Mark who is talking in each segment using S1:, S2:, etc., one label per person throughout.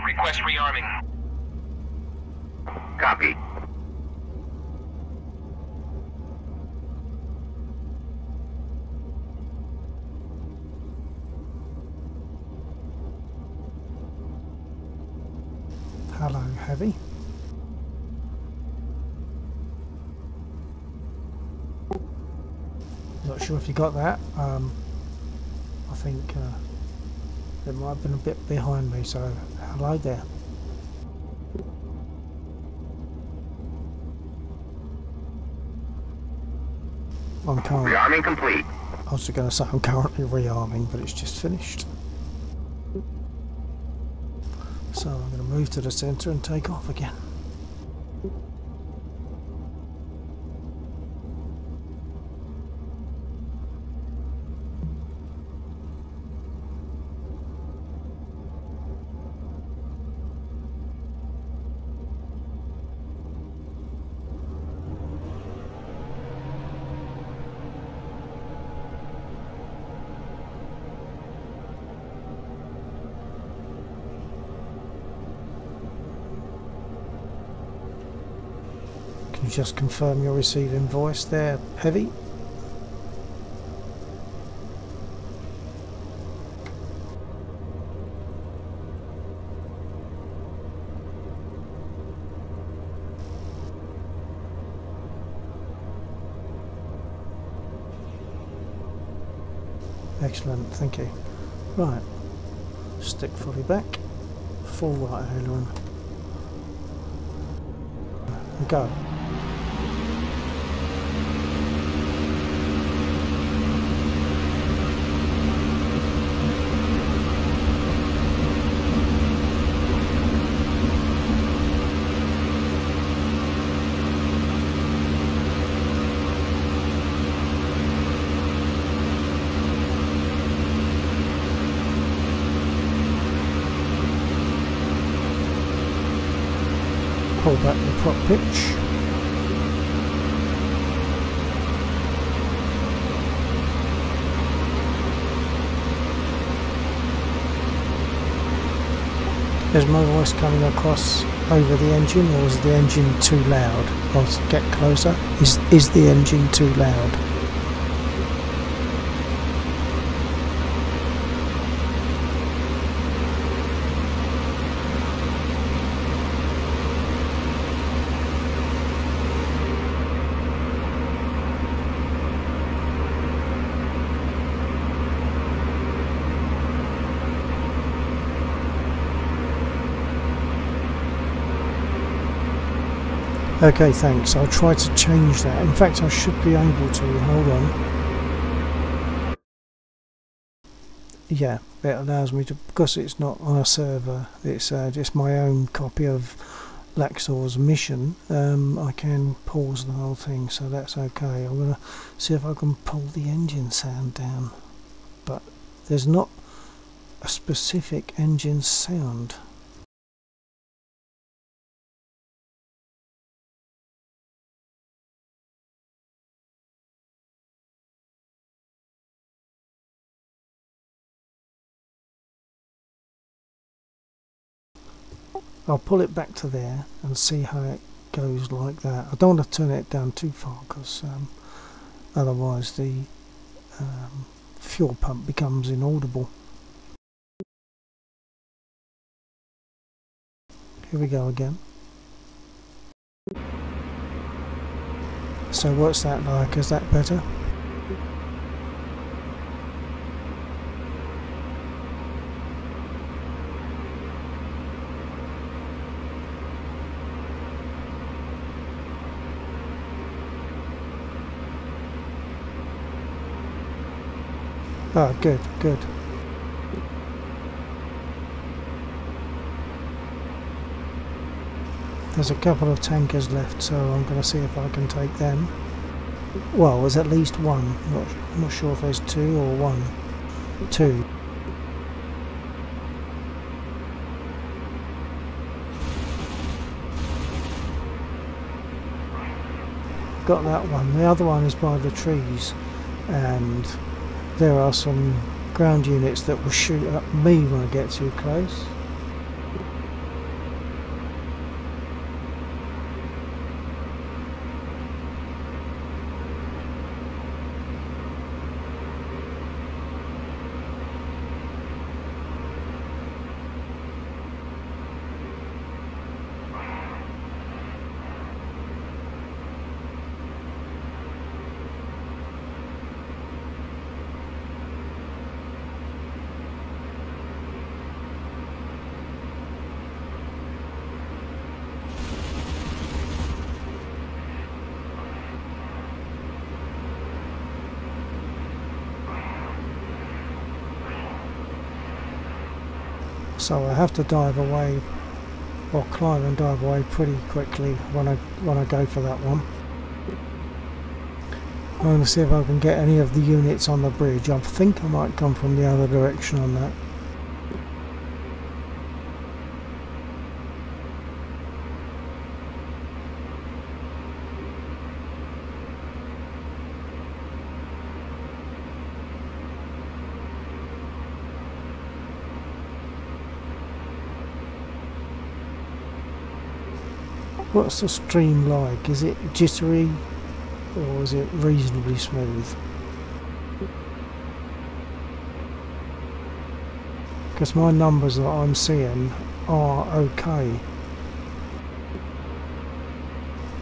S1: Request rearming.
S2: Copy.
S3: Hello, Heavy. Not sure if you got that. I think it might have been a bit behind me, so hello there. I'm currently
S2: Rearming complete.
S3: I was going to say I'm currently rearming, but it's just finished. So I'm going to move to the centre and take off again. Can you just confirm you're receiving voice there, Heavy? Excellent, thank you. Right, stick fully back, full right aileron, and go. Pull back the prop pitch. Is my voice coming across over the engine, or is the engine too loud? I'll get closer. Is the engine too loud? Okay, thanks. I'll try to change that. In fact, I should be able to. Hold on. Yeah, it allows me to, because it's not on a server, it's just my own copy of Laxor's mission. I can pause the whole thing, so that's okay. I'm going to see if I can pull the engine sound down. But there's not a specific engine sound. I'll pull it back to there and see how it goes like that. I don't want to turn it down too far, because otherwise the fuel pump becomes inaudible. Here we go again. So what's that like? Is that better? Oh, good, good. There's a couple of tankers left, so I'm going to see if I can take them. Well, there's at least one. I'm not sure if there's two or one. Two. Got that one. The other one is by the trees, and there are some ground units that will shoot at me when I get too close. so I have to dive away or climb and dive away pretty quickly when I go for that one. I'm going to see if I can get any of the units on the bridge. I think I might come from the other direction on that. What's the stream like? Is it jittery or is it reasonably smooth? Because my numbers that I'm seeing are okay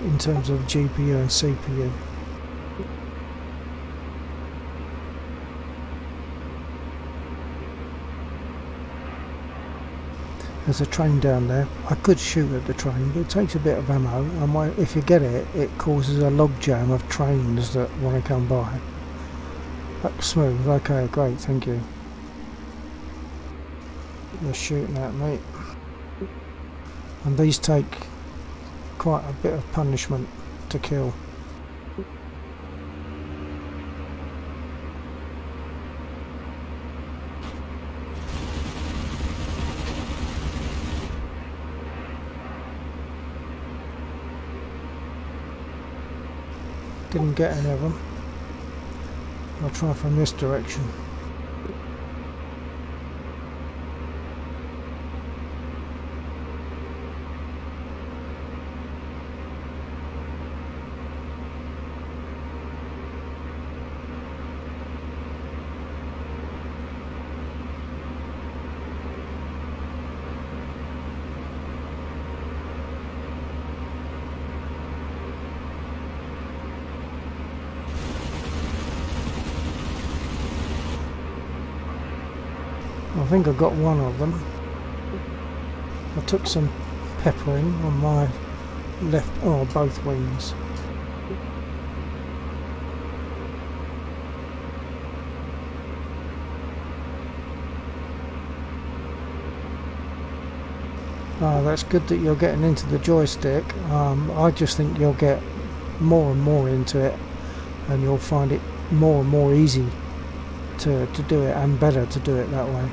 S3: in terms of GPU and CPU. There's a train down there. I could shoot at the train, but it takes a bit of ammo, and if you get it, it causes a log jam of trains that want to come by. That's smooth. Okay, great, thank you. You're shooting at me. And these take quite a bit of punishment to kill. Didn't get any of them. I'll try from this direction. I think I got one of them. I took some peppering on my left, or both wings. That's good that you're getting into the joystick. I just think you'll get more and more into it, and you'll find it more and more easy to do it, and better to do it that way.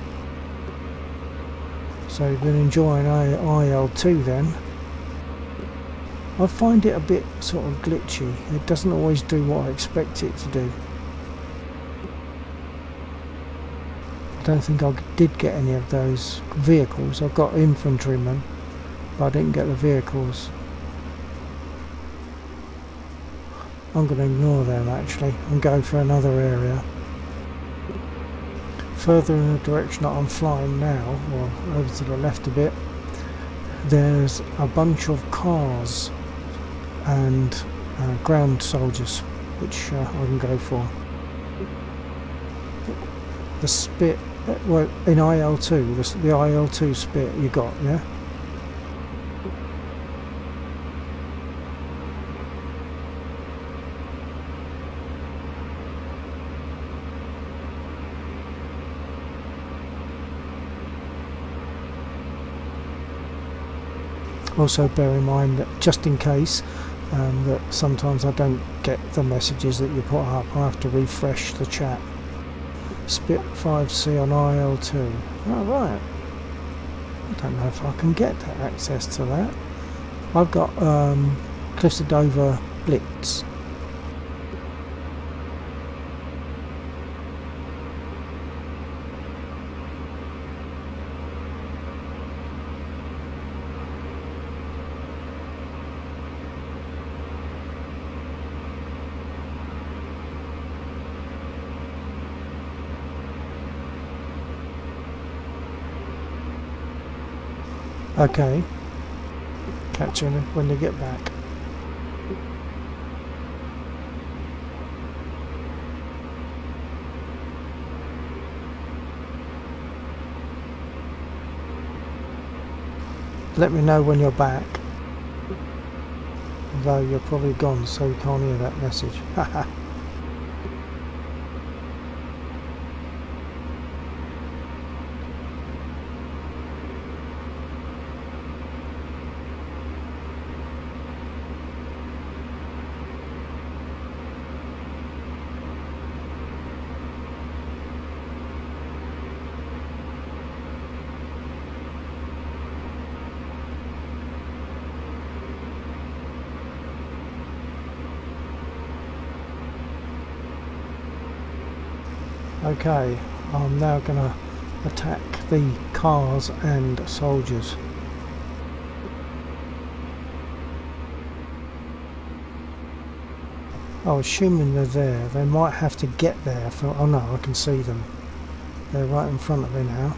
S3: So you've been enjoying IL2 then. I find it a bit sort of glitchy. It doesn't always do what I expect it to do. I don't think I did get any of those vehicles. I got infantrymen, but I didn't get the vehicles. I'm going to ignore them actually and go for another area. Further in the direction that I'm flying now, or over to the left a bit, there's a bunch of cars and ground soldiers, which I can go for. The spit, well, in IL2, the IL2 spit you got, yeah? Also bear in mind that just in case that sometimes I don't get the messages that you put up, I have to refresh the chat. Spit 5C on IL2. Oh, right. I don't know if I can get access to that. I've got Cliffs of Dover Blitz. Okay, catch you when they get back. Let me know when you're back, although you're probably gone so you can't hear that message. Haha. Okay, I'm now going to attack the cars and soldiers. Oh, assuming they're there, they might have to get there for... Oh no, I can see them. They're right in front of me now.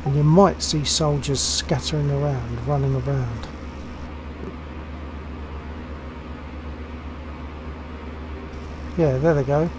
S3: And you might see soldiers scattering around, running around. Yeah, there they go.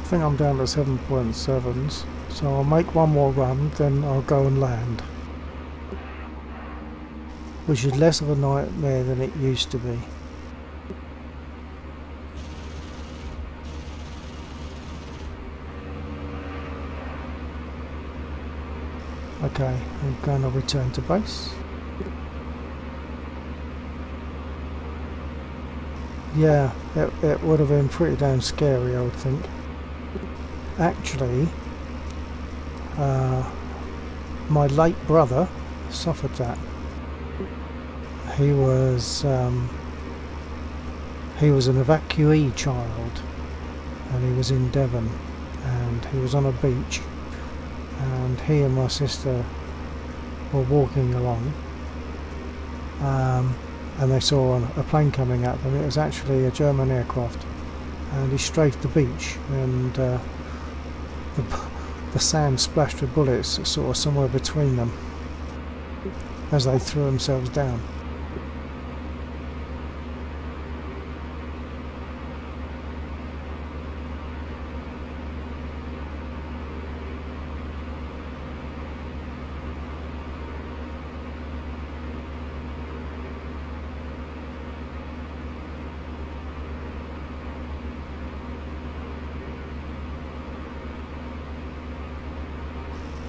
S3: I think I'm down to 7.7s, so I'll make one more run, then I'll go and land. Which is less of a nightmare than it used to be. Okay, I'm going to return to base. Yeah, it would have been pretty damn scary, I would think. Actually, my late brother suffered that. He was an evacuee child, and he was in Devon, and he was on a beach, and he and my sister were walking along, and they saw a plane coming at them. It was actually a German aircraft, and he strafed the beach, and the sand splashed with bullets sort of somewhere between them as they threw themselves down.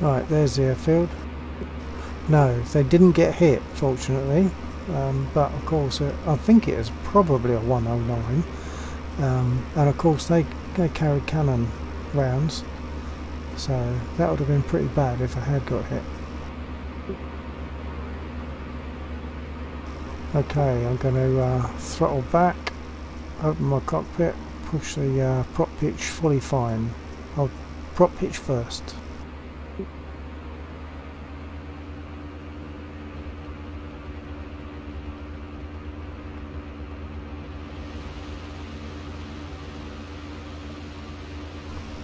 S3: Right, there's the airfield. No, they didn't get hit, fortunately, but of course I think it was probably a 109, and of course they carried cannon rounds, so that would have been pretty bad if I had got hit. Okay, I'm going to throttle back, open my cockpit, push the prop pitch fully fine. I'll prop pitch first.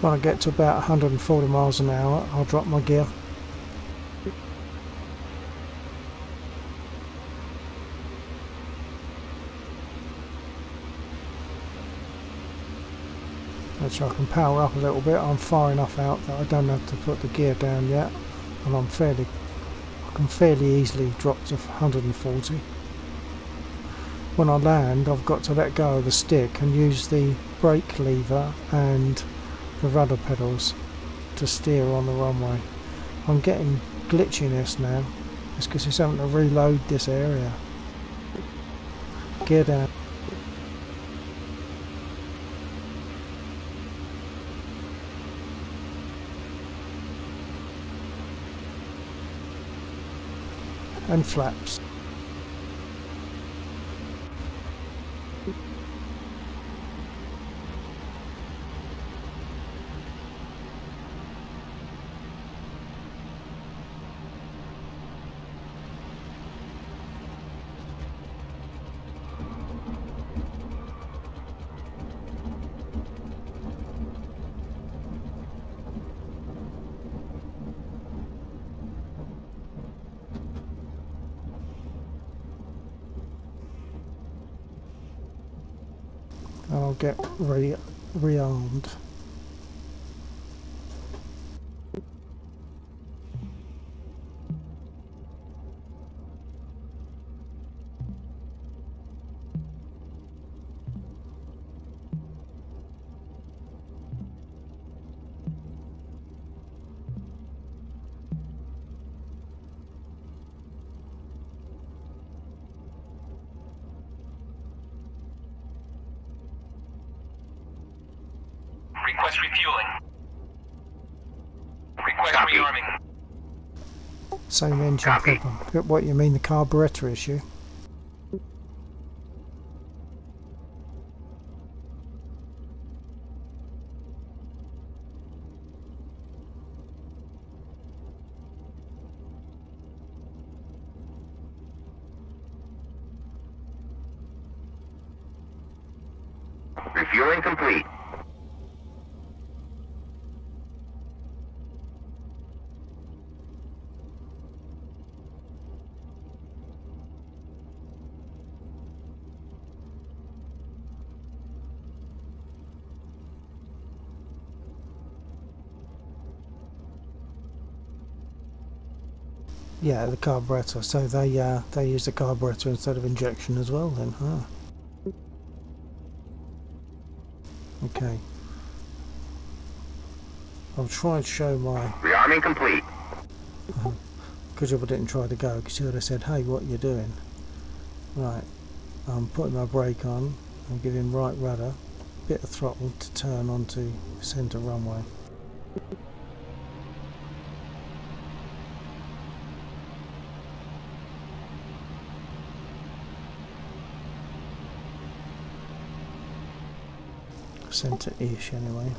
S3: When I get to about 140 miles an hour, I'll drop my gear. So I can power up a little bit. I'm far enough out that I don't have to put the gear down yet, and I can fairly easily drop to 140. When I land, I've got to let go of the stick and use the brake lever and the rudder pedals to steer on the runway. I'm getting glitchiness now. It's because it's having to reload this area. Gear down. And flaps. And I'll get ready rearmed.
S1: Request refueling. Request rearming.
S3: Same engine problem. What, you mean the carburetor issue?
S1: Refueling complete.
S3: Yeah, the carburetor. So they use the carburetor instead of injection as well then, huh? Okay. I'll try and show my...
S1: Rearming complete.
S3: Good job I didn't try to go, because you would have said, hey, what are you doing? Right, I'm putting my brake on, I'm giving right rudder, bit of throttle to turn onto centre runway. Centre-ish anyway.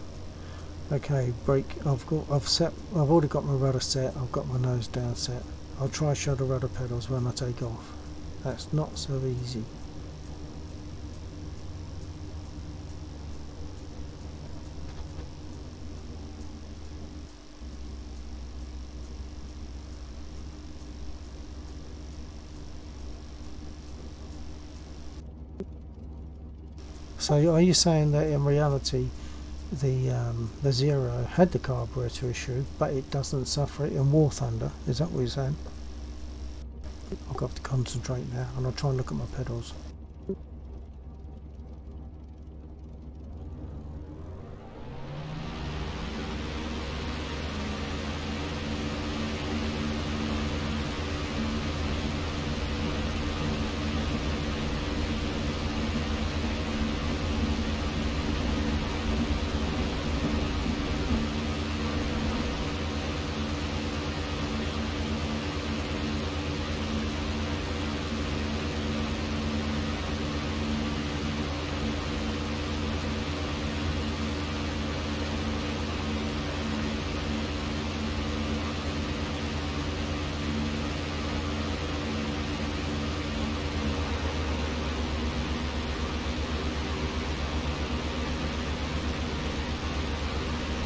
S3: Okay, brake. I've already got my rudder set. I've got my nose down set. I'll try show the rudder pedals when I take off. That's not so easy. So are you saying that in reality the Zero had the carburetor issue, but it doesn't suffer it in War Thunder? Is that what you're saying? I've got to concentrate now, and I'll try and look at my pedals.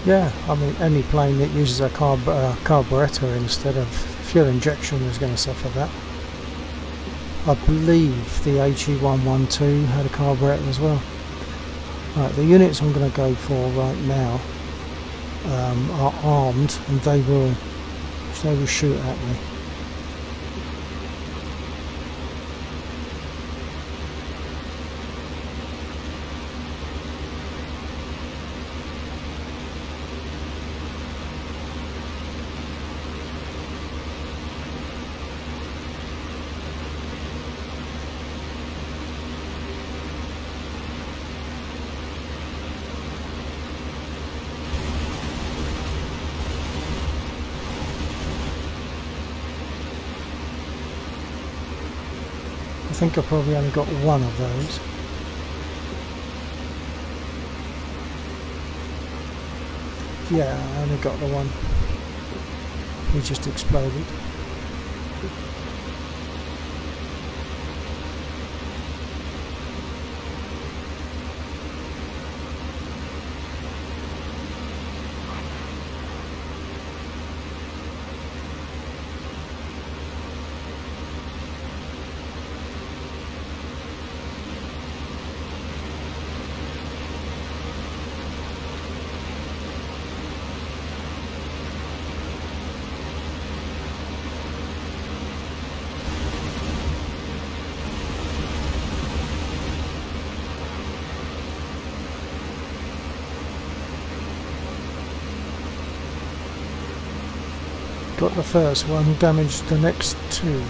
S3: Yeah, I mean any plane that uses a carburetor instead of fuel injection is going to suffer that. I believe the HE112 had a carburetor as well. Right, the units I'm going to go for right now are armed, and they will shoot at me. I think I probably only got one of those. Yeah, I only got the one. He just exploded. got the first one, damaged the next two.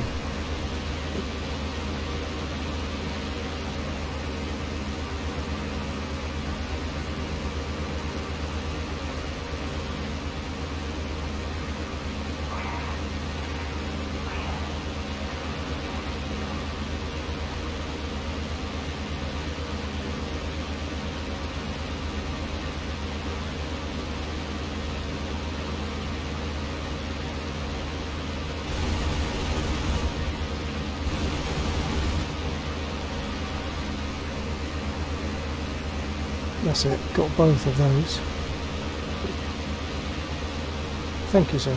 S3: That's it, got both of those. Thank you, sir.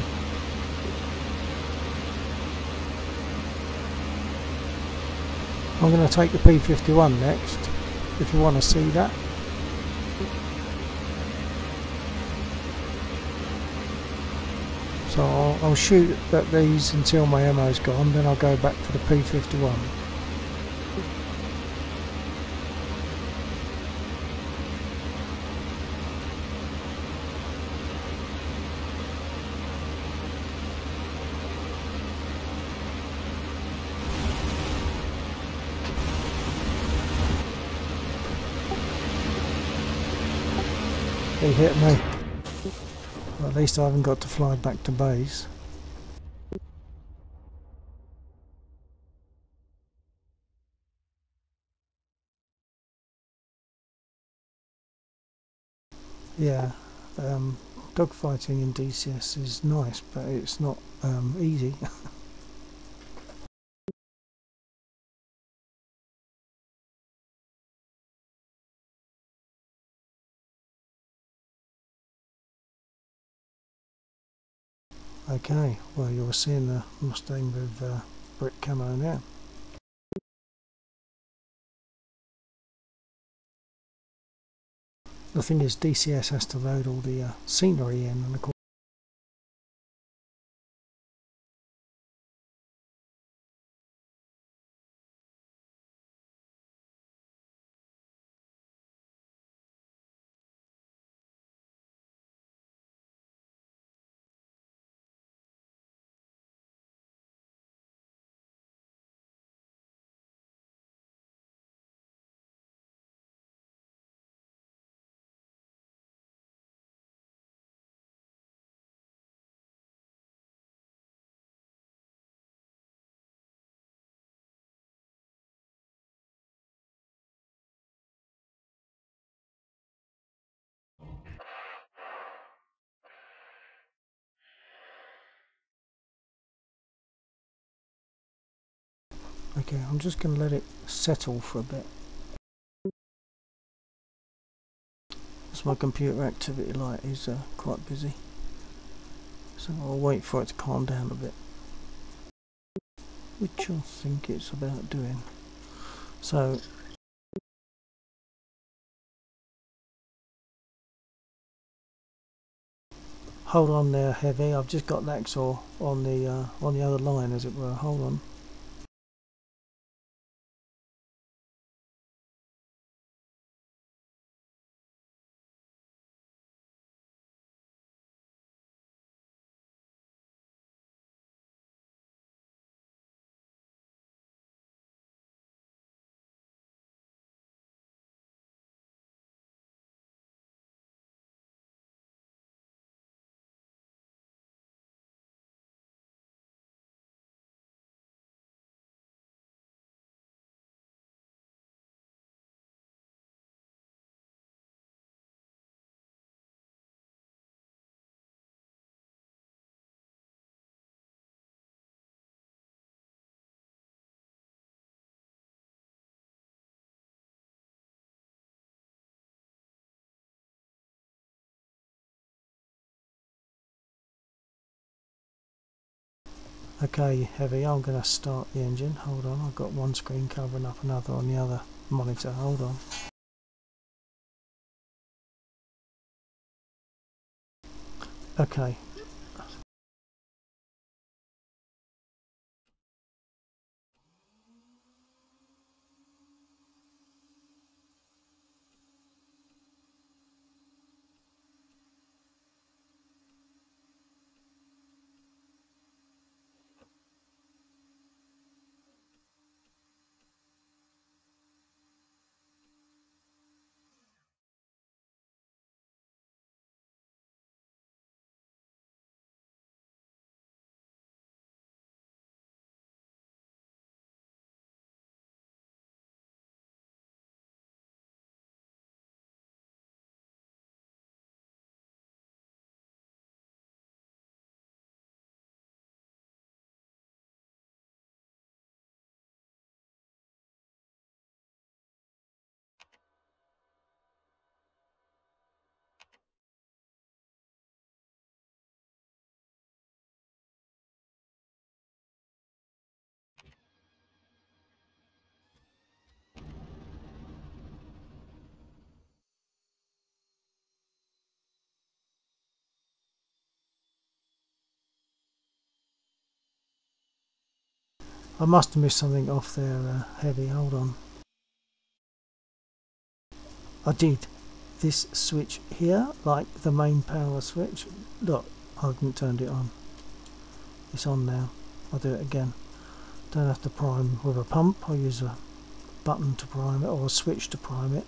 S3: I'm going to take the P51 next, if you want to see that. So I'll shoot at these until my ammo's gone, then I'll go back for the P51. He hit me. Well, at least I haven't got to fly back to base. Yeah, dogfighting in DCS is nice, but it's not easy. Okay, well you're seeing the Mustang with brick camo now. The thing is, DCS has to load all the scenery in, and of course okay, I'm just going to let it settle for a bit. As my computer activity light is quite busy, so I'll wait for it to calm down a bit, which I think it's about doing. So hold on there, Heavy. I've just got Laxor on the other line, as it were. Hold on. Okay, Heavy, I'm going to start the engine. Hold on, I've got one screen covering up another on the other monitor. Hold on. Okay. I must have missed something off there, heavy. Hold on. I did. This switch here, like the main power switch. Look, I haven't turned it on. It's on now. I'll do it again. Don't have to prime with a pump. I use a button to prime it, or a switch to prime it.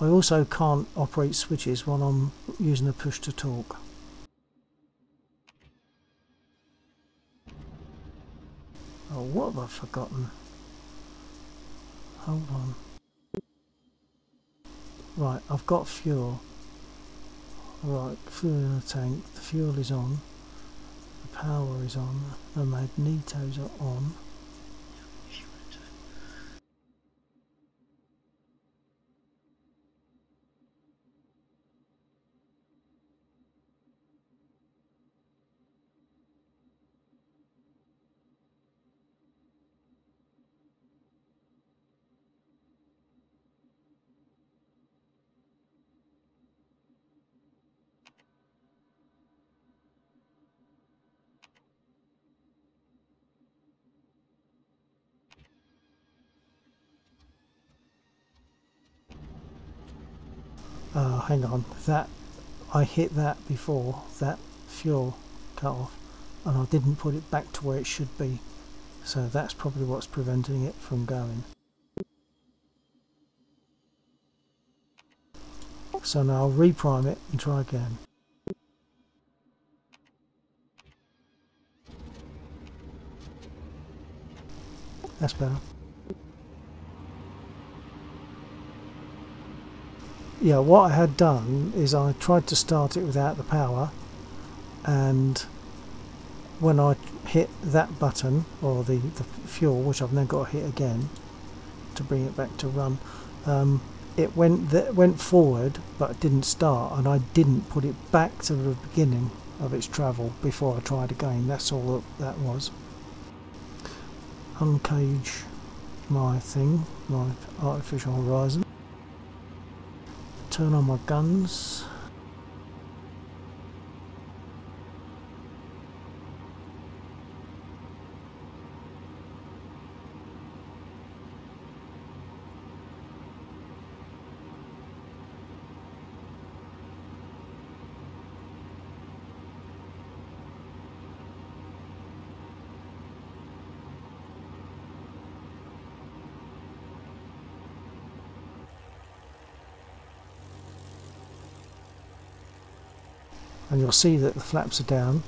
S3: I also can't operate switches while I'm using a push to talk. Oh, what have I forgotten? Hold on. Right, I've got fuel. Right, fuel in the tank. The fuel is on. The power is on. The magnetos are on. Hang on. That I hit that before that fuel cut off, and I didn't put it back to where it should be. So that's probably what's preventing it from going. So now I'll reprime it and try again. That's better. Yeah, what I had done is I tried to start it without the power, and when I hit that button, or the fuel, which I've now got to hit again to bring it back to run, it went forward but it didn't start, and I didn't put it back to the beginning of its travel before I tried again. That's all that was. Uncage my thing, my artificial horizon. Turn on my guns. And you'll see that the flaps are down.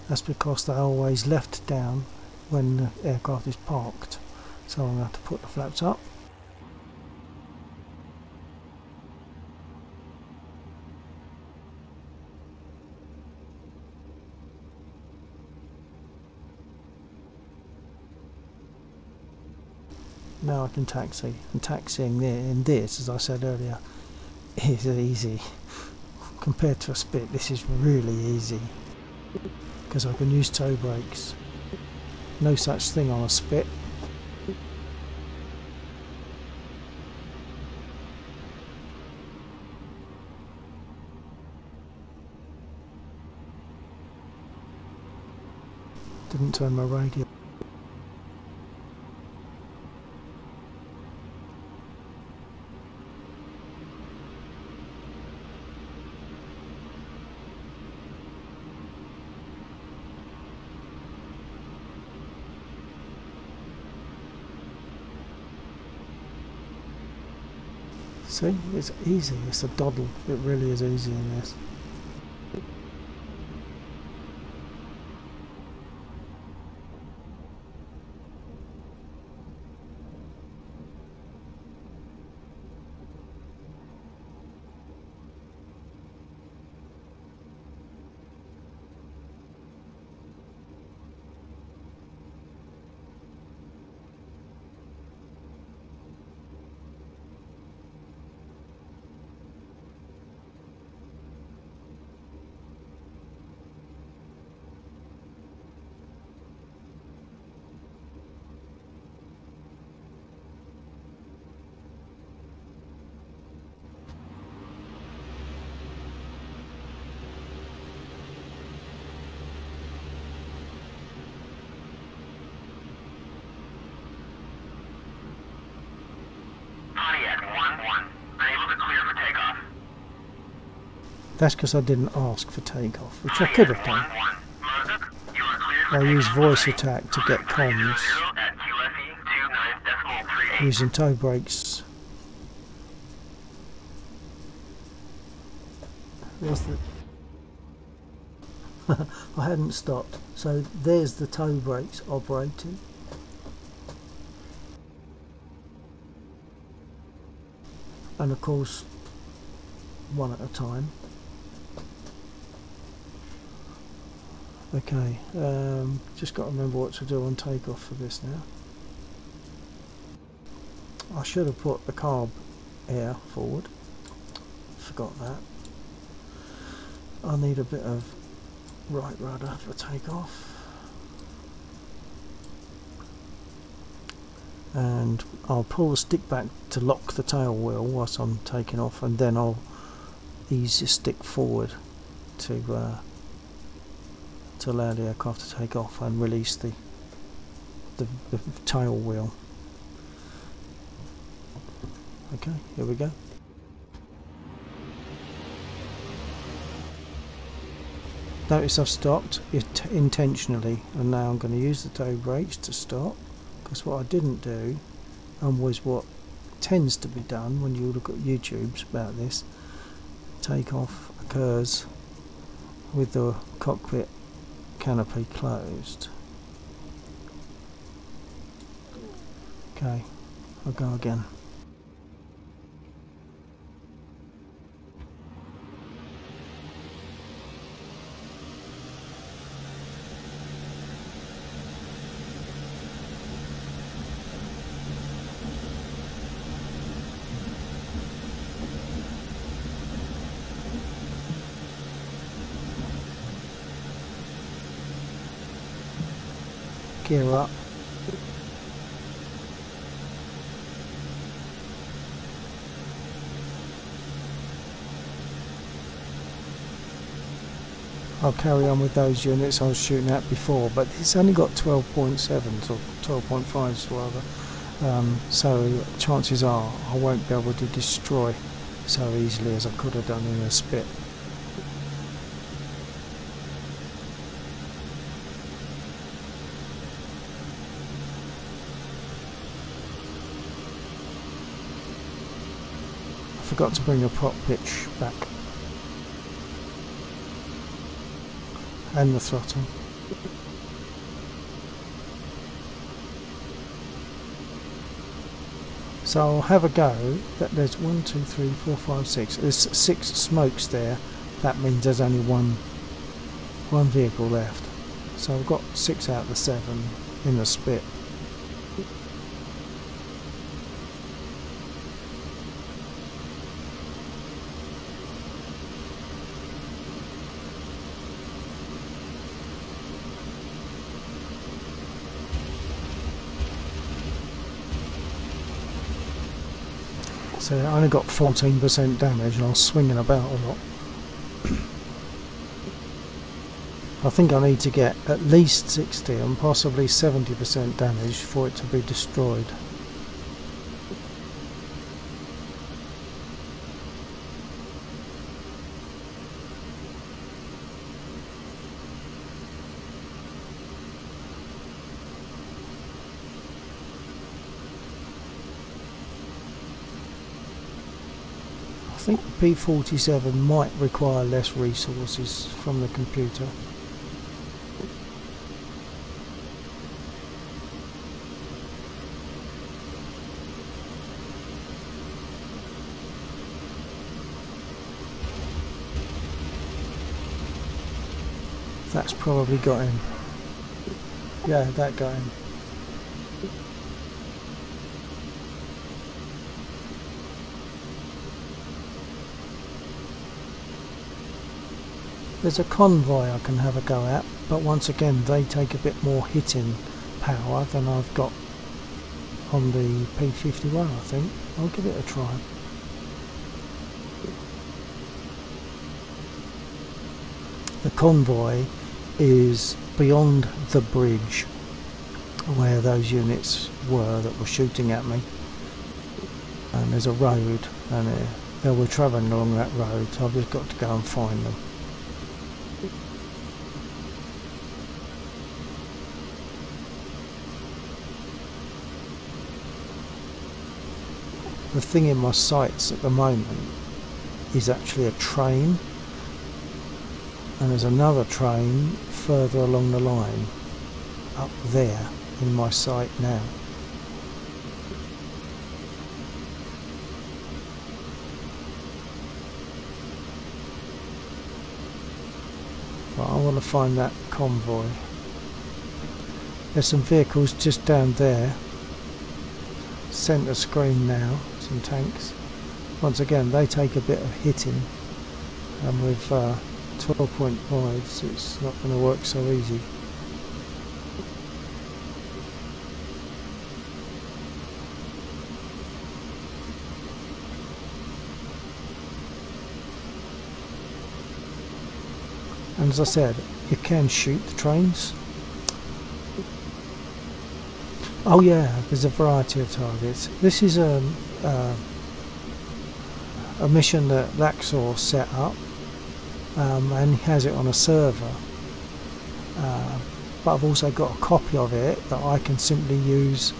S3: That's because they're always left down when the aircraft is parked. So I'm going to have to put the flaps up. Now I can taxi. And taxiing in this, as I said earlier, is easy. Compared to a spit, this is really easy, because I can use toe brakes. No such thing on a spit. Didn't turn my radio. See, it's easy, it's a doddle, it really is easy in this. That's because I didn't ask for takeoff, which I could have done. I use voice attack to get comms using toe brakes. There's the I hadn't stopped, so there's the toe brakes operating. And of course, one at a time. Okay, just got to remember what to do on takeoff for this now. I should have put the carb air forward. Forgot that. I need a bit of right rudder for takeoff. And I'll pull the stick back to lock the tail wheel whilst I'm taking off, and then I'll ease the stick forward to allow the aircraft to take off and release the tail wheel. Okay, here we go. Notice I've stopped it intentionally, and now I'm going to use the toe brakes to stop, because what I didn't do, and was what tends to be done when you look at YouTubes about this, takeoff occurs with the cockpit canopy closed. Okay, I'll go again. Gear up. I'll carry on with those units I was shooting at before, but it's only got 12.7s or 12.5s rather, so chances are I won't be able to destroy so easily as I could have done in a spit. Forgot to bring the prop pitch back and the throttle. So I'll have a go. That there's 1, 2, 3, 4, 5, 6. There's 6 smokes there. That means there's only one vehicle left. So I've got 6 out of the 7 in the spit. So I only got 14% damage and I was swinging about a lot. I think I need to get at least 60 and possibly 70% damage for it to be destroyed. I think the P-47 might require less resources from the computer. That's probably got him. Yeah, that got him. There's a convoy I can have a go at, but once again they take a bit more hitting power than I've got on the P-51, I think. I'll give it a try. The convoy is beyond the bridge where those units were that were shooting at me, and there's a road, and we're travelling along that road, so I've just got to go and find them. The thing in my sights at the moment is actually a train, and there's another train further along the line up there in my sight now. But I want to find that convoy. There's some vehicles just down there. Centre screen now, some tanks. Once again, they take a bit of hitting, and with 12.5s it's not going to work so easy. And as I said, you can shoot the trains. Oh yeah, there's a variety of targets. This is a mission that Laxor set up, and he has it on a server. But I've also got a copy of it that I can simply use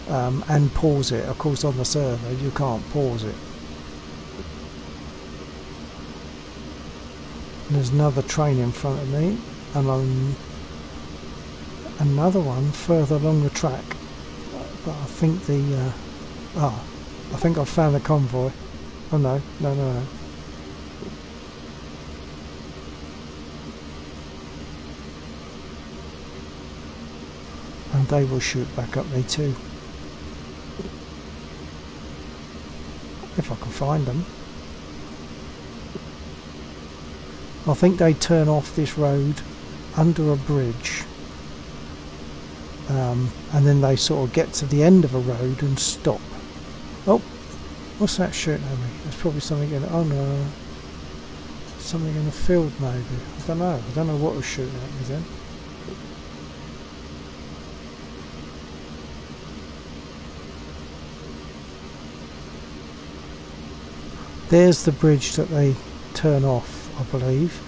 S3: and pause it. Of course, on the server you can't pause it. And there's another train in front of me, and another one further along the track. But I think I think I've found the convoy. Oh no. And they will shoot back at me too. If I can find them. I think they turn off this road under a bridge. And then they sort of get to the end of a road and stop. Oh, what's that shooting at me? There's probably something in it. Oh no, something in the field maybe. I don't know what was shooting at me then. There's the bridge that they turn off, I believe.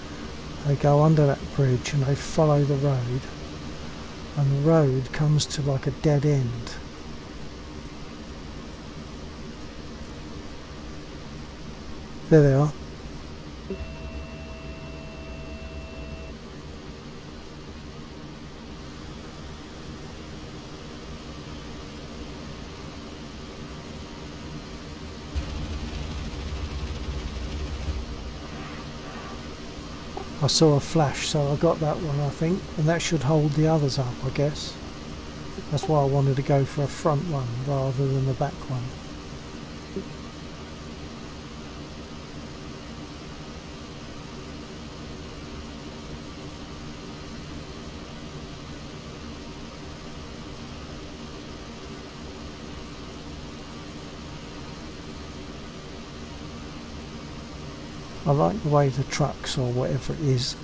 S3: They go under that bridge and they follow the road. And the road comes to like a dead end. There they are. I saw a flash, so I got that one, I think, and that should hold the others up, I guess. That's why I wanted to go for a front one rather than the back one. I like the way the trucks, or whatever it is,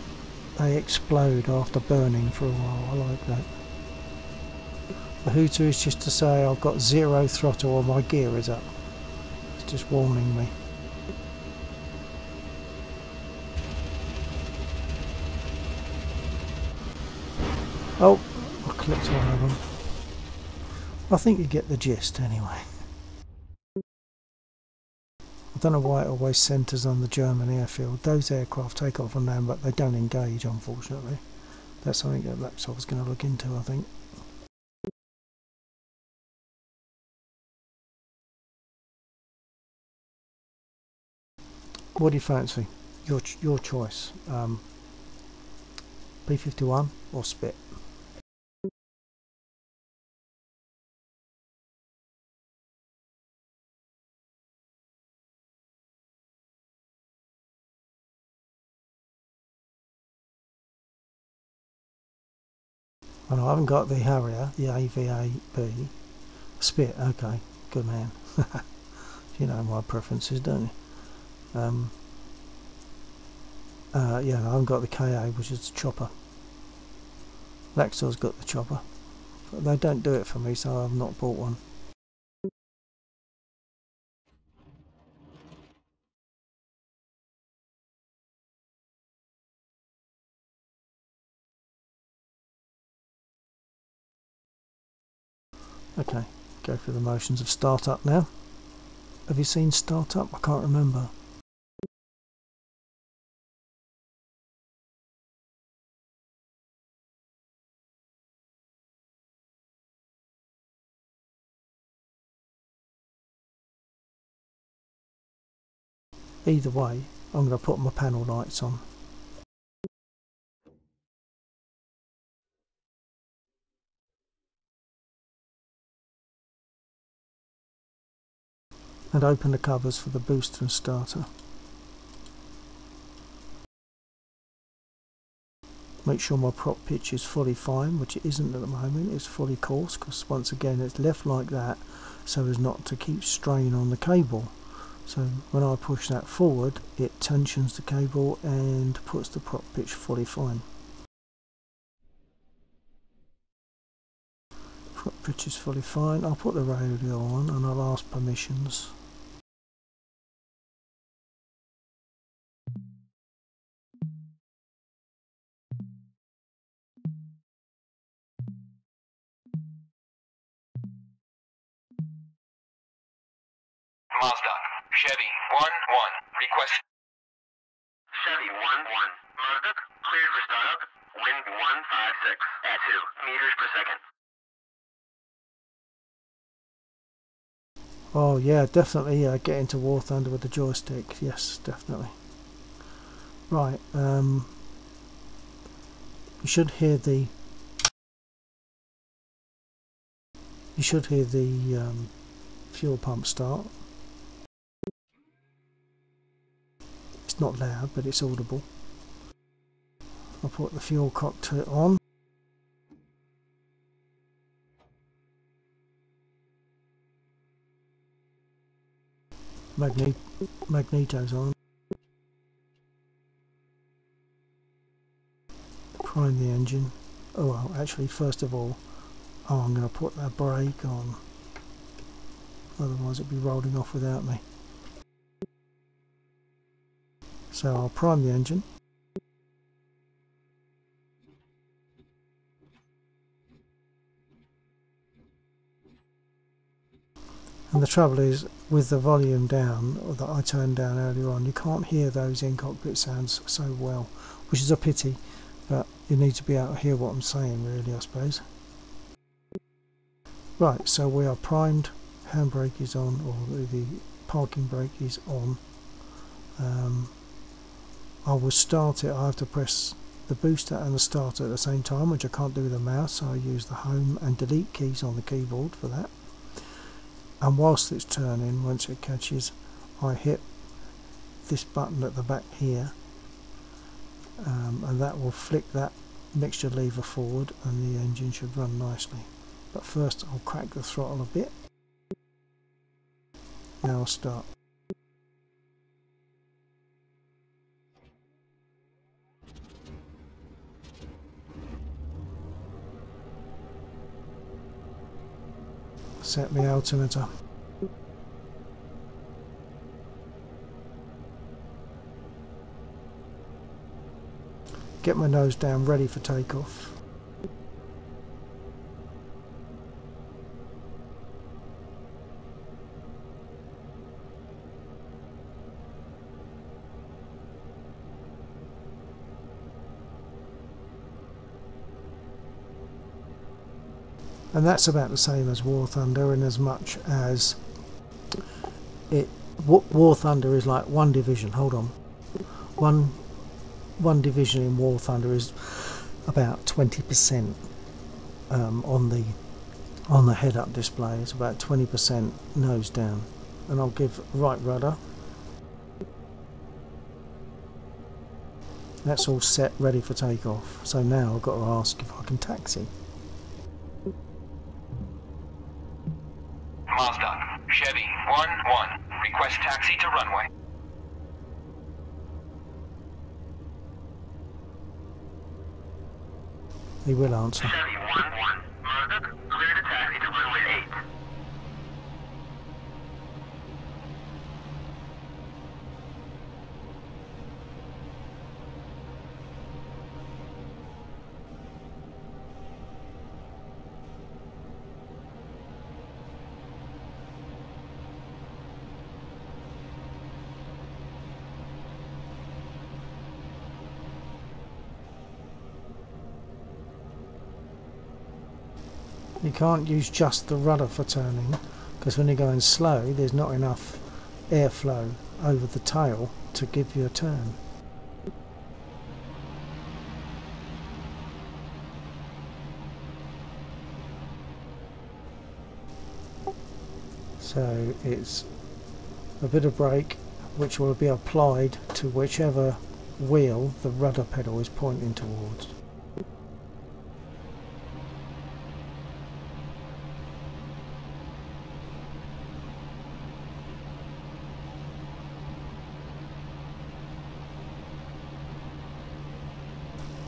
S3: they explode after burning for a while. I like that. The hooter is just to say I've got 0 throttle or my gear is up. It's just warning me. Oh, I clicked one of them. I think you get the gist anyway. I don't know why it always centres on the German airfield. Those aircraft take off and land, but they don't engage, unfortunately. That's something that Laxor was going to look into, I think. What do you fancy? Your choice. B-51 or Spit? Well, I haven't got the Harrier, the AVAB. Spit, okay, good man. You know my preferences, don't you? Yeah, I haven't got the KA, which is the chopper. Laxor's got the chopper. But they don't do it for me, so I've not bought one. Okay, go through the motions of startup now. Have you seen startup? I can't remember. Either way, I'm going to put my panel lights on. And open the covers for the booster and starter. Make sure my prop pitch is fully fine, which it isn't at the moment. It's fully coarse because once again it's left like that so as not to keep strain on the cable. So when I push that forward, it tensions the cable and puts the prop pitch fully fine. Prop pitch is fully fine. I'll put the radio on and I'll ask permissions.
S1: Mazda, Chevy 1-1, request. Chevy 1-1, Mazda, cleared for startup, wind 156, at 2 meters per second.
S3: Oh yeah, definitely get into War Thunder with the joystick. Yes, definitely. Right, you should hear the fuel pump start. It's not loud, but it's audible. I'll put the fuel cockpit on. Magneto's on. Prime the engine. Oh well, actually first of all, I'm going to put that brake on. Otherwise it'd be rolling off without me. So I'll prime the engine. And the trouble is, with the volume down, or that I turned down earlier on, you can't hear those in-cockpit sounds so well, which is a pity, but you need to be able to hear what I'm saying really, I suppose. Right, so we are primed, handbrake is on, or the parking brake is on. I will start it, I have to press the booster and the starter at the same time, which I can't do with the mouse, so I use the home and delete keys on the keyboard for that. And whilst it's turning, once it catches, I hit this button at the back here, and that will flick that mixture lever forward and the engine should run nicely. But first I'll crack the throttle a bit. Now I'll start. Set the altimeter. Get my nose down, ready for takeoff. And that's about the same as War Thunder, in as much as War Thunder is like one division. Hold on, one division in War Thunder is about 20% on the head-up display. It's about 20% nose down, and I'll give right rudder. That's all set, ready for takeoff. So now I've got to ask if I can taxi.
S1: Mazda, Chevy 1-1, request taxi to runway.
S3: He will answer.
S1: Chevy 1-1, Mazda, clear to taxi to runway 8.
S3: You can't use just the rudder for turning, because when you're going slow there's not enough airflow over the tail to give you a turn. So it's a bit of brake which will be applied to whichever wheel the rudder pedal is pointing towards.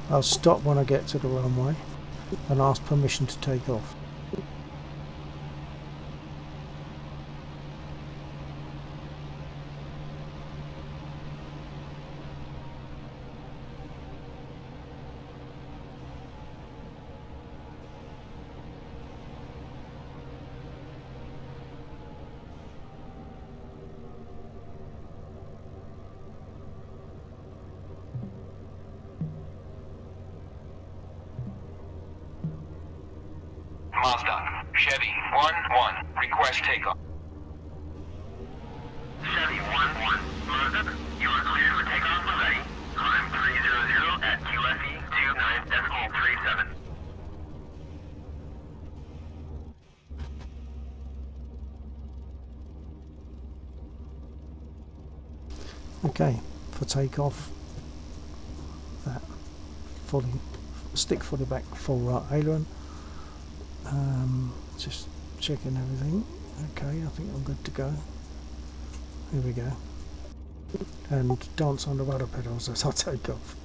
S3: I'll stop when I get to the runway and ask permission to take off.
S1: Mazda, Chevy 1-1, request takeoff. Chevy 1-1, Mazda, you are cleared for takeoff when ready. Climb 300 at QFE 29.37.
S3: Okay, for takeoff, that fully stick fully back, full right aileron. Just checking everything. Okay, I think I'm good to go. Here we go. And dance on the rudder pedals as I take off.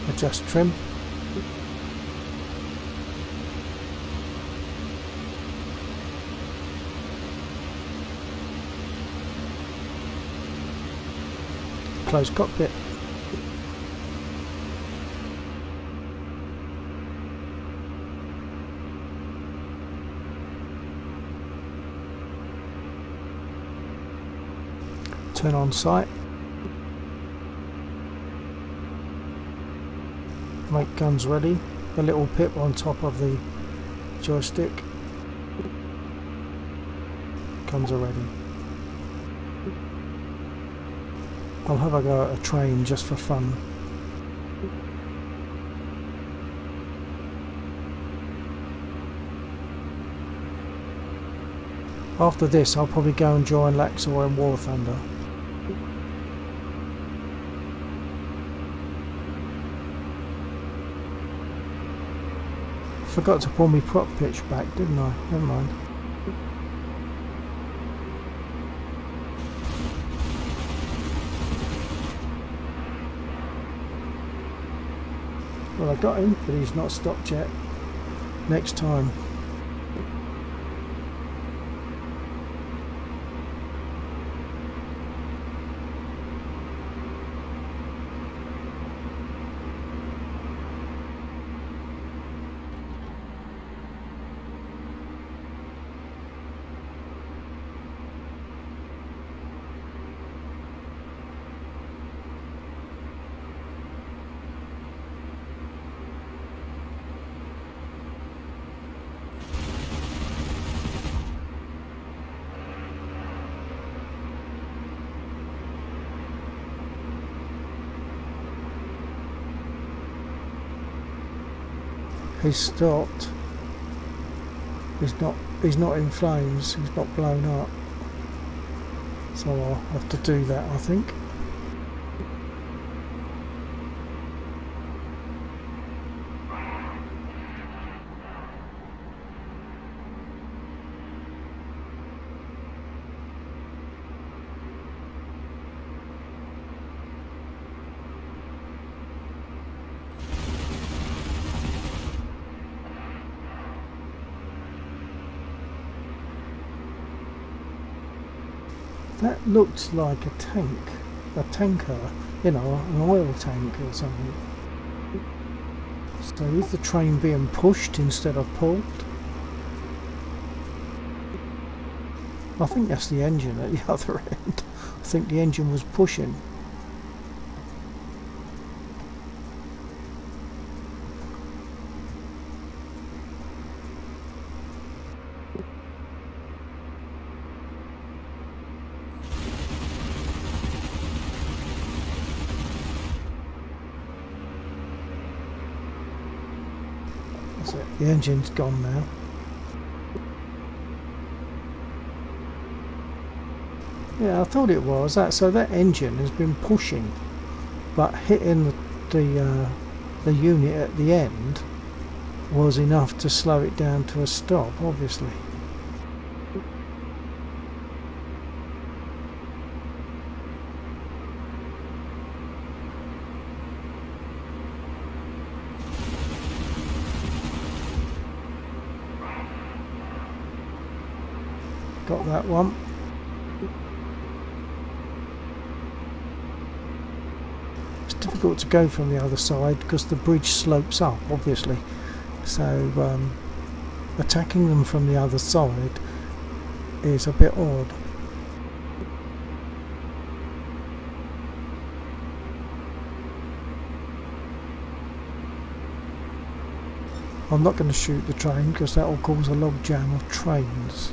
S3: Adjust trim. Close cockpit. Turn on sight. Make guns ready. The little pip on top of the joystick. Guns are ready. I'll have a go at a train just for fun. After this I'll probably go and join Laxor and War Thunder. Forgot to pull my prop pitch back, didn't I? Never mind. Well, I got him, but he's not stopped yet. Next time. He's stopped. He's not in flames, he's not blown up. So I'll have to do that, I think. That looked like a tanker, you know, an oil tank or something. So is the train being pushed instead of pulled? I think that's the engine at the other end. I think the engine was pushing. That's it. The engine's gone now. Yeah, I thought it was that. So that engine has been pushing, but hitting the unit at the end was enough to slow it down to a stop, obviously. Got that one. It's difficult to go from the other side because the bridge slopes up, obviously. So attacking them from the other side is a bit odd. I'm not going to shoot the train because that will cause a log jam of trains.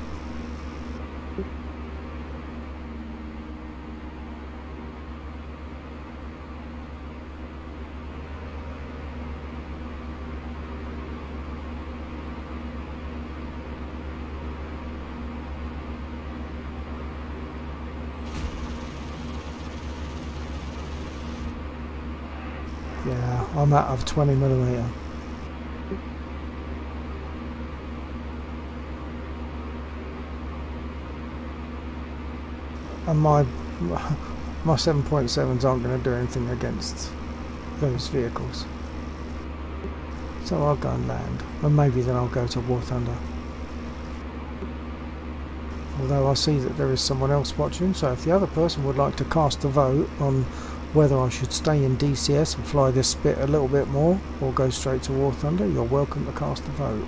S3: Yeah, I'm out of 20mm. And my 7.7s aren't going to do anything against those vehicles. So I'll go and land, and maybe then I'll go to War Thunder. Although I see that there is someone else watching, so if the other person would like to cast a vote on whether I should stay in DCS and fly this bit a little bit more or go straight to War Thunder, you're welcome to cast a vote.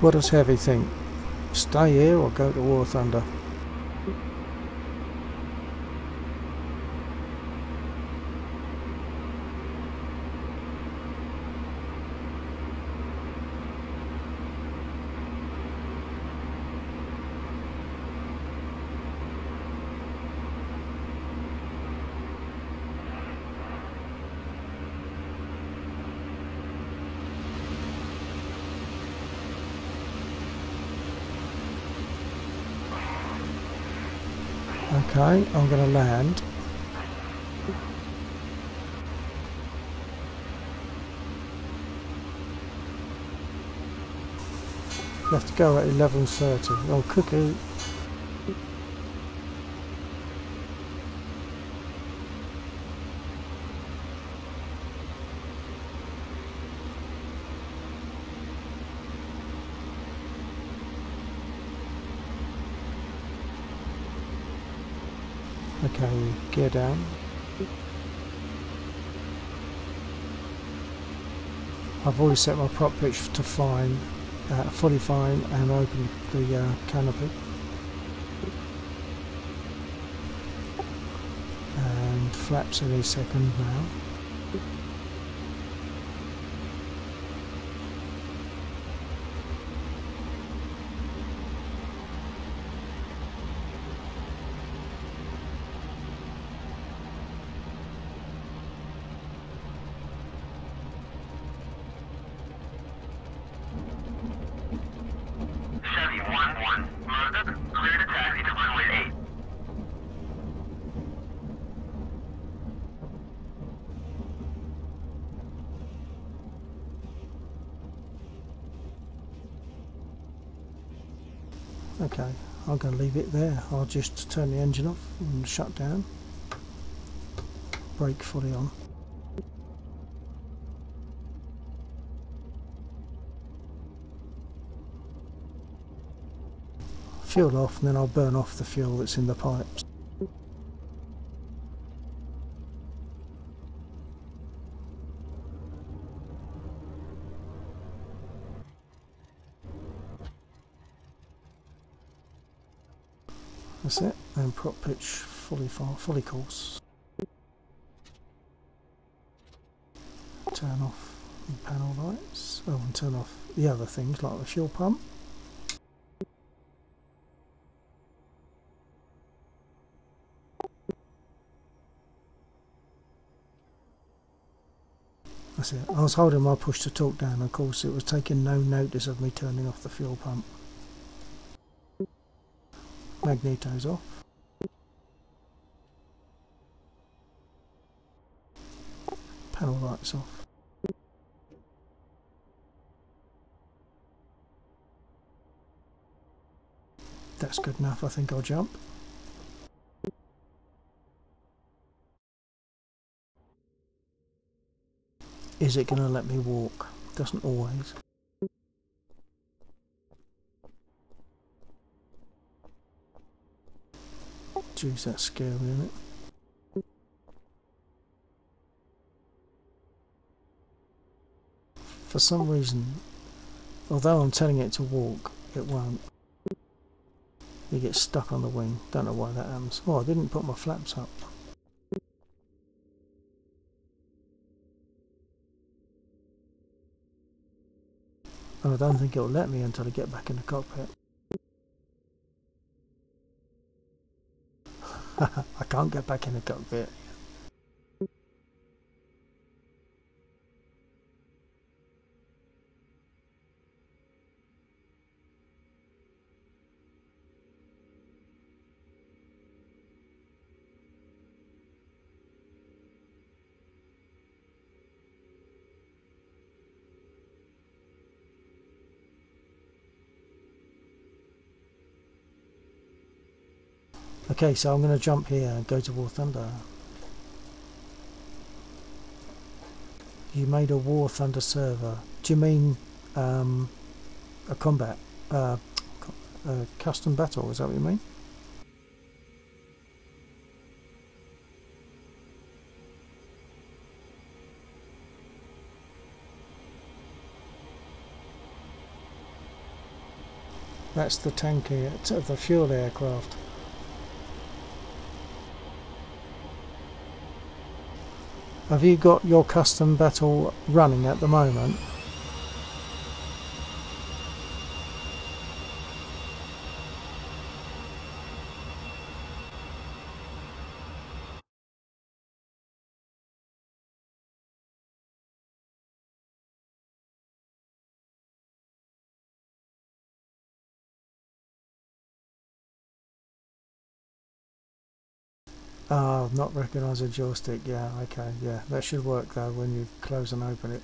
S3: What does Heavy think? Stay here or go to War Thunder? Okay, I'm going to land. You have to go at 11:30. Oh, cookie. Okay, gear down. I've always set my prop pitch to fine, fully fine, and open the canopy. And flaps any second now. Okay, I'm going to leave it there. I'll just turn the engine off and shut down. Brake fully on. fuel off, and then I'll burn off the fuel that's in the pipes. That's it, and prop pitch fully course. Turn off the panel lights, oh, and turn off the other things like the fuel pump. That's it. I was holding my push to talk down, of course it was taking no notice of me turning off the fuel pump. Magneto's off. Panel lights off. That's good enough, I think I'll jump. Is it going to let me walk? Doesn't always. Jeez, that's scary, isn't it? For some reason, although I'm telling it to walk, it won't. It gets stuck on the wing. Don't know why that happens. Oh, I didn't put my flaps up. And I don't think it'll let me until I get back in the cockpit. I can't get back in the cockpit. Okay, so I'm going to jump here and go to War Thunder. You made a War Thunder server. Do you mean a combat, custom battle? Is that what you mean? That's the tanker, the fuel aircraft. Have you got your custom battle running at the moment? Ah, I've not recognised a joystick. Yeah, okay, yeah. That should work though when you close and open it.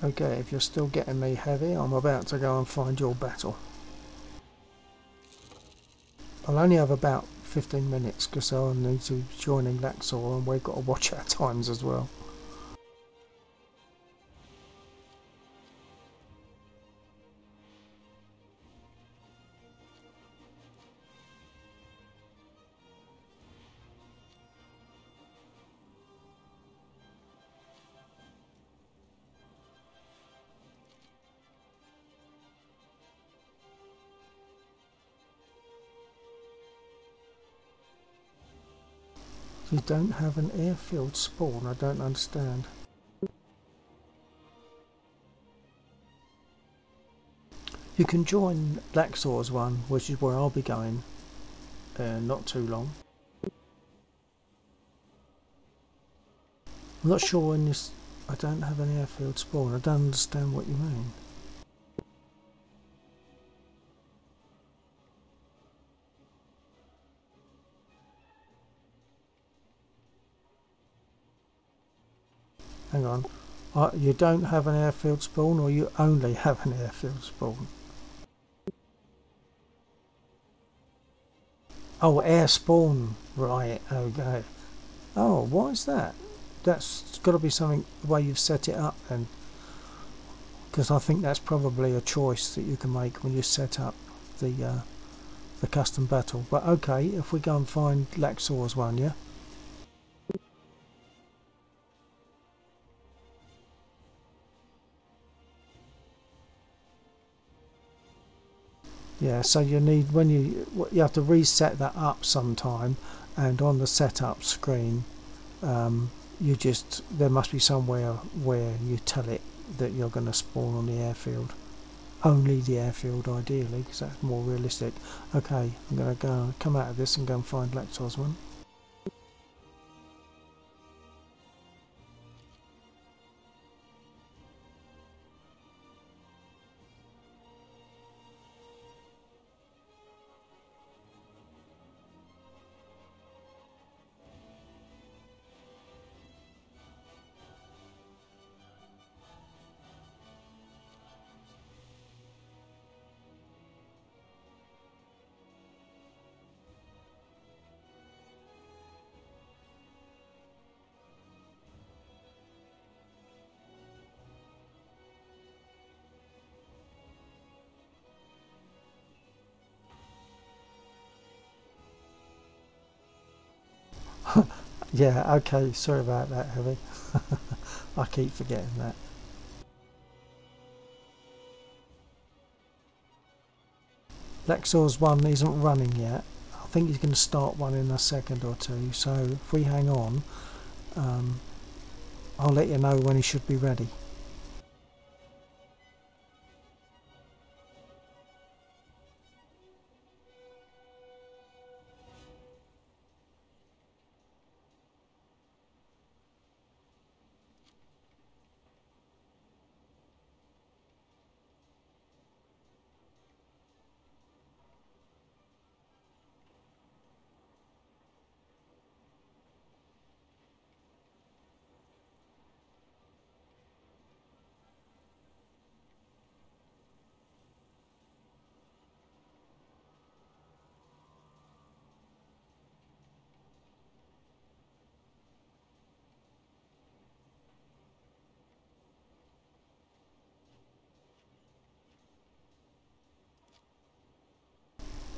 S3: Okay, if you're still getting me heavy, I'm about to go and find your battle. I'll only have about 15 minutes because I'll need to join in Laxor, and we've got to watch our times as well. You don't have an airfield spawn, I don't understand. You can join Laxor's one, which is where I'll be going, not too long. I'm not sure when this... I don't have an airfield spawn, I don't understand what you mean. Hang on. You don't have an airfield spawn, or you only have an airfield spawn? Oh, air spawn. Right, okay. Oh, why is that? That's got to be something, the way you've set it up then. Because I think that's probably a choice that you can make when you set up the custom battle. But okay, if we go and find Laxor's one, yeah? Yeah, so you need, when you have to reset that up sometime, and on the setup screen you just, there must be somewhere where you tell it that you're going to spawn on the airfield, only the airfield ideally, because that's more realistic. Okay, I'm going to go come out of this and go and find Laxor's one. Yeah, okay, sorry about that, Heavy. I keep forgetting that. Laxor's one isn't running yet. I think he's going to start one in a second or two, so if we hang on, I'll let you know when he should be ready.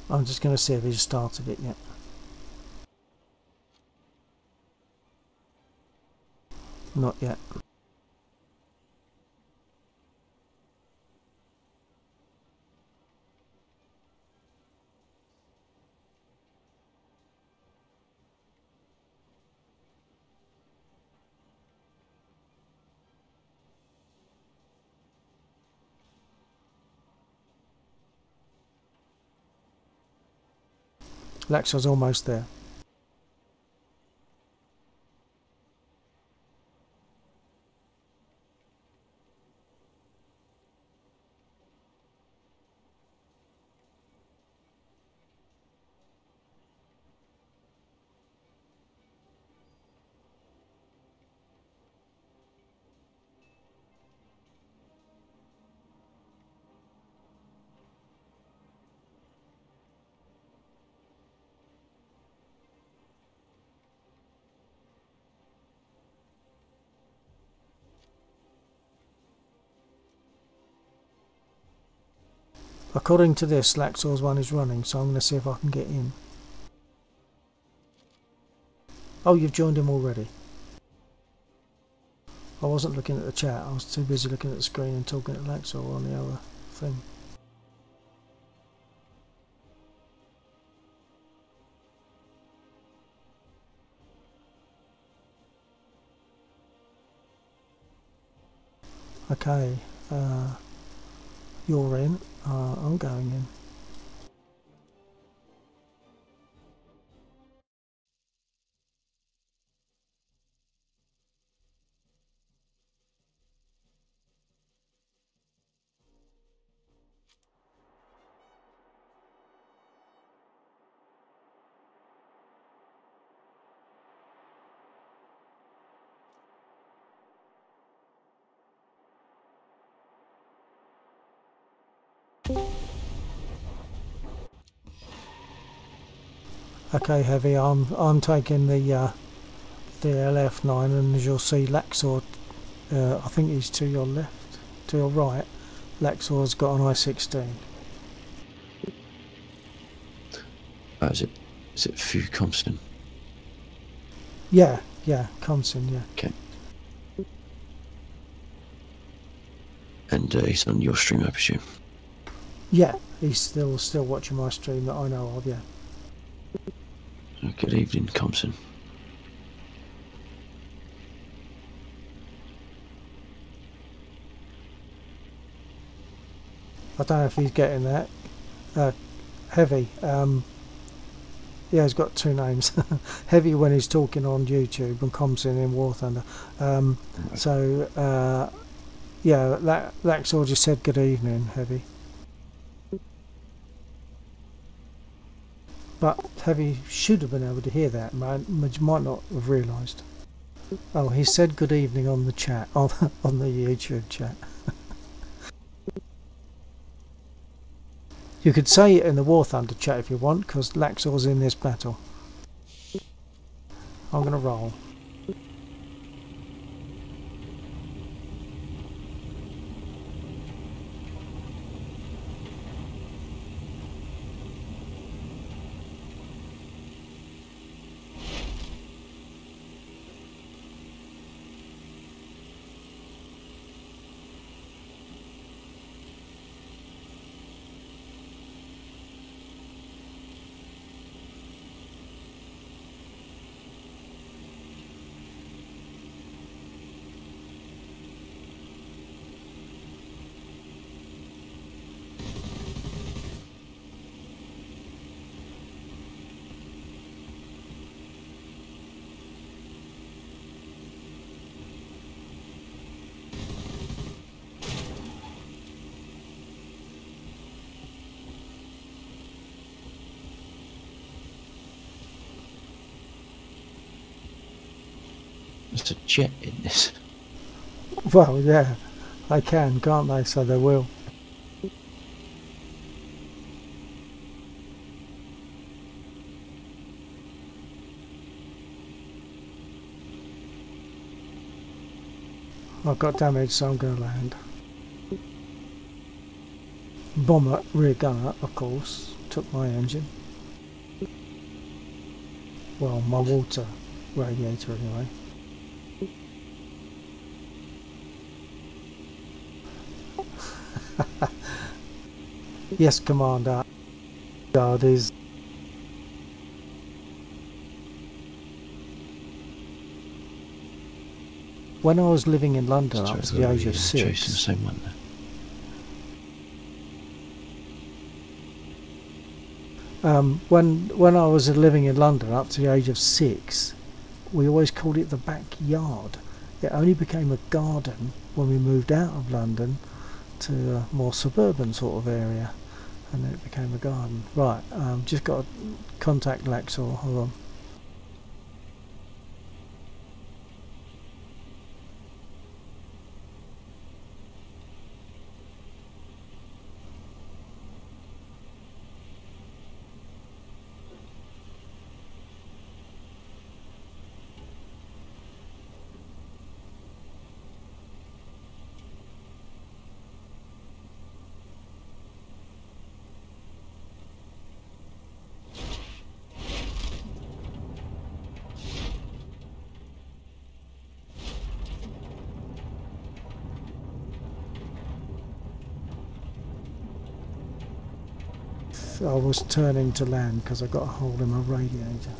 S3: I'm just going to see if he's started it yet. Not yet. Laxor's almost there. According to this, Laxor's one is running, so I'm going to see if I can get in. Oh, you've joined him already. I wasn't looking at the chat, I was too busy looking at the screen and talking to Laxor on the other thing. Okay, you're in, I'm going in. Okay, Heavy, I'm taking the LF9, and as you'll see, Laxor, I think he's to your left, to your right. Laxor's got an I-16.
S2: Is it Fu Compton?
S3: Yeah, Compton, yeah.
S2: Okay. And he's on your stream, I presume?
S3: Yeah, he's still watching my stream that I know of, yeah.
S2: Good evening, Compton.
S3: I don't know if he's getting that. Heavy, yeah, he's got two names. Heavy when he's talking on YouTube and Compton in War Thunder. So, yeah, Laxor just said good evening, Heavy. But Heavy should have been able to hear that, man, but you might not have realised. Oh, he said good evening on the chat, on the YouTube chat. You could say it in the War Thunder chat if you want, because Laxor's in this battle. I'm going to roll.
S2: There's a jet in this.
S3: Well, yeah, they can, can't they? So they will. I've got damage, so I'm going to land. Bomber, rear gunner, of course, took my engine. Well, my water radiator anyway. Yes, Commander. God is. When I was living in London up to the age of 6.
S2: Chasing the same one there.
S3: When I was living in London up to the age of 6, we always called it the backyard. It only became a garden when we moved out of London to a more suburban sort of area, and then it became a garden. Right, just got to contact Laxor. Hold on. I was turning to land because I got a hole in my radiator.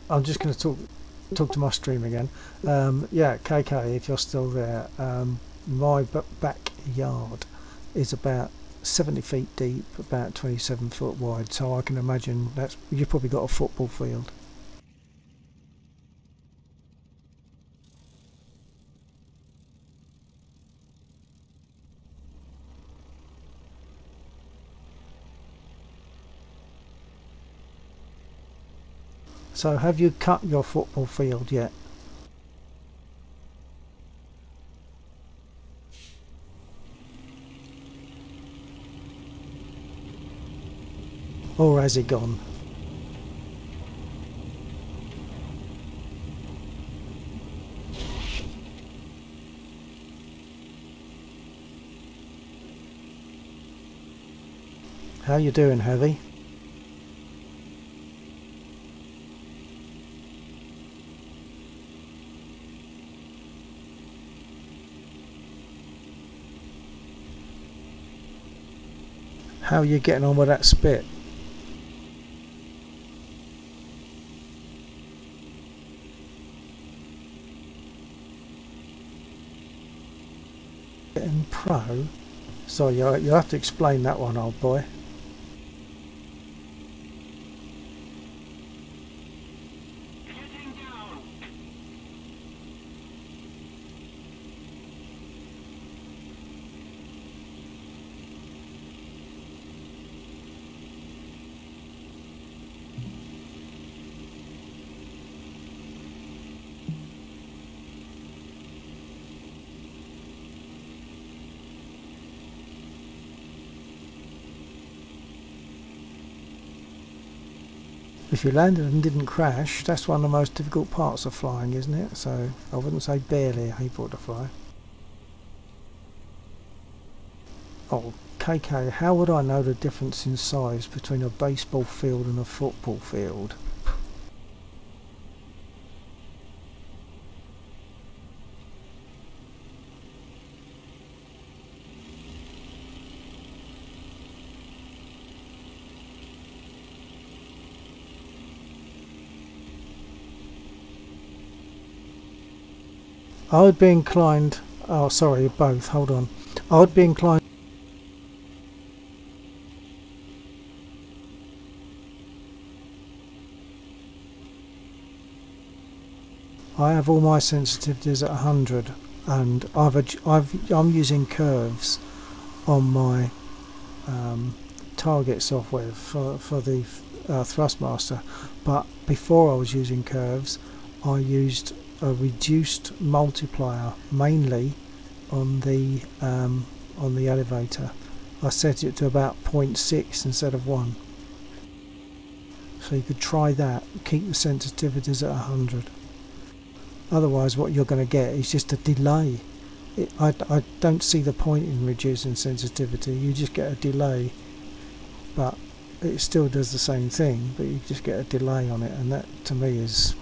S3: I'm just going to talk to my stream again. Yeah, KK, if you're still there, my backyard is about 70 feet deep, about 27 foot wide, so I can imagine you've probably got a football field. So have you cut your football field yet? Or has it gone? How you doing, Heavy? How are you getting on with that spit? Getting pro? So you'll have to explain that one, old boy. If you landed and didn't crash, that's one of the most difficult parts of flying, isn't it? So I wouldn't say barely able to fly. Oh, KK, how would I know the difference in size between a baseball field and a football field? I would be inclined... Oh, sorry, both. Hold on. I would be inclined... I have all my sensitivities at 100, and I'm using curves on my target software for the Thrustmaster, but before I was using curves, I used a reduced multiplier mainly on the elevator. I set it to about 0.6 instead of 1. So you could try that, keep the sensitivities at 100. Otherwise what you're going to get is just a delay. I don't see the point in reducing sensitivity. You just get a delay, but it still does the same thing, but you just get a delay on it, and that to me is...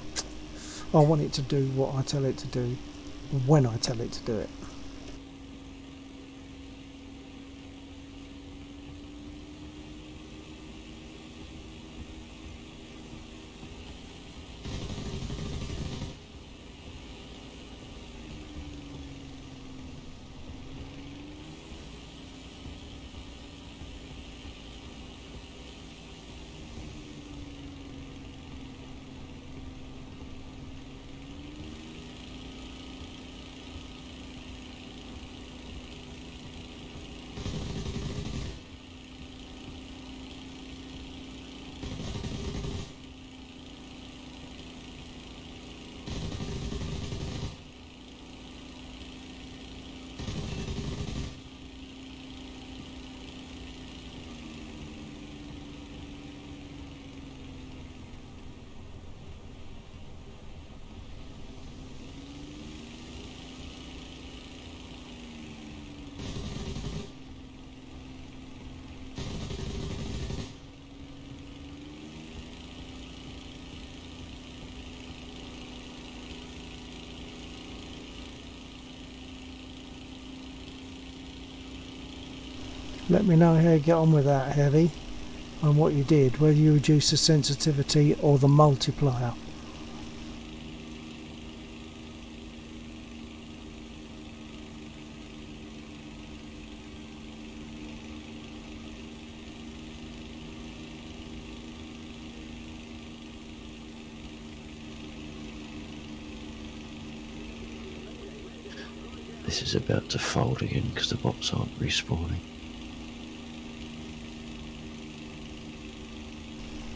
S3: I want it to do what I tell it to do when I tell it to do it. Let me know how you get on with that, Heavy, and what you did, whether you reduced the sensitivity or the multiplier.
S2: This is about to fold again because the bots aren't respawning.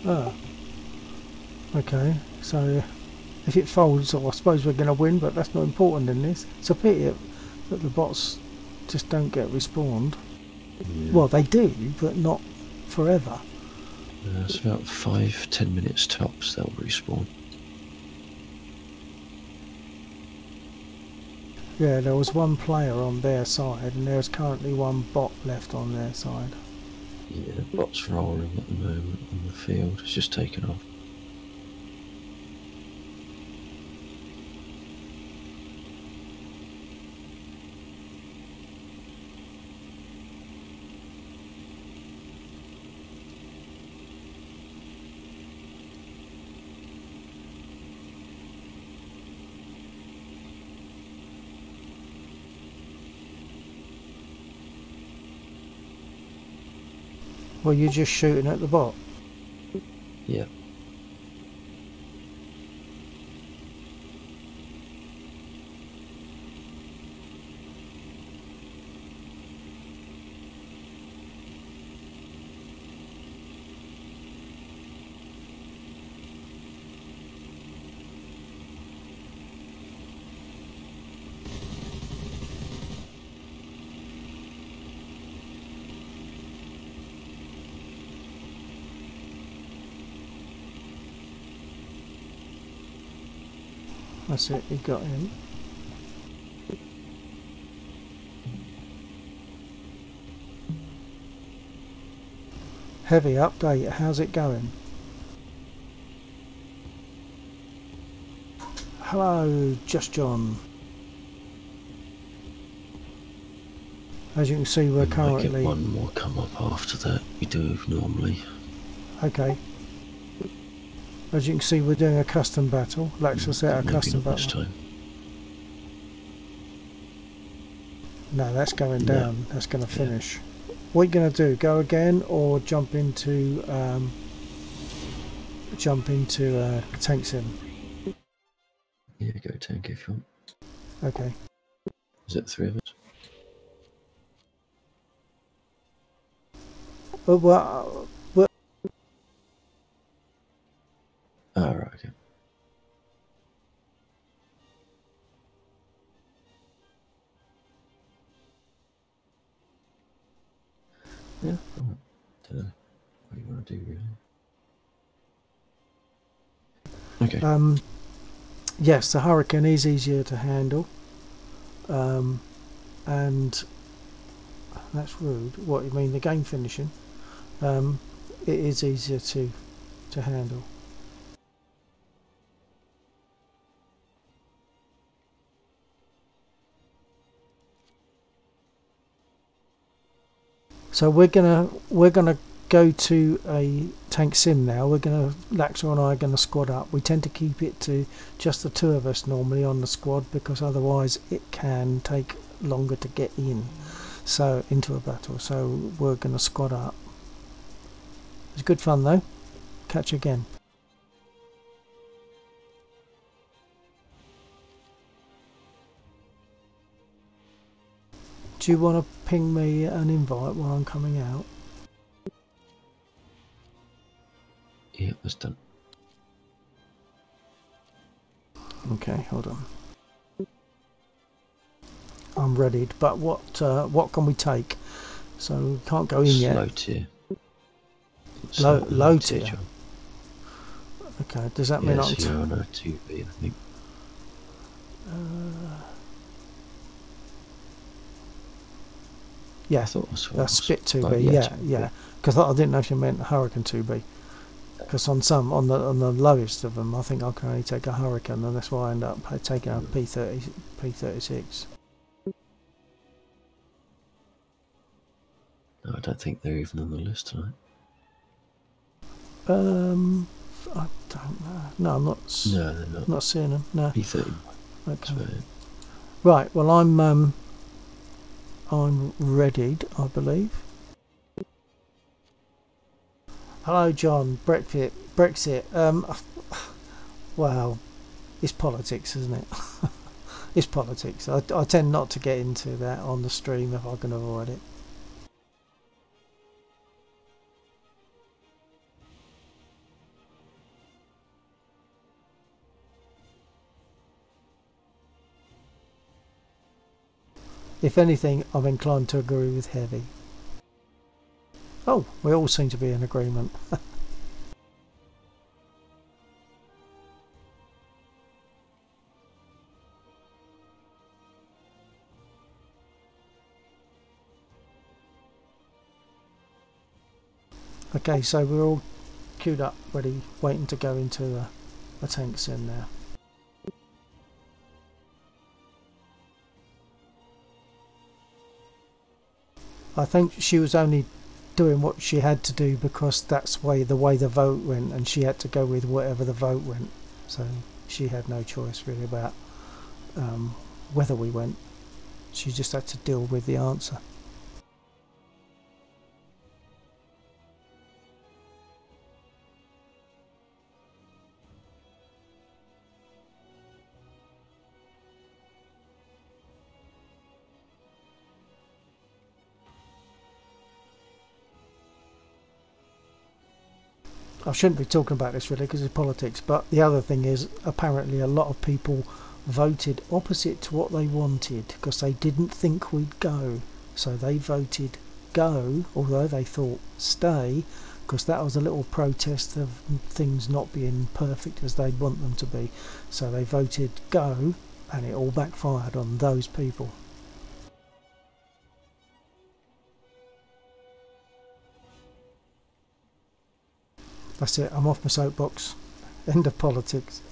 S3: Ah, okay, so if it folds, I suppose we're going to win, but that's not important in this. It's a pity that the bots just don't get respawned.
S2: Yeah.
S3: Well, they do, but not forever.
S2: It's about 5-10 minutes tops they'll respawn.
S3: Yeah, there was one player on their side, and there's currently one bot left on their side.
S2: Yeah, the bot's rolling at the moment on the field. It's just taken off.
S3: Well, you're just shooting at the bot.
S2: Yeah.
S3: That's it, you got him. Heavy update, how's it going? Hello, Just John. As you can see, we're currently...
S2: might get one more come up after that. We do normally.
S3: Okay. As you can see, we're doing a custom battle. Lex will set a custom battle.
S2: This time.
S3: No, that's going down. That's going to finish. What are you going to do? Go again or jump into tank sim?
S2: Yeah, go tank if you want.
S3: Okay.
S2: Is it 3 of us?
S3: Well,
S2: Ah, right, okay. Yeah, alright. Don't know what you want to do, really. Okay.
S3: Yes, the Hurricane is easier to handle. And that's rude. What, you mean the game finishing? It is easier to handle. So we're gonna go to a tank sim now. Laxer and I are gonna squad up. We tend to keep it to just the 2 of us normally on the squad because otherwise it can take longer to get into a battle. So we're gonna squad up. It's good fun though. Catch you again. Do you want to ping me an invite while I'm coming out?
S2: Yeah, that's done.
S3: Okay, hold on. I'm readied, but what can we take? So we can't go in yet.
S2: Low tier.
S3: Low tier. Okay, does that mean I'm...
S2: Yeah, on a 2B, I think.
S3: Yeah, that's Spit 2B. Yeah. Because I didn't know if you meant Hurricane 2B. Because on the lowest of them, I think I can only take a Hurricane, and that's why I end up taking a P36.
S2: Oh I don't think they're even on the list tonight.
S3: I don't know. No, I'm not.
S2: No, they're not.
S3: Not seeing them. No.
S2: P30.
S3: Okay. Right. Well, I'm readied, I believe. Hello, John. Brexit. Well, it's politics, isn't it? It's politics. I tend not to get into that on the stream if I can avoid it. If anything, I'm inclined to agree with Heavy. Oh, we all seem to be in agreement. Okay, so we're all queued up, ready, waiting to go into a tank sim now. I think she was only doing what she had to do because that's the way the vote went, and she had to go with whatever the vote went. So she had no choice really about whether we went. She just had to deal with the answer. I shouldn't be talking about this really because it's politics, but the other thing is apparently a lot of people voted opposite to what they wanted because they didn't think we'd go. So they voted go, although they thought stay, because that was a little protest of things not being perfect as they'd want them to be. So they voted go, and it all backfired on those people. That's it, I'm off my soapbox. End of politics.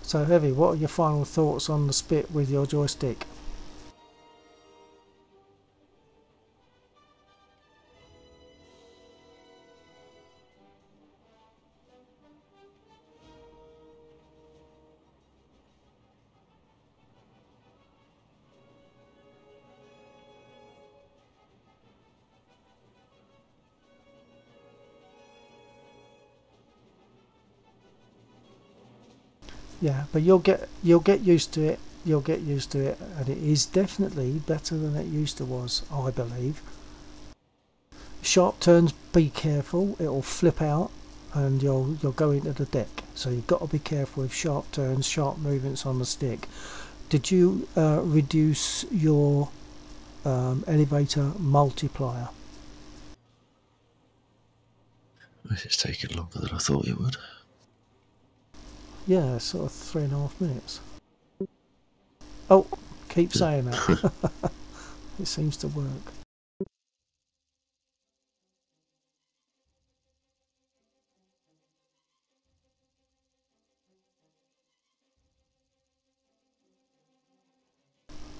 S3: So Heavy, what are your final thoughts on the spit with your joystick? Yeah, but you'll get used to it. You'll get used to it, and it is definitely better than it used to was, I believe. Sharp turns, be careful. It'll flip out, and you'll go into the deck. So you've got to be careful with sharp turns, sharp movements on the stick. Did you reduce your elevator multiplier?
S2: It's taken longer than I thought it would.
S3: Yeah, sort of 3.5 minutes. Oh, keep saying that. It seems to work.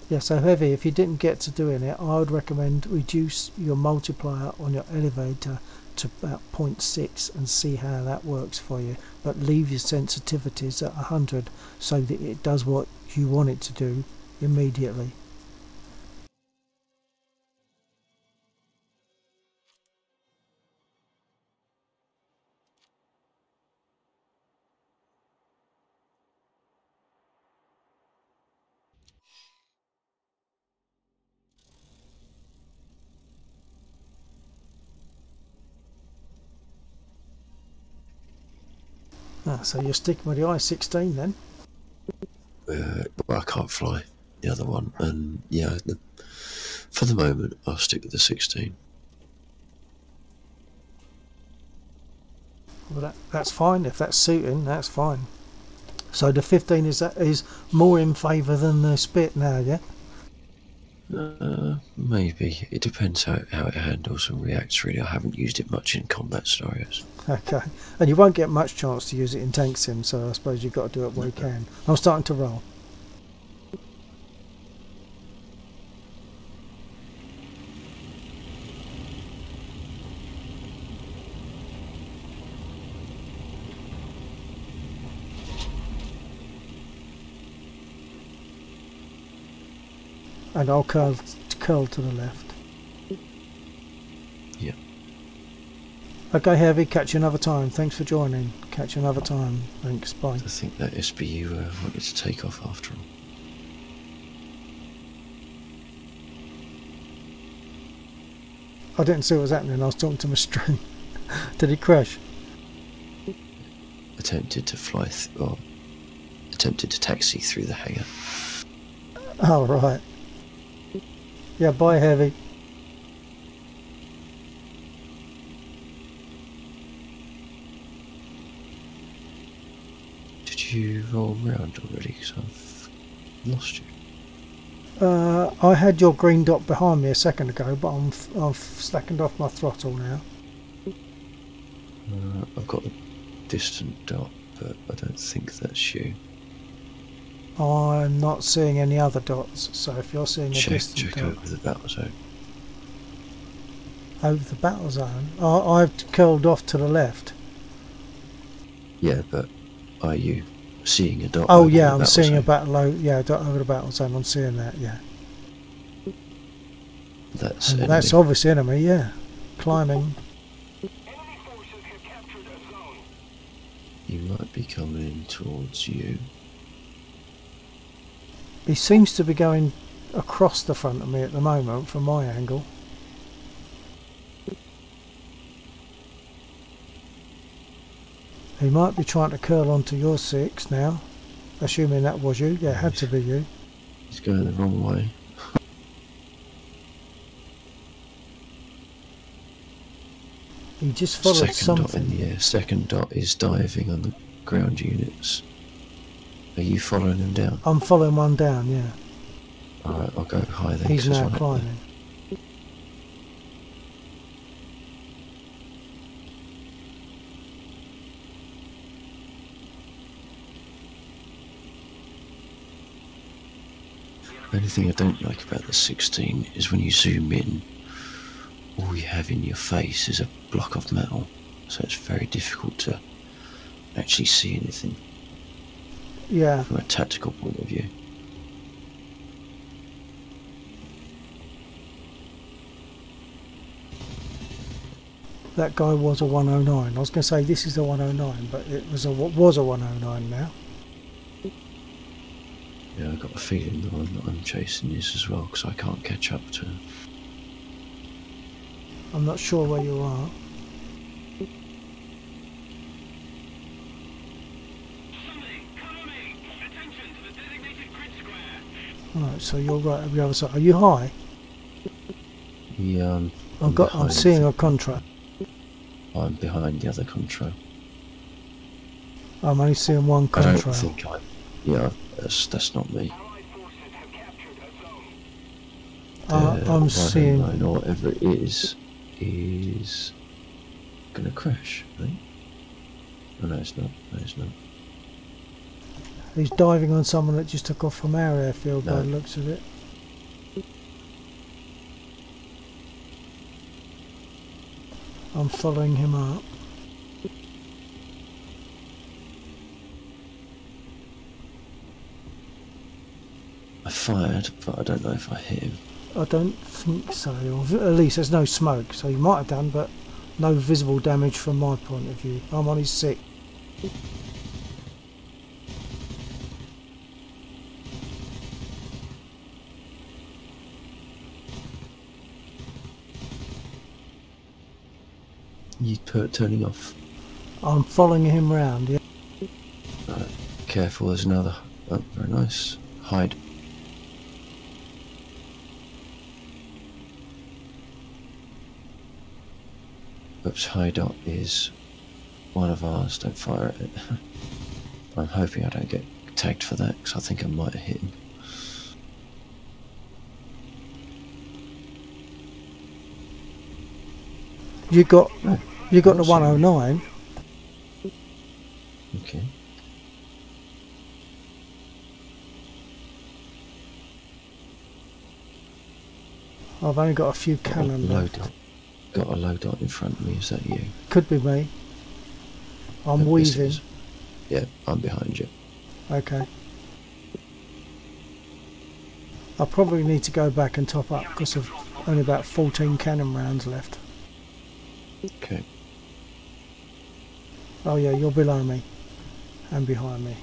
S3: Yeah, so Heavy, if you didn't get to doing it, I would recommend reduce your multiplier on your elevator to about 0.6 and see how that works for you. But leave your sensitivities at 100 so that it does what you want it to do immediately. So you're sticking with the I-16 then?
S2: Well, I can't fly the other one, and yeah, for the moment I'll stick with the 16.
S3: That's fine. If that's suiting, that's fine. So the 15 is more in favour than the spit now, yeah?
S2: Maybe. It depends how it handles and reacts, really. I haven't used it much in combat scenarios.
S3: Okay. And you won't get much chance to use it in tank sim, so I suppose you've got to do it where you can. I'm starting to roll. And I'll curl to the left.
S2: Yeah.
S3: Okay, Heavy, catch you another time. Thanks for joining. Catch you another time. Thanks, bye.
S2: I think that SBU wanted to take off after all.
S3: I didn't see what was happening. I was talking to my stream. Did he crash?
S2: Attempted to fly, or attempted to taxi through the hangar.
S3: Oh, right. Yeah, bye, Heavy.
S2: Did you roll round already? Because I've lost you.
S3: I had your green dot behind me a second ago, but I've slackened off my throttle now.
S2: I've got a distant dot, but I don't think that's you.
S3: I'm not seeing any other dots, so if you're seeing a distant
S2: Check
S3: dot
S2: over the battle zone.
S3: over the battle zone, I've curled off to the left.
S2: Yeah, but are you seeing a dot?
S3: Oh
S2: over
S3: yeah,
S2: the
S3: I'm
S2: battle
S3: seeing
S2: zone?
S3: a dot over the battle zone. I'm seeing that, yeah.
S2: That's
S3: And
S2: enemy.
S3: that's obviously enemy, yeah. Climbing.
S2: You might be coming towards you.
S3: He seems to be going across the front of me at the moment from my angle. He might be trying to curl onto your 6 now, assuming that was you. Yeah, it had to be you.
S2: He's going the wrong way.
S3: He just followed
S2: Second dot
S3: something.
S2: in the air. Second dot is diving on the ground units. Are you following him down?
S3: I'm following one down, yeah.
S2: Alright, I'll go high then.
S3: He's
S2: 'cause there's
S3: now
S2: one up there.
S3: climbing.
S2: The only thing I don't like about the 16 is when you zoom in, all you have in your face is a block of metal, so it's very difficult to actually see anything
S3: Yeah,
S2: from a tactical point of view.
S3: that guy was a 109. I was going to say this is a 109, but it was a 109 now.
S2: Yeah, I've got a feeling the one that I'm chasing is as well, because I can't catch up to him.
S3: I'm not sure where you are. Right, so you're right on the other side. Are you high?
S2: Yeah,
S3: I'm
S2: behind
S3: seeing
S2: the-
S3: a contract.
S2: I'm behind the other contrail.
S3: I'm only seeing one
S2: I don't
S3: contrail.
S2: think I... Yeah, that's not me.
S3: I'm seeing.
S2: 109 or whatever it is gonna crash, I think. Oh no, it's not. No, it's not.
S3: He's diving on someone that just took off from our airfield by
S2: No.
S3: the looks of it. I'm following him up.
S2: I fired, but I don't know if I hit him.
S3: I don't think so, or at least there's no smoke, so he might have done, but no visible damage from my point of view. I'm on his 6.
S2: You turning off.
S3: I'm following him round, yeah.
S2: Right, careful, there's another. Oh, very nice. Hide. Oops, hide up is one of ours, don't fire at it. I'm hoping I don't get tagged for that, because I think I might have hit him.
S3: You got the 109.
S2: Okay.
S3: I've only got a few cannon left.
S2: Got a low dot in front of me, is that you?
S3: Could be me. I'm weaving.
S2: Yeah, I'm behind you.
S3: Okay. I probably need to go back and top up because I've only about 14 cannon rounds left.
S2: Okay.
S3: Oh yeah, you're below me and behind me.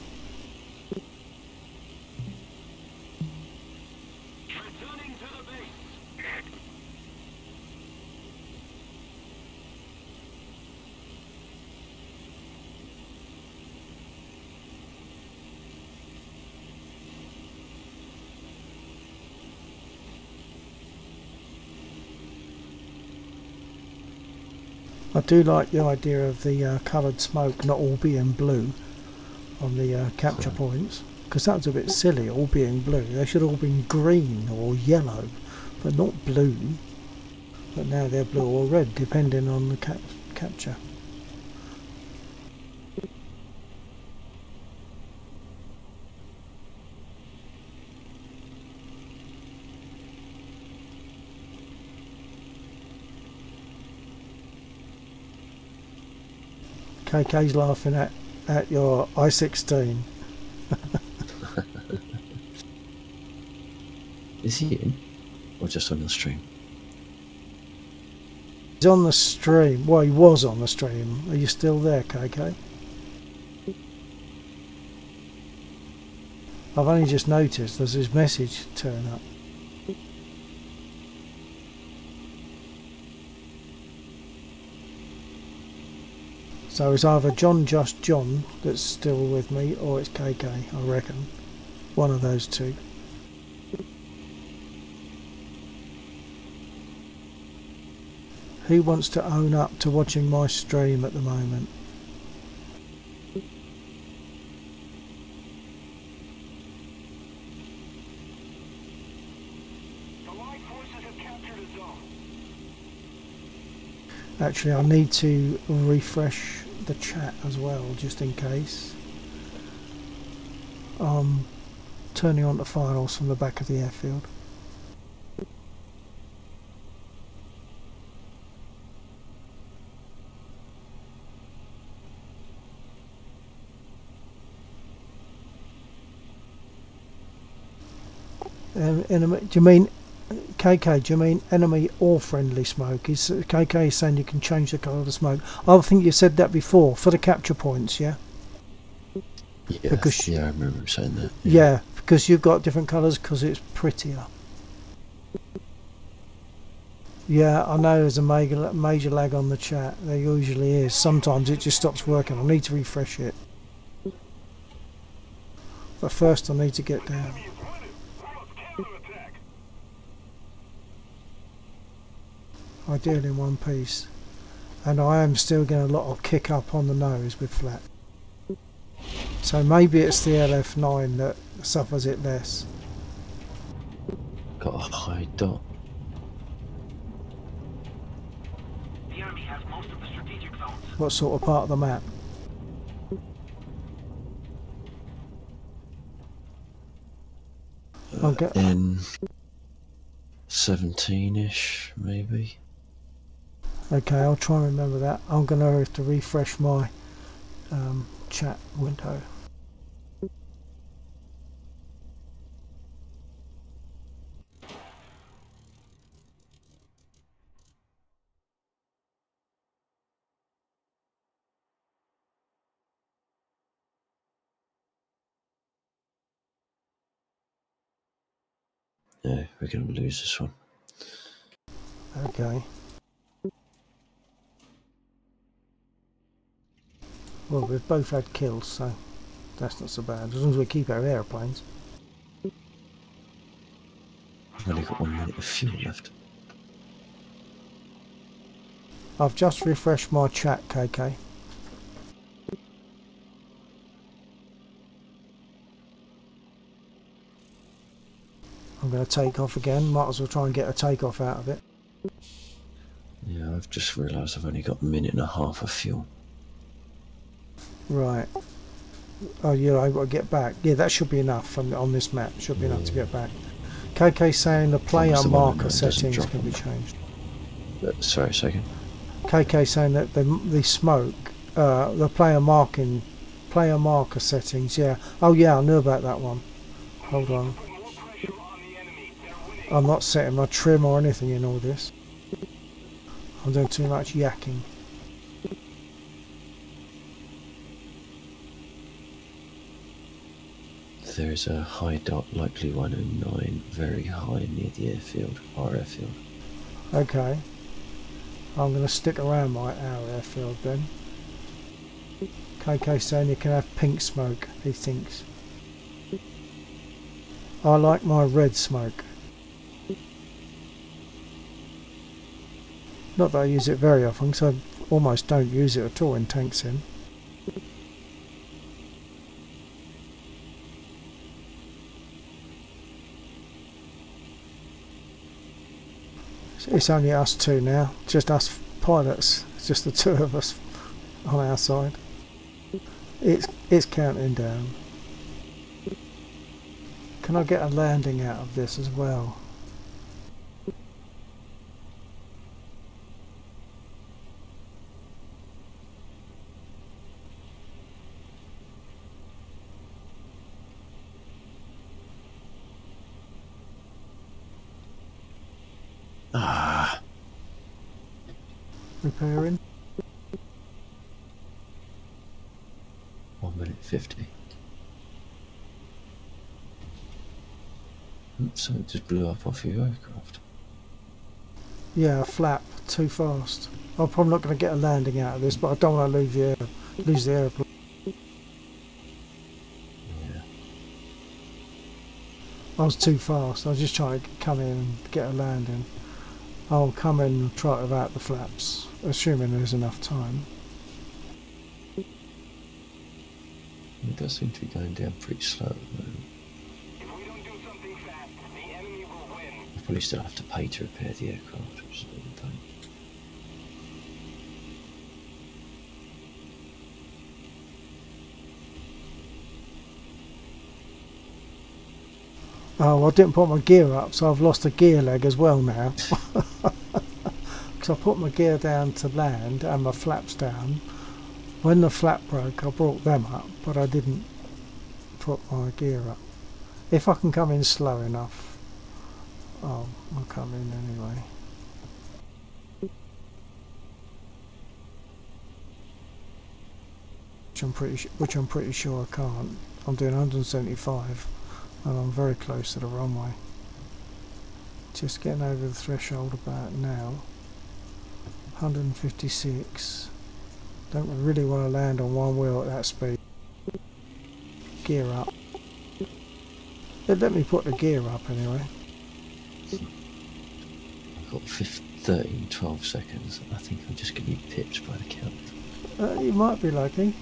S1: Returning to the base.
S3: I do like the idea of the coloured smoke not all being blue on the capture points, because that was a bit silly, all being blue. They should all been green or yellow, but not blue. But now they're blue or red, depending on the capture. KK's laughing at your I-16.
S2: Is he in? Or just on the stream?
S3: He's on the stream. Well, he was on the stream. Are you still there, KK? I've only just noticed there's his message turn up. So it's either Just John that's still with me, or it's KK, I reckon. One of those two. Who wants to own up to watching my stream at the moment?
S1: The Allied forces have captured a zone.
S3: Actually, I need to refresh the chat as well, just in case. Turning on the files from the back of the airfield. Do you mean KK? Do you mean enemy or friendly smoke? Is KK saying you can change the colour of the smoke? I think you said that before for the capture points, yeah.
S2: Yeah,
S3: because
S2: yeah, I remember him saying that.
S3: Yeah, because you've got different colours because it's prettier. Yeah, I know there's a major lag on the chat. There usually is. Sometimes it just stops working. I need to refresh it. But first I need to get down. Ideally in one piece. And I am still getting a lot of kick up on the nose with flat. So maybe it's the LF9 that suffers it less.
S2: Got a high dot.
S1: The enemy has most of the strategic zones.
S3: What sort of part of the map?
S2: In 17-ish, maybe.
S3: Okay, I'll try and remember that. I'm going to have to refresh my chat window.
S2: Yeah, we're going to lose this one.
S3: Okay. Well, we've both had kills, so that's not so bad, as long as we keep our airplanes.
S2: I've only got 1 minute of fuel left.
S3: I've just refreshed my chat, KK. I'm going to take off again. Might as well try and get a takeoff out of it.
S2: Yeah, I've just realised I've only got a minute and a half of fuel.
S3: Right. Oh, yeah, I've got to get back. Yeah, that should be enough on this map. Should be enough to get back. KK saying the player marker settings can be changed.
S2: Sorry, a second.
S3: KK saying that the smoke, the player marker settings. Yeah. Oh yeah, I knew about that one. Hold on. I'm not setting my trim or anything in all this. I'm doing too much yakking.
S2: There is a high dot, likely 109, very high near the airfield, our airfield.
S3: Okay. I'm going to stick around our airfield then. KK saying you can have pink smoke, he thinks. I like my red smoke. Not that I use it very often, because I almost don't use it at all in tank sim. It's only us two now, just us pilots, it's just the two of us on our side. It's counting down. Can I get a landing out of this as well?
S2: Ah.
S3: Repairing.
S2: 1 minute 50. So it just blew up off your aircraft.
S3: Yeah, a flap too fast. I'm probably not going to get a landing out of this, but I don't want to lose the airplane.
S2: Yeah.
S3: I was too fast. I was just trying to come in and get a landing. I'll come in and try to out the flaps, assuming there's enough time.
S2: It does seem to be going down pretty slow at the moment.
S1: If we don't do something fast, the enemy will win.
S2: I probably still have to pay to repair the aircraft, which is a bit of a pain.
S3: Oh, I didn't put my gear up, so I've lost a gear leg as well now. Because I put my gear down to land and my flaps down. When the flap broke, I brought them up, but I didn't put my gear up. If I can come in slow enough, I'll come in anyway. Which I'm pretty sure I can't. I'm doing 175, and I'm very close to the runway. Just getting over the threshold about now. 156. Don't really want to land on one wheel at that speed. Gear up. It let me put the gear up anyway.
S2: I've got 13, 12 seconds. I think I'm just going to be pipped by the count.
S3: You might be lucky.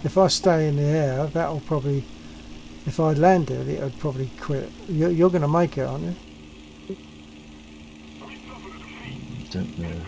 S3: If I stay in the air, that'll probably... If I landed, it would probably quit. You're going to make it, aren't you?
S2: Don't know.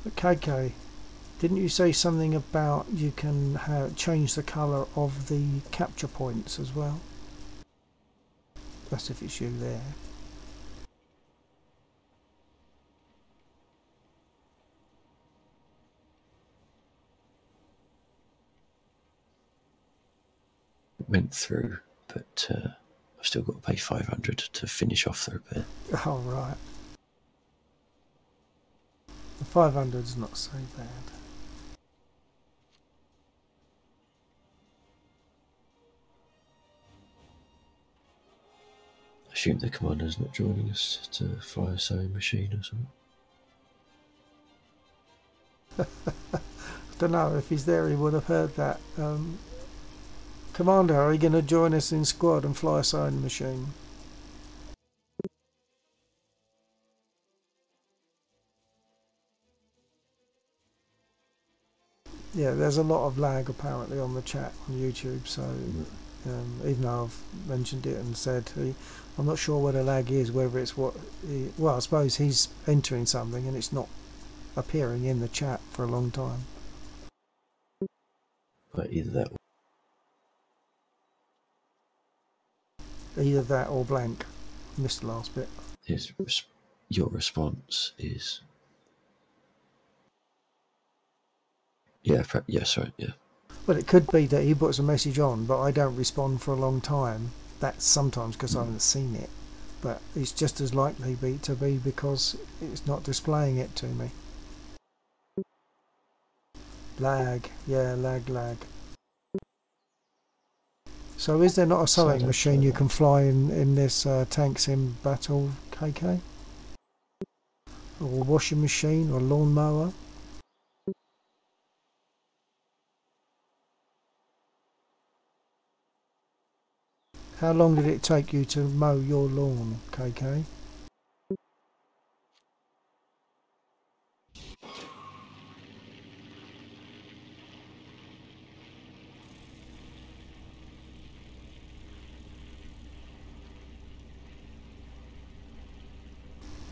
S3: But KK, didn't you say something about you can change the colour of the capture points as well? That's if it's you there.
S2: It went through, but I've still got to pay 500 to finish off the repair.
S3: Oh, right. The 500's not so bad.
S2: I assume the commander's not joining us to fly a sewing machine or something.
S3: Don't know if he's there. He would have heard that. Commander, are you going to join us in squad and fly a sewing machine? Yeah, there's a lot of lag apparently on the chat on YouTube, so even though I've mentioned it and said I'm not sure where the lag is, whether it's well, I suppose he's entering something and it's not appearing in the chat for a long time.
S2: But either
S3: that or blank. Missed the last bit.
S2: Your response is... Yeah, sorry, yeah.
S3: Well, it could be that he puts a message on, but I don't respond for a long time. That's sometimes because I haven't seen it. But it's just as likely to be because it's not displaying it to me. Lag, yeah, lag. So is there not a sewing machine you can fly in this tank sim battle, KK? Or a washing machine or a lawnmower? How long did it take you to mow your lawn, KK?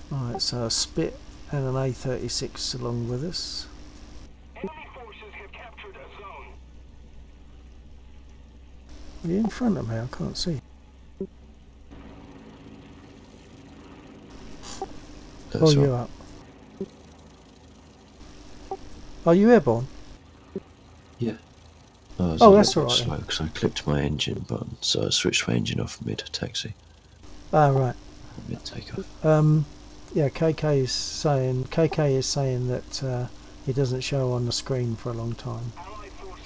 S3: Right, so a Spit and an A36 along with us.
S1: Enemy forces have captured a zone.
S3: Are you in front of me? I can't see. Oh, you're up. Are you airborne?
S2: Yeah. Oh,
S3: that's all right.
S2: Slow because I clicked my engine button, so I switched my engine off mid-taxi.
S3: Ah, right.
S2: Mid-takeoff.
S3: Yeah, KK is saying that it doesn't show on the screen for a long time.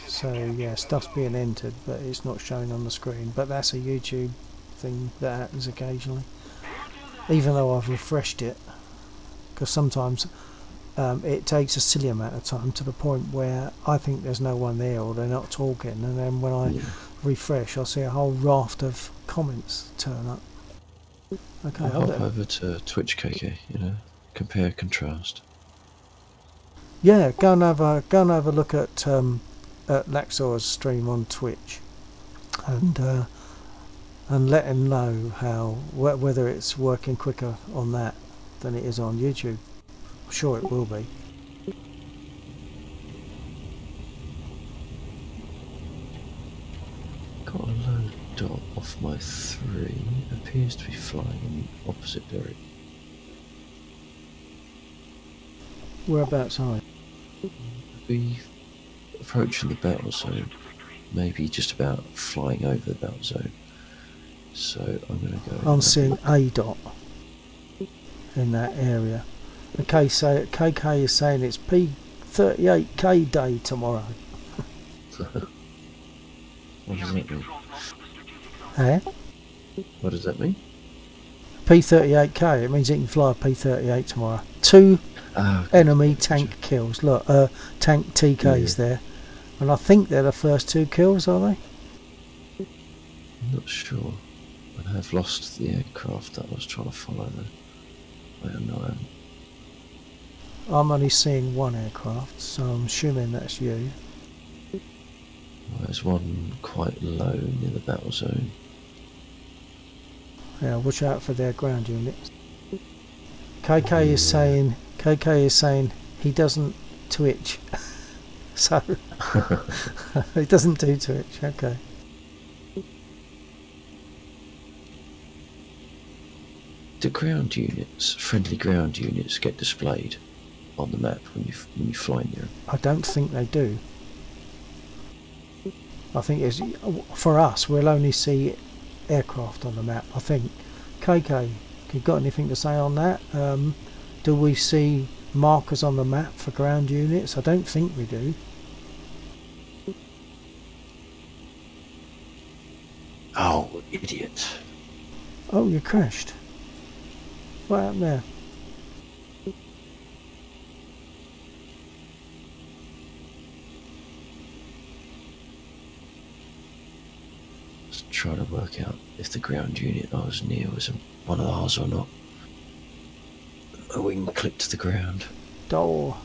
S3: So yeah, stuff's being entered, but it's not showing on the screen. But that's a YouTube thing that happens occasionally. Even though I've refreshed it, because sometimes it takes a silly amount of time to the point where I think there's no one there or they're not talking, and then when I refresh, I'll see a whole raft of comments turn up. Okay,
S2: I'll hop over to Twitch, KK. Compare, contrast.
S3: Yeah, go and have a look at Laxor's stream on Twitch, and let him know whether it's working quicker on that than it is on YouTube. I'm sure it will be.
S2: Got a low dot off my 3. Appears to be flying in the opposite direction.
S3: Whereabouts are you?
S2: Be approaching the battle zone. Maybe just about flying over the battle zone. So I'm going to go...
S3: I'm seeing a dot in that area. Okay, so KK is saying it's P38K day tomorrow.
S2: What does that mean?
S3: Eh?
S2: What does that mean?
S3: P38K, it means you can fly a P38 tomorrow. 2 enemy tank kills. Look, tank TK's there. And I think they're the first 2 kills, are they?
S2: I'm not sure. I have lost the aircraft that I was trying to follow though. I don't know.
S3: I'm only seeing 1 aircraft, so I'm assuming that's you.
S2: Well, there's one quite low near the battle zone.
S3: Yeah, watch out for their ground units. KK is saying he doesn't twitch. So he doesn't do Twitch, okay.
S2: Do ground units, friendly ground units, get displayed on the map when you fly near them?
S3: I don't think they do. I think it's for us. We'll only see aircraft on the map. I think. KK, you got anything to say on that? Do we see markers on the map for ground units? I don't think we do.
S2: Oh, idiot!
S3: Oh, you crashed. What happened there?
S2: trying to work out if the ground unit I was near was one of ours or not. My wing clipped to the ground.
S3: Door.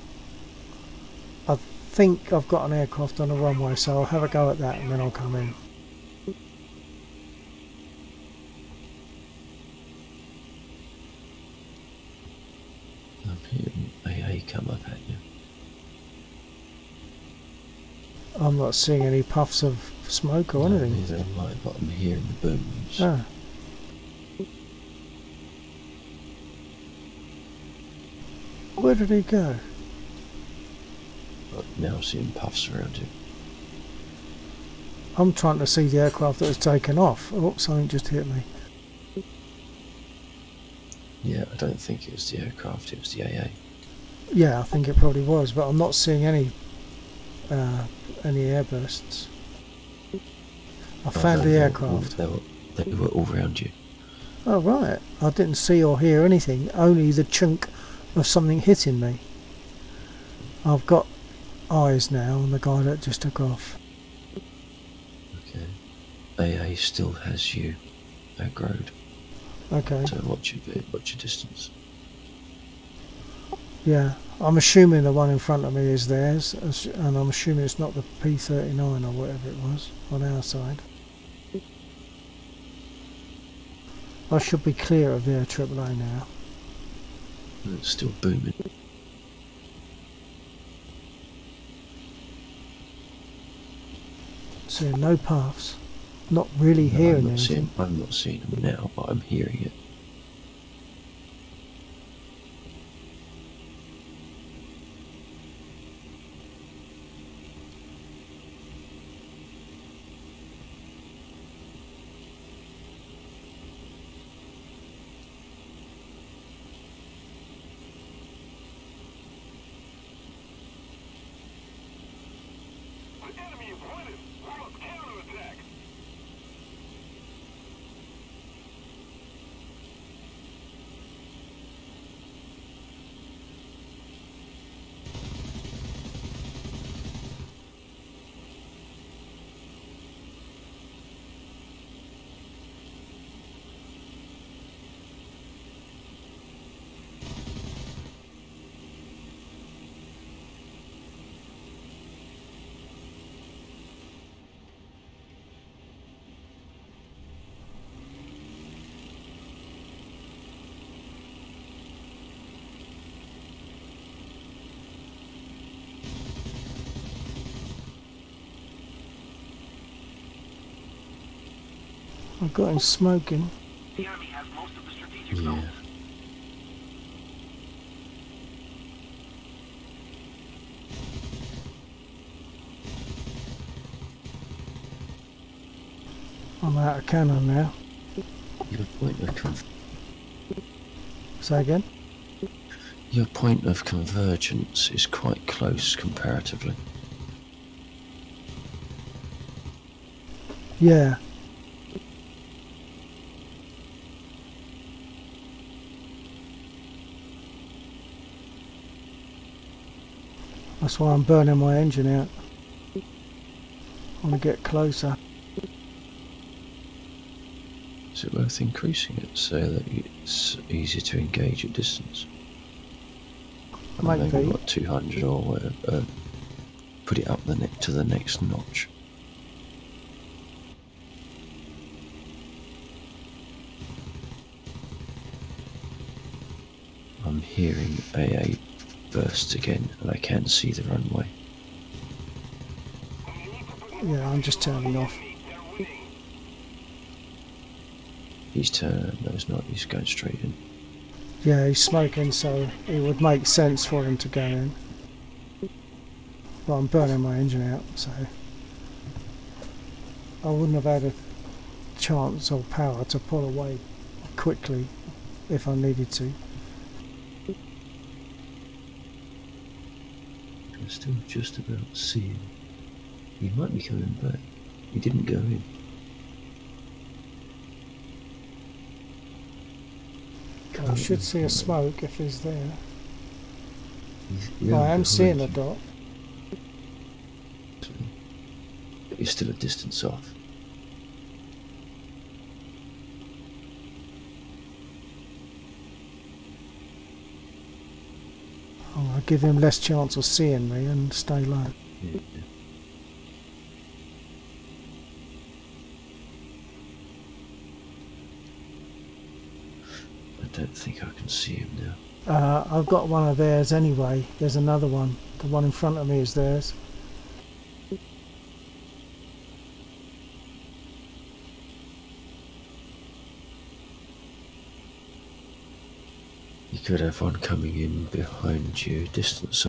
S3: I think I've got an aircraft on the runway, so I'll have a go at that and then I'll come in.
S2: I'm hearing AA come up at you.
S3: I'm not seeing any puffs of smoke or anything.
S2: Neither am I, but I'm hearing the booms.
S3: Ah. Where did he go?
S2: I'm now seeing puffs around you.
S3: I'm trying to see the aircraft that was taken off. Oh, something just hit me.
S2: Yeah, I don't think it was the aircraft, it was the AA.
S3: Yeah, I think it probably was, but I'm not seeing any airbursts. I found the aircraft.
S2: They were all around you.
S3: Oh right, I didn't see or hear anything, only the chunk of something hitting me. I've got eyes now on the guy that just took off.
S2: Okay. AA still has you aggroed.
S3: Okay.
S2: So watch your distance.
S3: Yeah, I'm assuming the one in front of me is theirs, and I'm assuming it's not the P-39 or whatever it was on our side. I should be clear of their AAA now.
S2: It's still booming.
S3: So no puffs. Not really hearing anything.
S2: I'm not seeing them now, but I'm hearing it.
S3: I've got him smoking.
S1: The enemy has most of the strategic
S2: Yeah.
S1: zones.
S3: I'm out of cannon now. Say again?
S2: Your point of convergence is quite close comparatively.
S3: Yeah. That's why I'm burning my engine out. I want to get closer.
S2: Is it worth increasing it so that it's easier to engage at distance?
S3: Maybe.
S2: Maybe what, 200 or whatever. Put it up to the next notch. I'm hearing AA bursts again, and I can see the runway.
S3: Yeah, I'm just turning off.
S2: He's turned, no, he's not, he's going straight in.
S3: Yeah, he's smoking, so it would make sense for him to go in. Well, I'm burning my engine out, so I wouldn't have had a chance or power to pull away quickly if I needed to.
S2: I'm still just about seeing. He might be coming back. He didn't go in.
S3: I should see a smoke if he's there.
S2: He's
S3: I am
S2: behind
S3: seeing a
S2: you.
S3: dot.
S2: But you're still a distance off.
S3: I'll give him less chance of seeing me and stay low.
S2: Yeah. I don't think I can see him now.
S3: I've got one of theirs anyway. There's another one. The one in front of me is theirs.
S2: You could have one coming in behind you, distance.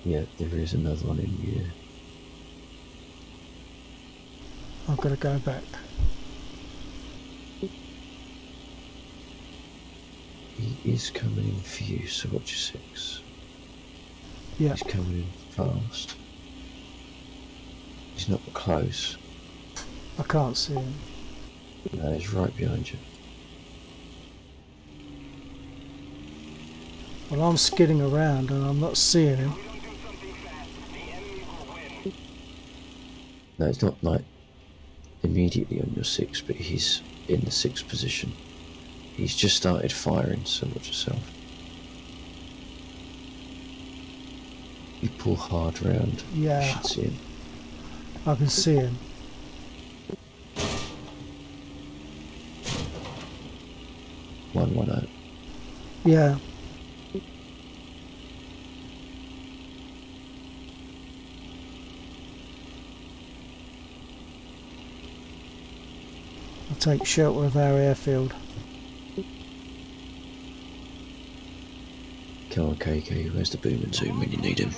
S2: Yeah, there is another one in you.
S3: I've got to go back.
S2: He is coming in for you, so watch your 6.
S3: Yeah.
S2: He's coming in fast. He's not close.
S3: I can't see him.
S2: No, he's right behind you.
S3: Well, I'm skidding around and I'm not seeing him.
S2: No, it's not like immediately on your 6, but he's in the 6th position. He's just started firing, so watch yourself. You pull hard round.
S3: Yeah.
S2: You should see him.
S3: I can see him.
S2: One out.
S3: Yeah. I'll take shelter of our airfield.
S2: Come on, KK, where's the boom and zoom when you need him?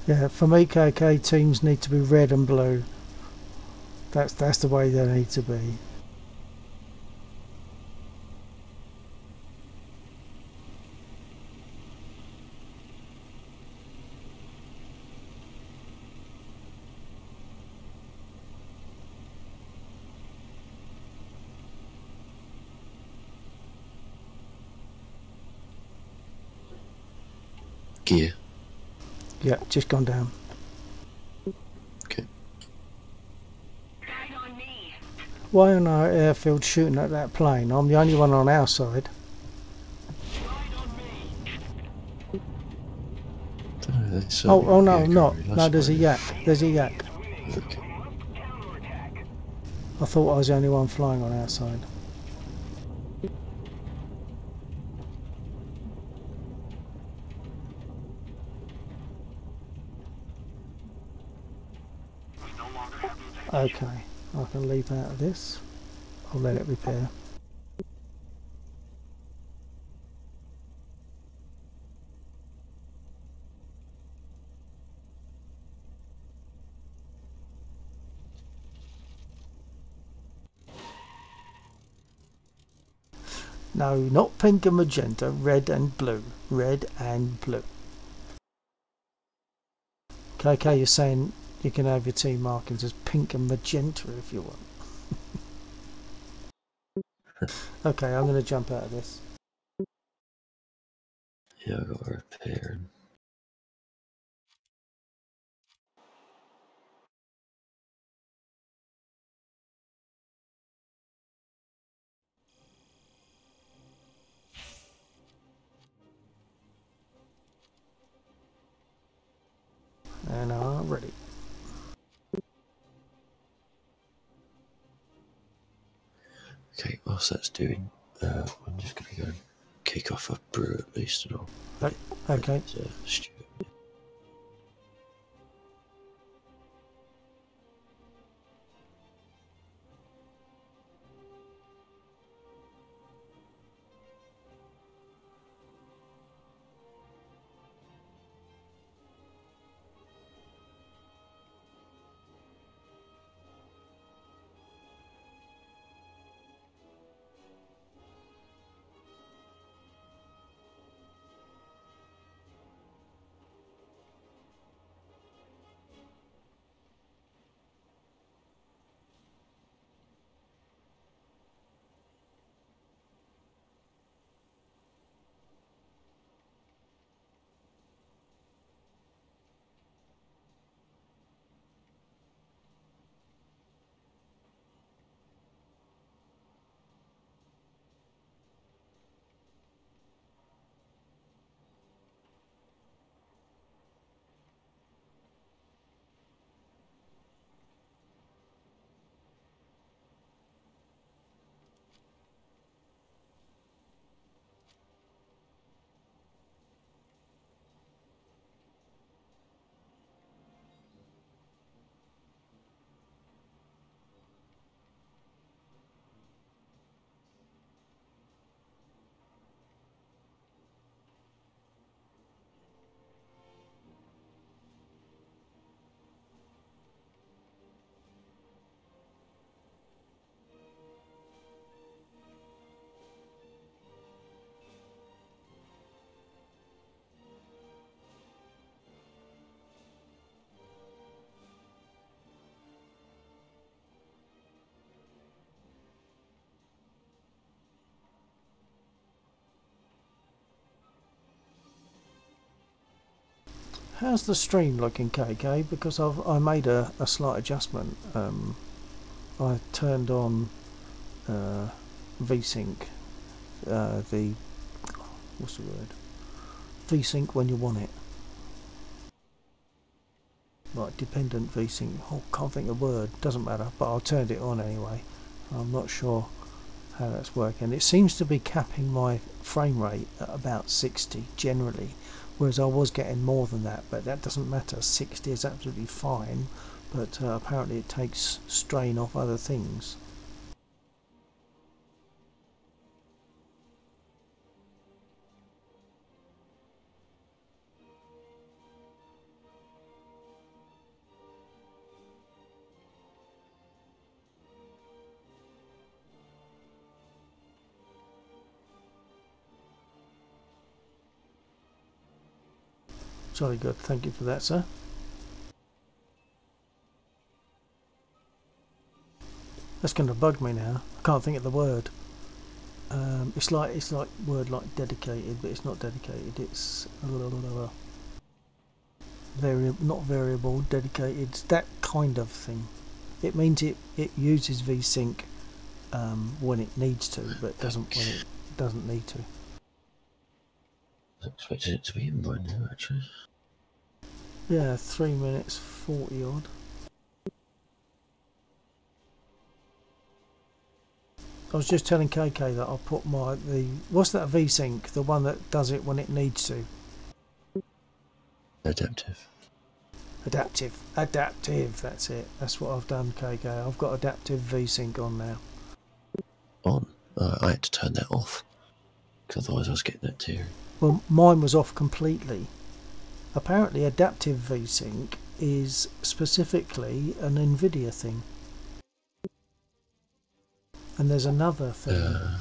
S3: Yeah, for me, KK, teams need to be red and blue. That's the way they need to be.
S2: Gear.
S3: Yeah, just gone down.
S2: Okay.
S3: Why on our airfield shooting at that plane? I'm the only one on our side. Oh no, I'm not. No, there's a yak. There's a yak.
S2: Okay.
S3: I thought I was the only one flying on our side. Okay, I can leave out of this. I'll let it repair. No, not pink and magenta, red and blue. Red and blue. KK, you're saying you can have your team markings as pink and magenta if you want. Okay, I'm going to jump out of this.
S2: Yeah, I got to repair him.
S3: And I'm ready.
S2: Okay, whilst that's doing, I'm just going to go and kick off a brew at least and all.
S3: Okay.
S2: Stuart.
S3: How's the stream looking, KK? Because I made a slight adjustment. I turned on VSync, the what's the word? VSync when you want it. Like dependent VSync. Oh, can't think of the word. Doesn't matter. But I turned it on anyway. I'm not sure how that's working. It seems to be capping my frame rate at about 60 generally, whereas I was getting more than that, but that doesn't matter. 60 is absolutely fine, but apparently it takes strain off other things. Jolly good, thank you for that, sir. That's going to bug me now. I can't think of the word. It's like word like dedicated, but it's not dedicated. It's not variable, dedicated. It's that kind of thing. It means it uses VSync when it needs to, but doesn't when it doesn't need to.
S2: I expected it to be in by now, actually.
S3: Yeah, 3 minutes 40 odd. I was just telling KK that I'll put what's that VSync, the one that does it when it needs to.
S2: Adaptive.
S3: Adaptive, that's it. That's what I've done, KK. I've got adaptive VSync on now.
S2: On? I had to turn that off, because otherwise I was getting that teary.
S3: Well, mine was off completely. Apparently adaptive VSync is specifically an NVIDIA thing. And there's another thing.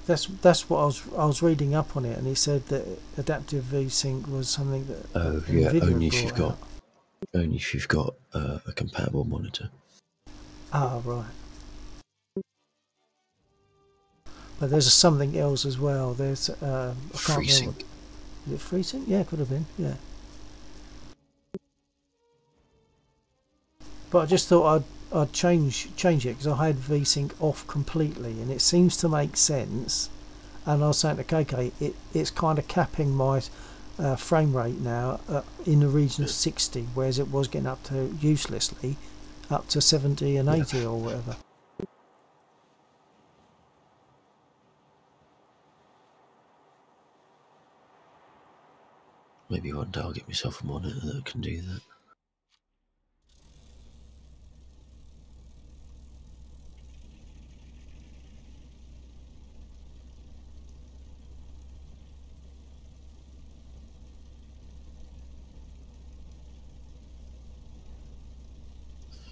S3: That's what I was reading up on it, and he said that adaptive VSync was something that
S2: yeah, only if you've got a compatible monitor.
S3: Ah, right. But there's something else as well. There's
S2: FreeSync.
S3: Is it FreeSync? Yeah, it could have been. Yeah. But I just thought I'd change it because I had VSync off completely, and it seems to make sense. And I was saying to KK, it's kind of capping my frame rate now in the region of 60, whereas it was getting up to uselessly up to 70 and 80 or whatever.
S2: Maybe one day I'll get myself a monitor that can do that.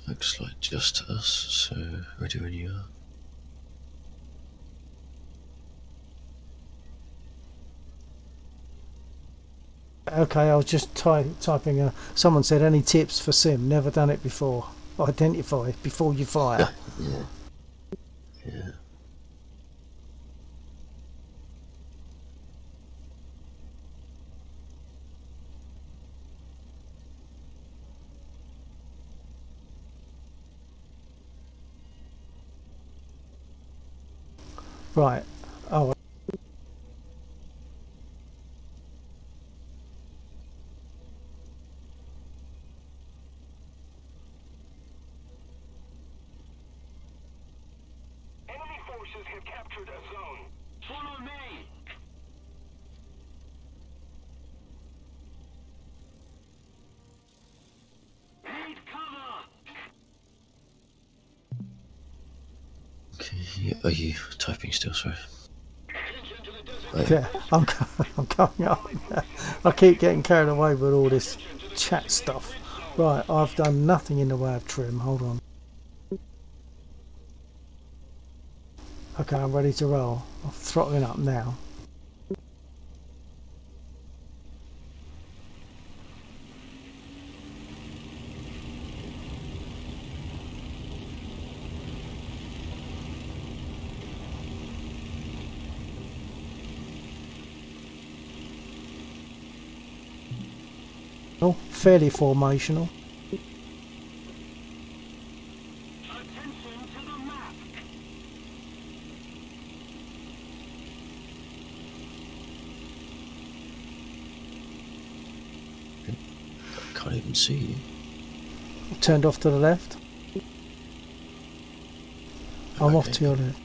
S2: Looks like just us, so ready when you are.
S3: Okay, I was just typing. Someone said, any tips for sim? Never done it before. Identify before you fire.
S2: Yeah.
S3: Right. Oh.
S1: Enemy forces have captured a zone. Follow me. Need cover.
S2: Okay, yeah, are you typing still, sorry?
S3: Yeah, I'm going up. I keep getting carried away with all this chat stuff. Right, I've done nothing in the way of trim. Hold on. Okay, I'm ready to roll. I'm throttling up now. Oh, fairly formational.
S2: I can't even see you.
S3: Turned off to the left. I'm off to your left.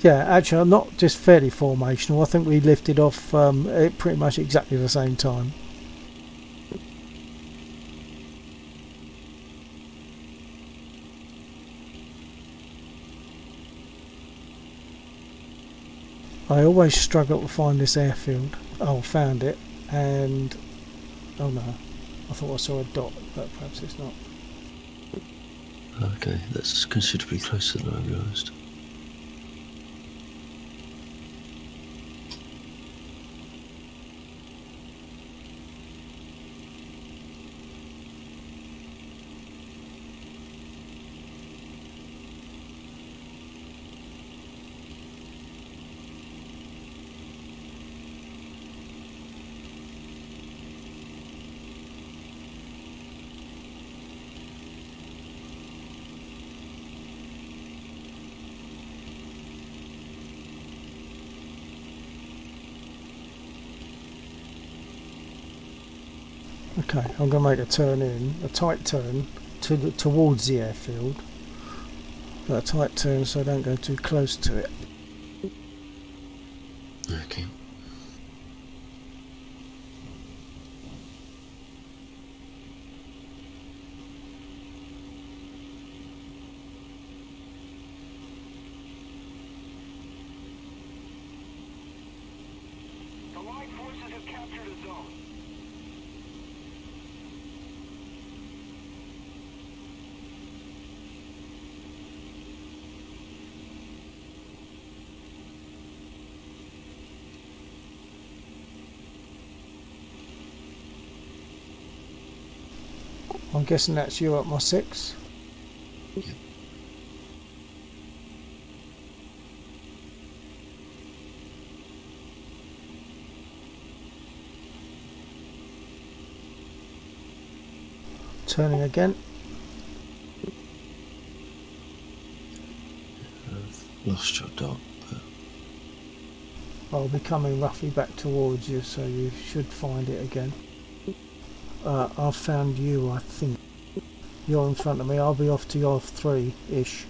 S3: Yeah, actually, I'm not just fairly formational. I think we lifted off at pretty much exactly the same time. I always struggle to find this airfield. Oh, found it, and oh no, I thought I saw a dot, but perhaps it's not.
S2: Okay, that's considerably closer than I realised.
S3: Okay, I'm going to make a turn in, a tight turn towards the airfield, but a tight turn so I don't go too close to it.
S2: Okay.
S1: The Allied forces have captured a zone.
S3: I'm guessing that's you at my 6.
S2: Yep.
S3: Turning again.
S2: I've lost your dot, but
S3: I'll be coming roughly back towards you, so you should find it again. I've found you, I think. You're in front of me. I'll be off to your 3-ish.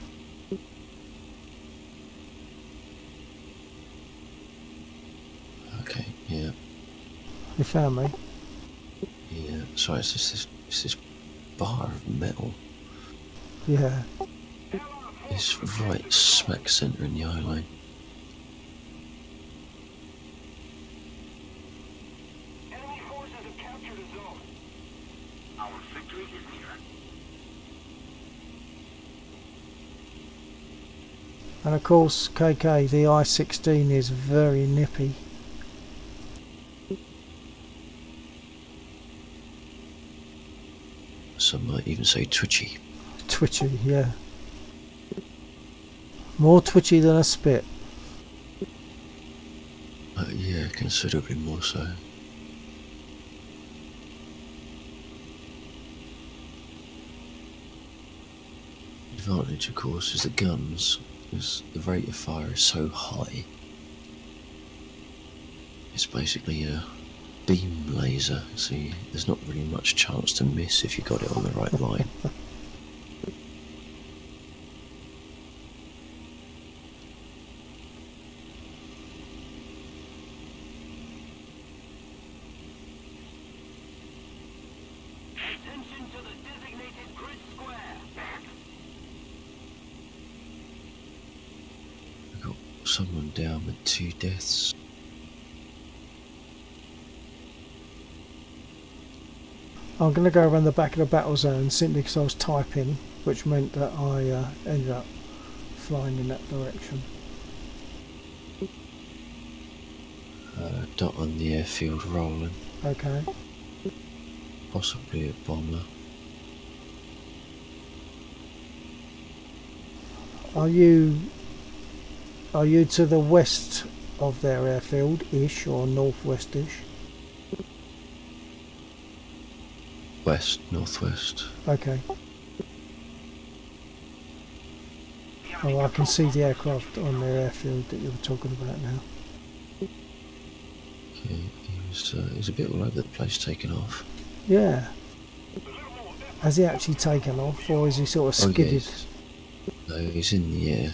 S2: okay, yeah.
S3: You found me?
S2: Yeah, sorry, it's just this bar of metal.
S3: Yeah.
S2: It's right smack centre in the eye line.
S1: Enemy forces have captured a zone. Our victory is near.
S3: And of course, KK, the I-16 is very nippy.
S2: Some might even say twitchy.
S3: Twitchy, yeah. More twitchy than a spit.
S2: Yeah, considerably more so. The advantage, of course, is the guns, because the rate of fire is so high. It's basically a beam laser, so there's not really much chance to miss if you got it on the right line.
S1: Attention to the designated grid square.
S2: I've got someone down with 2 deaths.
S3: I'm going to go around the back of the battle zone simply because I was typing, which meant that I ended up flying in that direction.
S2: Dot on the airfield rolling.
S3: Okay.
S2: Possibly a bomber.
S3: Are you to the west of their airfield-ish or northwest-ish?
S2: West, northwest.
S3: Okay. Oh, I can see the aircraft on their airfield that you were talking about now.
S2: Okay, he was a bit all over the place taking off.
S3: Yeah. Has he actually taken off, or is he sort of skidded?
S2: No, he's in the air,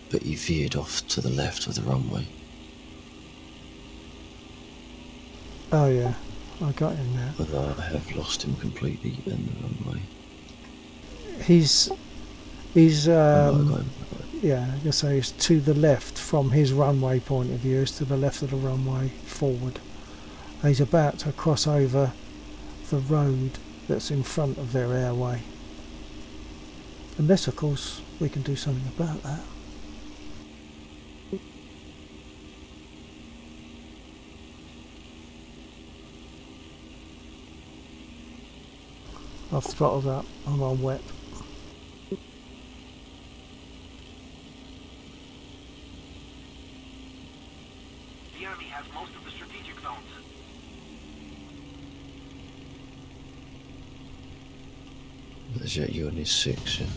S2: but he veered off to the left of the runway.
S3: Oh yeah, I got him now.
S2: Although I have lost him completely in the runway.
S3: He's
S2: I got him.
S3: yeah, I guess say it's to the left from his runway point of view. It's to the left of the runway forward. He's about to cross over the road that's in front of their airway. Unless, of course, we can do something about that. I've throttled up. I'm on wet.
S1: The enemy has most of the strategic zones.
S2: There's you on his 6, yeah.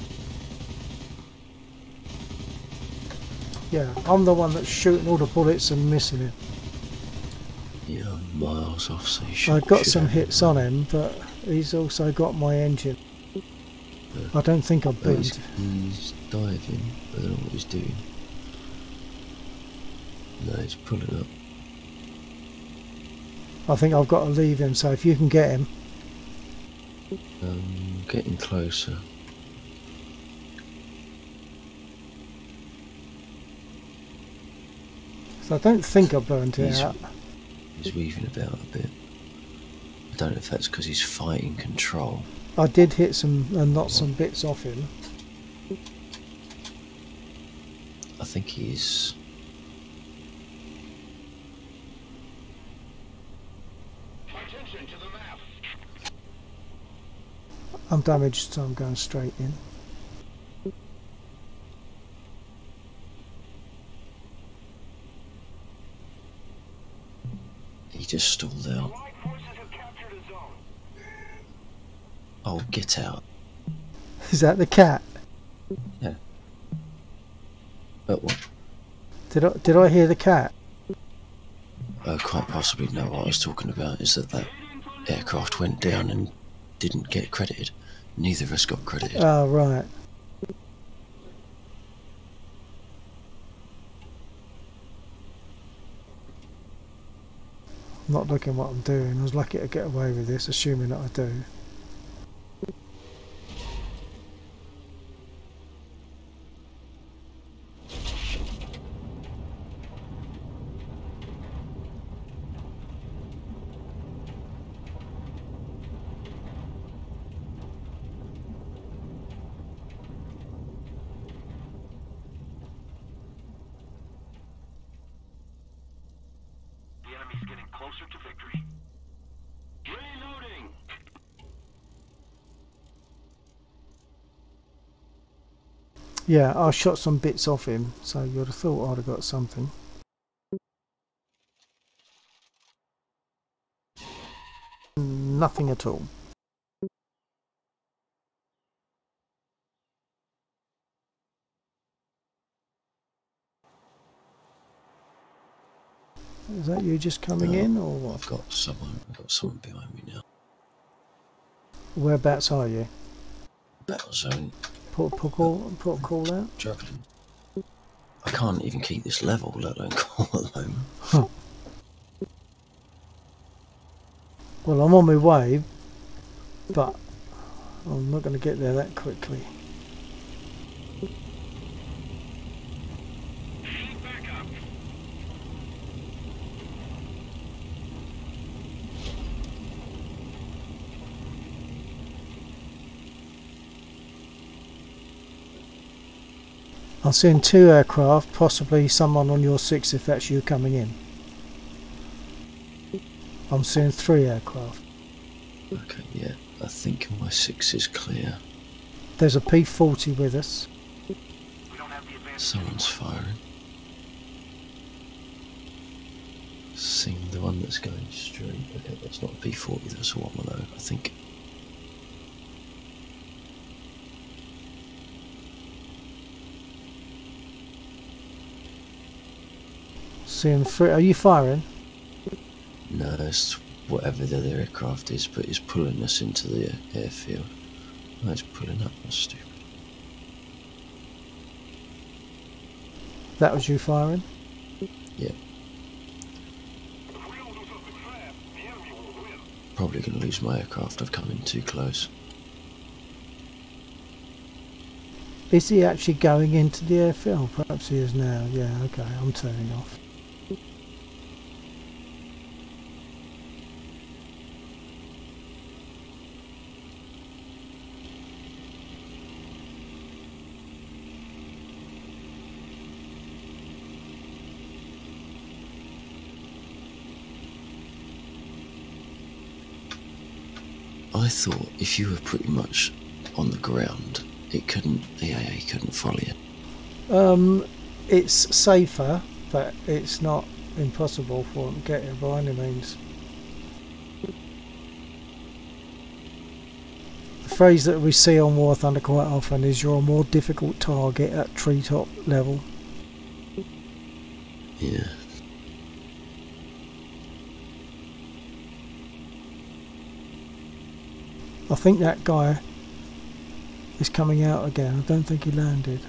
S3: Yeah, I'm the one that's shooting all the bullets and missing it.
S2: Yeah, I'm miles off, so you
S3: I got
S2: should
S3: some
S2: have
S3: hits on him, but he's also got my engine. I don't think I've burnt.
S2: He's diving. I don't know what he's doing. No, he's pulling up.
S3: I think I've got to leave him, so if you can get him.
S2: Getting closer.
S3: So I don't think I burnt it out.
S2: He's weaving about a bit. I don't know if that's because he's fighting control.
S3: I did hit some and knock some bits off him.
S2: I think he is.
S1: Attention to the map.
S3: I'm damaged, so I'm going straight in.
S2: He just stalled out. Oh, get out.
S3: Is that the cat?
S2: Yeah. But what?
S3: Did I hear the cat?
S2: Quite possibly. No, what I was talking about is that aircraft went down and didn't get credited. Neither of us got credited.
S3: Oh, right. I'm not looking what I'm doing. I was lucky to get away with this, assuming that I do.
S1: Closer to victory. Reloading!
S3: Yeah, I shot some bits off him, so you'd have thought I'd have got something. Nothing at all. Is that you just coming in, or what?
S2: I've got someone behind me now.
S3: Whereabouts are you?
S2: Battle zone.
S3: Put a call out?
S2: Juggling. I can't even keep this level, let alone call at the moment.
S3: Huh. Well, I'm on my way, but I'm not going to get there that quickly. I'm seeing 2 aircraft, possibly someone on your 6 if that's you coming in. I'm seeing 3 aircraft.
S2: Okay, yeah, I think my 6 is clear.
S3: There's a P-40 with us.
S2: Someone's firing. Seeing the one that's going straight. Okay, that's not a P-40, that's a 110, I think.
S3: Seeing three. Are you firing?
S2: No, it's whatever the other aircraft is, but it's pulling us into the airfield. Oh, it's pulling up. That's stupid.
S3: That was you firing?
S2: Yeah. Probably going to lose my aircraft. I've come in too close.
S3: Is he actually going into the airfield? Perhaps he is now. Yeah, okay, I'm turning off.
S2: I thought if you were pretty much on the ground, the AIA couldn't follow you.
S3: It's safer, but it's not impossible for them to get it by any means. The phrase that we see on War Thunder quite often is you're a more difficult target at treetop level.
S2: Yeah.
S3: I think that guy is coming out again. I don't think he landed.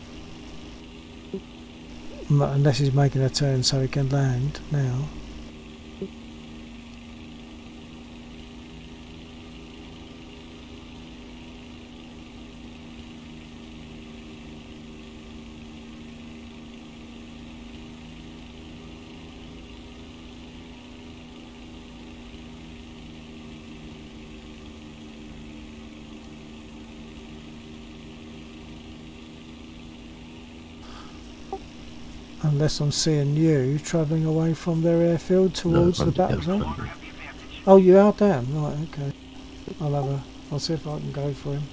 S3: Unless he's making a turn so he can land now. Unless I'm seeing you travelling away from their airfield towards the battle zone. Oh, you are down, right? Okay. I'll see if I can go for him.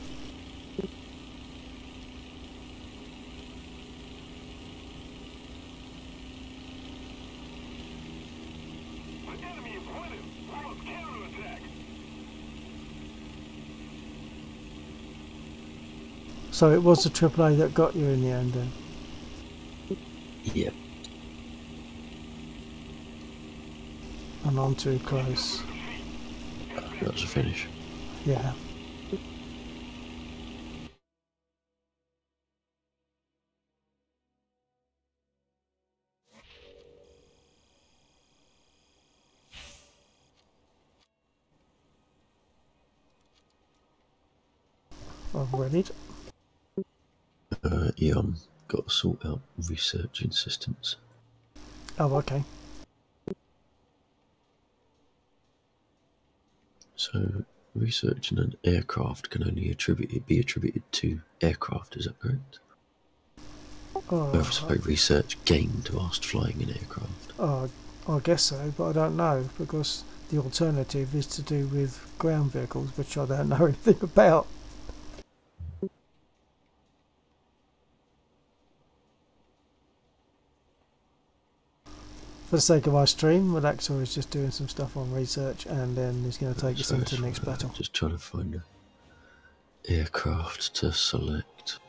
S3: So it was the AAA that got you in the end then?
S2: Yeah.
S3: And I'm too close.
S2: That was a finish.
S3: Yeah. I've read it.
S2: Eon got to sort out researching systems.
S3: Oh, okay.
S2: So, researching an aircraft can only be attributed to aircraft, is that correct? So research gained whilst flying an aircraft.
S3: I guess so, but I don't know, because the alternative is to do with ground vehicles, which I don't know anything about. For the sake of my stream, Relaxor is just doing some stuff on research, and then he's going to take us into the next battle.
S2: Just trying to find an aircraft to select.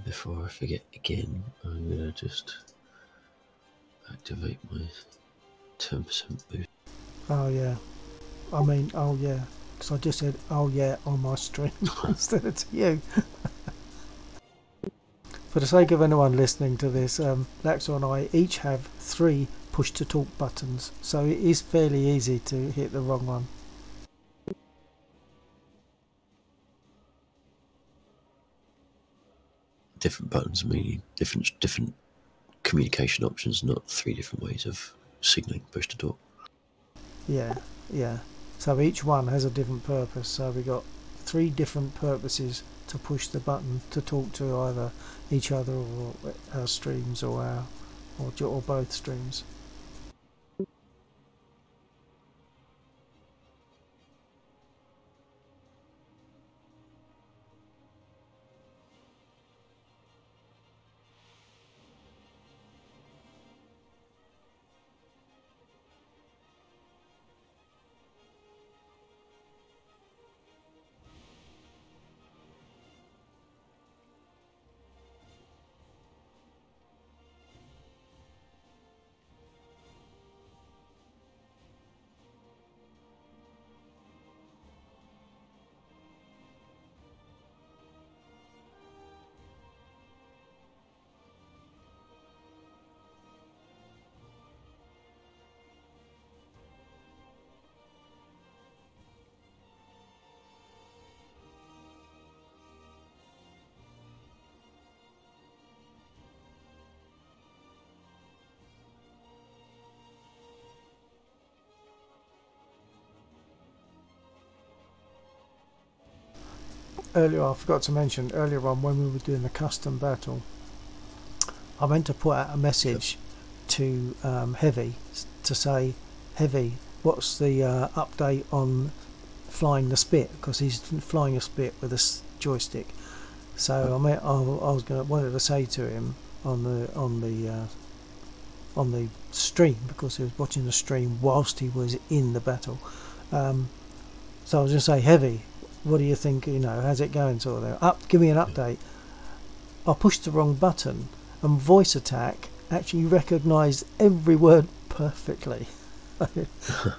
S2: Before I forget again, I'm going to just activate my 10% boost.
S3: Oh yeah. I mean, oh yeah. Because I just said, oh yeah, on my stream instead of to you. For the sake of anyone listening to this, Laxor and I each have 3 push to talk buttons, so it is fairly easy to hit the wrong one.
S2: Different buttons meaning different communication options, not 3 different ways of signalling push to talk.
S3: Yeah, yeah. So each one has a different purpose, so we got 3 different purposes to push the button to talk to either each other or our streams or or both streams. earlier, I forgot to mention earlier on when we were doing the custom battle, I meant to put out a message to Heavy to say, Heavy, what's the update on flying the spit, because he's flying a spit with a joystick. So I wanted to say to him on the stream, because he was watching the stream whilst he was in the battle. So I was going to say, Heavy, what do you think? You know, how's it going? Sort of there. Give me an update. I pushed the wrong button, and voice attack actually recognised every word perfectly.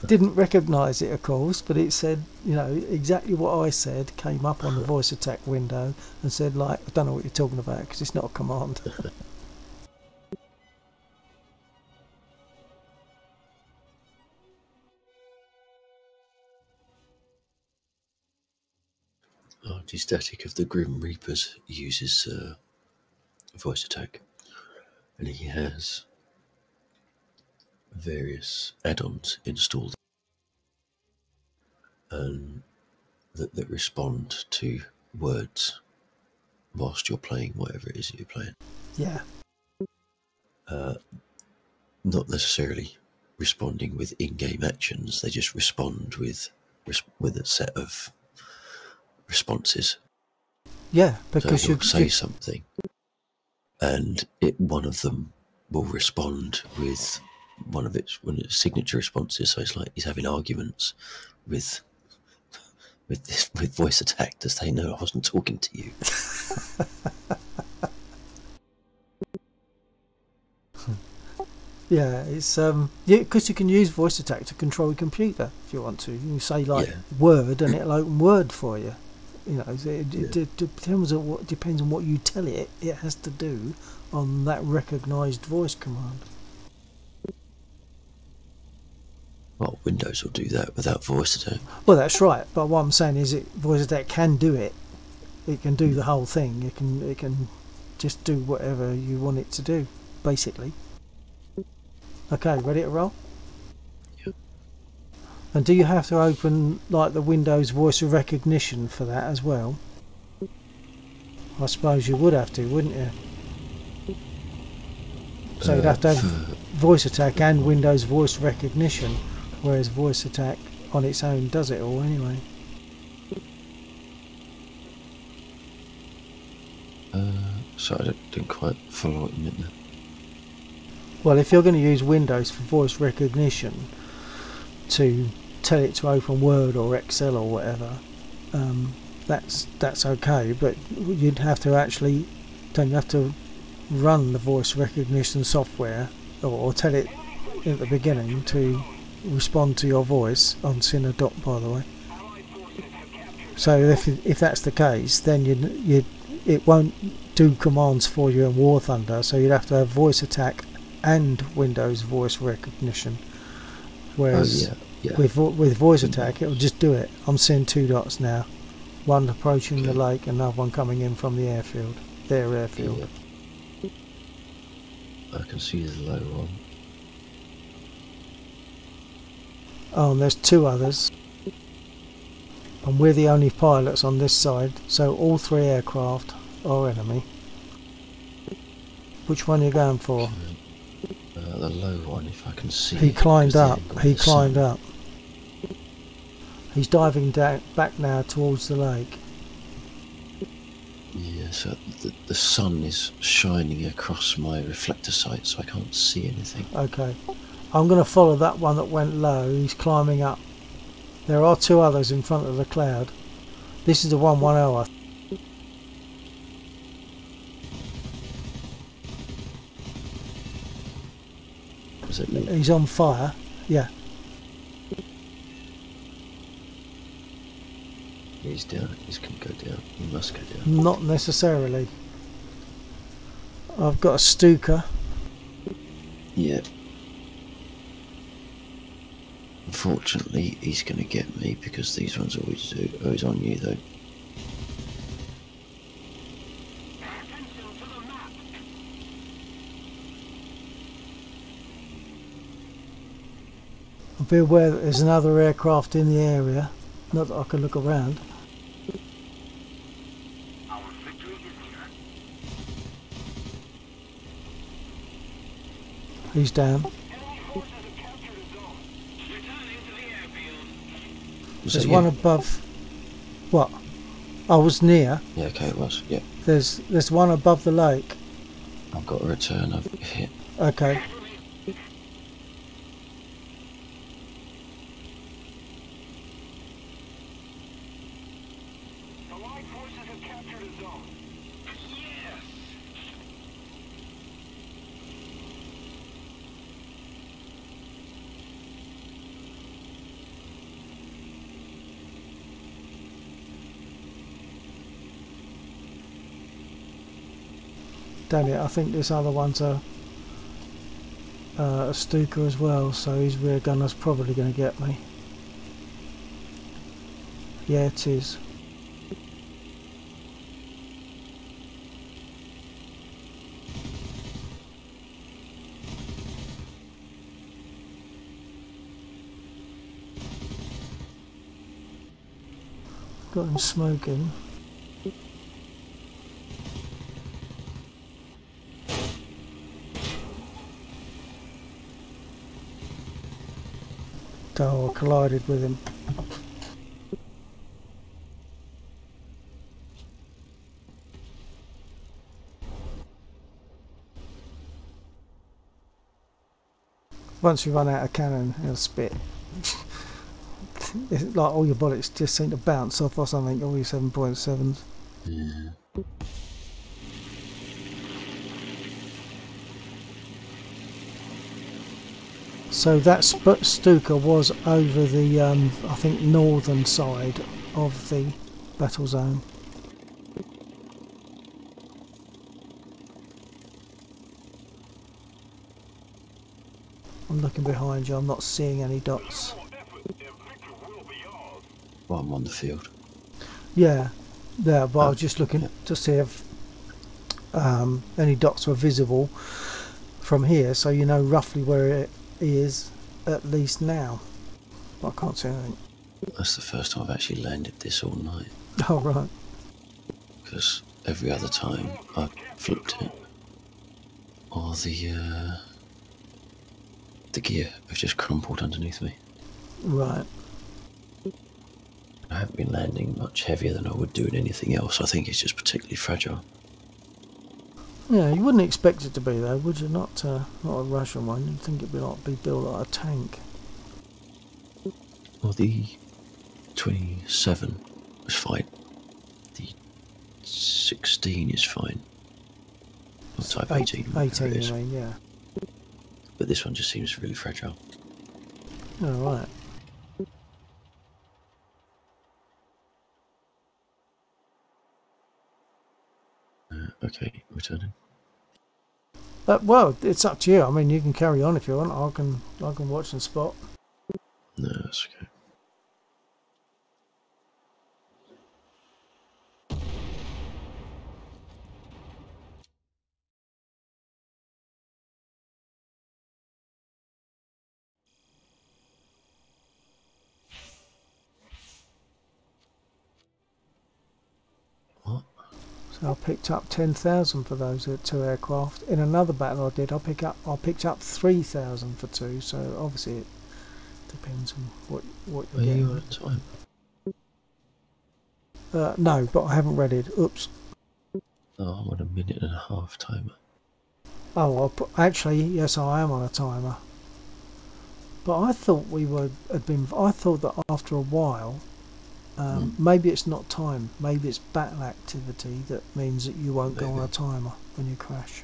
S3: Didn't recognise it, of course, but it said, you know, exactly what I said came up on the voice attack window and said, like, I don't know what you're talking about because it's not a command.
S2: Static of the Grim Reapers uses voice attack, and he has various add-ons installed that respond to words whilst you're playing whatever it is that you're playing.
S3: Yeah.
S2: Not necessarily responding with in-game actions, they just respond with a set of responses.
S3: Yeah, because
S2: so you'll say something, and one of them will respond with one of its signature responses. So it's like he's having arguments with voice attack to say, no, I wasn't talking to you.
S3: Yeah, it's because you can use voice attack to control your computer if you want to. You can say like Word, and it'll open Word for you. You know, it depends on what you tell it. It has to do on that recognised voice command.
S2: Well, Windows will do that without voice attack.
S3: Well, that's right. But what I'm saying is, voice attack can do it. It can do the whole thing. It can just do whatever you want it to do, basically. Okay, ready to roll?
S2: Yep.
S3: And do you have to open like the Windows voice recognition for that as well? I suppose you would have to, wouldn't you? So you'd have to have voice attack and Windows voice recognition, whereas voice attack on its own does it all anyway.
S2: So I didn't quite follow what you meant there.
S3: Well, if you're going to use Windows for voice recognition to tell it to open Word or Excel or whatever, that's okay, but you'd have to actually run the voice recognition software or tell it at the beginning to respond to your voice. I'm seeing a dot, by the way. So if that's the case, then it won't do commands for you in War Thunder, so you'd have to have voice attack and Windows voice recognition, whereas with voice attack it'll just do it. I'm seeing two dots now, one approaching the lake, another one coming in from the airfield, their airfield.
S2: Yeah. I can see the low one.
S3: Oh, and there's two others, and we're the only pilots on this side, so all three aircraft are enemy. Which one are you going for?
S2: The low one, if I can see.
S3: He climbed up. He climbed up. He's diving back now towards the lake.
S2: Yeah, so the sun is shining across my reflector sight, so I can't see anything.
S3: Okay. I'm going to follow that one that went low. He's climbing up. There are two others in front of the cloud. This is the 110. He's on fire. Yeah.
S2: He's down. He's going to go down. He must go down.
S3: Not necessarily. I've got a Stuka.
S2: Yeah. Unfortunately, he's going to get me because these ones always do. Oh, he's on you though.
S3: Be aware that there's another aircraft in the area, not that I can look around. He's down.
S2: Was
S3: There's
S2: that
S3: one
S2: you?
S3: above. What? I was near.
S2: Yeah, okay, it was. Yeah.
S3: There's one above the lake.
S2: I've got a return. I've hit.
S3: Okay. Damn it, I think this other one's a Stuka as well, so his rear gunner's probably going to get me. Yeah, it is. Got him smoking. Oh, I collided with him. Once you run out of cannon, it'll spit. It's like all your bullets just seem to bounce off or something, all your 7.7s.
S2: Yeah.
S3: So that Stuka was over the, I think, northern side of the battle zone. I'm looking behind you, I'm not seeing any dots.
S2: Well, I'm on the field.
S3: Yeah, but I was just looking to see if any dots were visible from here, so you know roughly where it is at least now. But I can't see anything.
S2: That's the first time I've actually landed this all night.
S3: Oh, right.
S2: Because every other time I've flipped it, or the gear have just crumpled underneath me.
S3: Right.
S2: I haven't been landing much heavier than I would do in anything else. I think it's just particularly fragile.
S3: Yeah, you wouldn't expect it to be though, would you? Not a Russian one. You'd think it'd be built like a tank.
S2: Well, the 27 was fine. The 16 is fine. Or type 18.
S3: 18,
S2: it is.
S3: you mean? Yeah.
S2: But this one just seems really fragile.
S3: Oh, right.
S2: Okay, returning.
S3: Well, it's up to you. I mean, you can carry on if you want. I can watch and spot.
S2: No, that's okay. What?
S3: So I picked up 10,000 for those two aircraft. In another battle I did, I picked up 3,000 for two. So obviously it depends on what you're
S2: Are
S3: getting.
S2: you on time?
S3: No, but I haven't read it. Oops.
S2: Oh, I'm on a minute and a half timer.
S3: Oh, actually, yes, I am on a timer. But I thought I thought that after a while, maybe it's not time. Maybe it's battle activity that means that you won't go on a timer when you crash.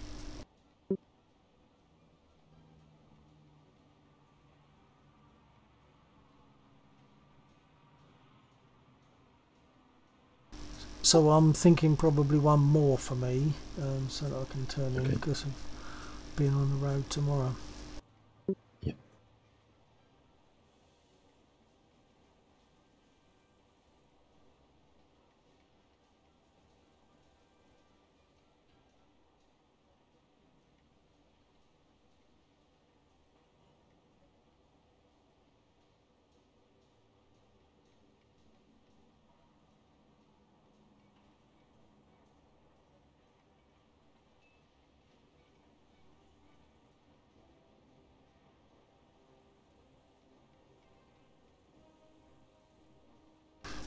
S3: So I'm thinking probably one more for me, so that I can turn in because of being on the road tomorrow.
S2: Yep.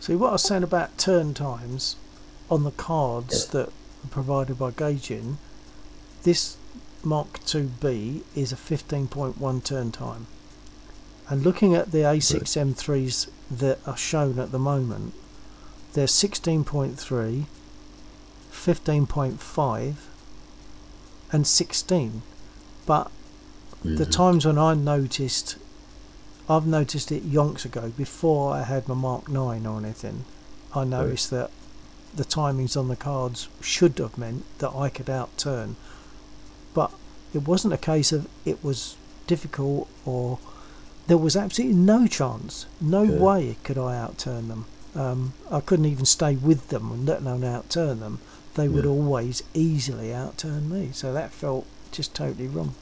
S3: See, what I was saying about turn times on the cards that are provided by gauging, this Mark II-B is a 15.1 turn time. And looking at the A6 M3s that are shown at the moment, they're 16.3, 15.5 and 16. But the times when I've noticed it yonks ago, before I had my Mark 9 or anything, I noticed that the timings on the cards should have meant that I could outturn. But it wasn't a case of it was difficult, or there was absolutely no chance, no way could I outturn them. I couldn't even stay with them, let alone outturn them. They would always easily outturn me, so that felt just totally wrong.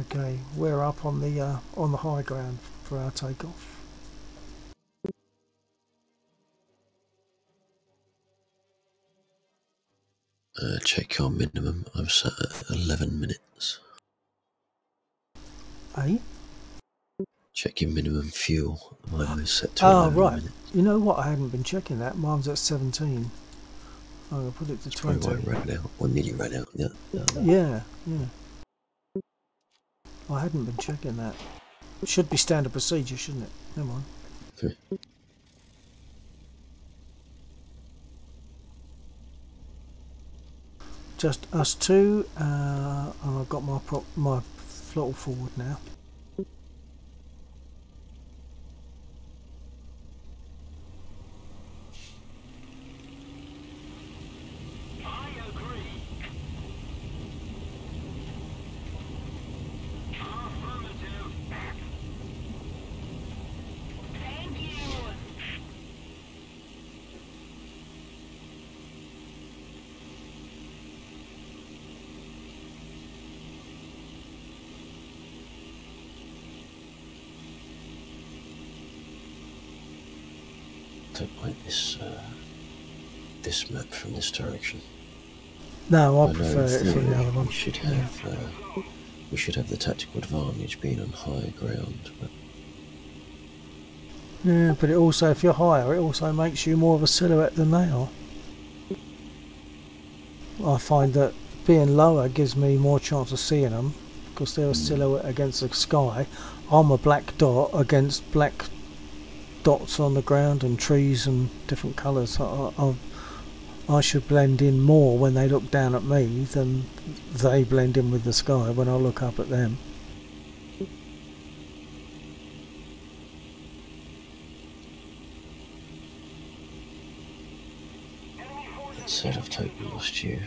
S3: Okay, we're up on the high ground for our takeoff.
S2: Check your minimum. I'm set at 11 minutes.
S3: Eh?
S2: Check your minimum fuel. Mine was set to 11
S3: right.
S2: minutes.
S3: You know what? I hadn't been checking that. Mine's at 17. I'm going to put it to 20.
S2: Probably won't run out. Or nearly ran out.
S3: Yeah. I hadn't been checking that. It should be standard procedure, shouldn't it? Never mind.
S2: Okay.
S3: Just us two, and I've got my throttle forward now.
S2: Don't like this map from this direction.
S3: No, I prefer it from the other one.
S2: We should have the tactical advantage being on higher ground. But
S3: yeah, but it also, if you're higher, it also makes you more of a silhouette than they are. I find that being lower gives me more chance of seeing them, because they're a silhouette against the sky. I'm a black dot against black dots on the ground and trees and different colours. I should blend in more when they look down at me than they blend in with the sky when I look up at them.
S2: that said, I've totally lost you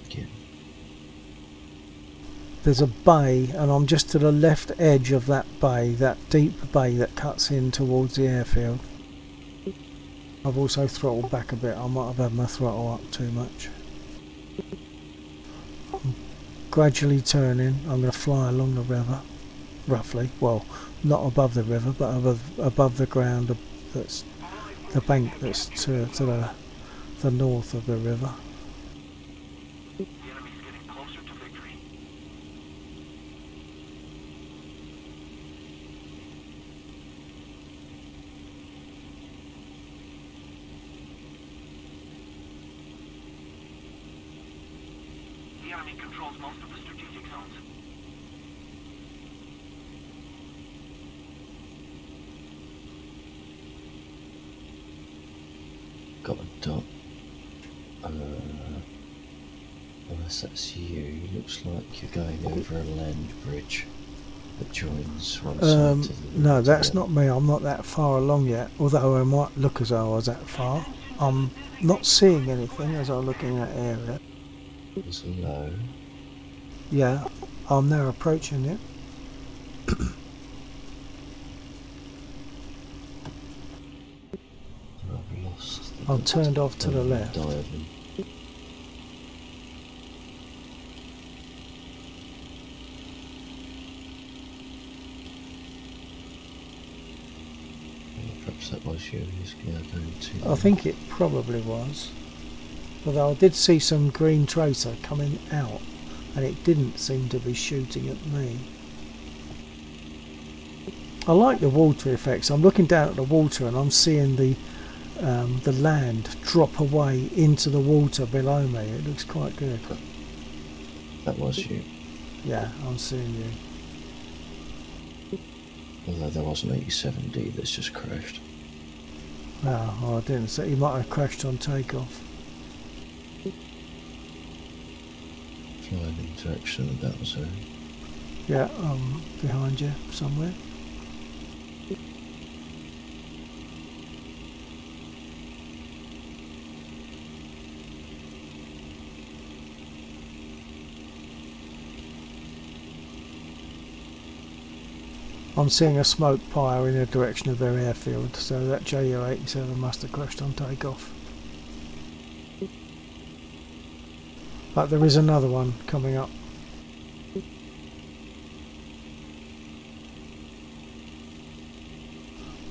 S2: again.
S3: There's a bay, and I'm just to the left edge of that bay, that deep bay that cuts in towards the airfield. I've also throttled back a bit. I might have had my throttle up too much. I'm gradually turning. I'm going to fly along the river, roughly. Well, not above the river, but above the ground. That's the bank that's to the north of the river.
S1: The enemy's getting closer to victory. The enemy controls most of the strategic zones.
S2: Got a dot. Unless that's you, looks like you're going over a land bridge that joins one side to the
S3: No,
S2: to
S3: that's
S2: the
S3: not me. I'm not that far along yet, although I might look as though I was that far. I'm not seeing anything as I'm looking at area.
S2: It's low.
S3: Yeah, I'm now approaching it.
S2: I've lost.
S3: I'm turned off to the left.
S2: Diving. Perhaps that was you. He's going to.
S3: I think it probably was. Although I did see some green tracer coming out, and it didn't seem to be shooting at me. I like the water effects. I'm looking down at the water and I'm seeing the land drop away into the water below me. It looks quite good.
S2: That was you.
S3: Yeah, I'm seeing you.
S2: Although there was an 87D that's just crashed.
S3: Oh, I didn't see. You might have crashed on takeoff.
S2: Flying in the direction of that zone.
S3: Yeah, I'm behind you somewhere. I'm seeing a smoke pyre in the direction of their airfield, so that JU-87 must have crashed on takeoff. But there is another one coming up.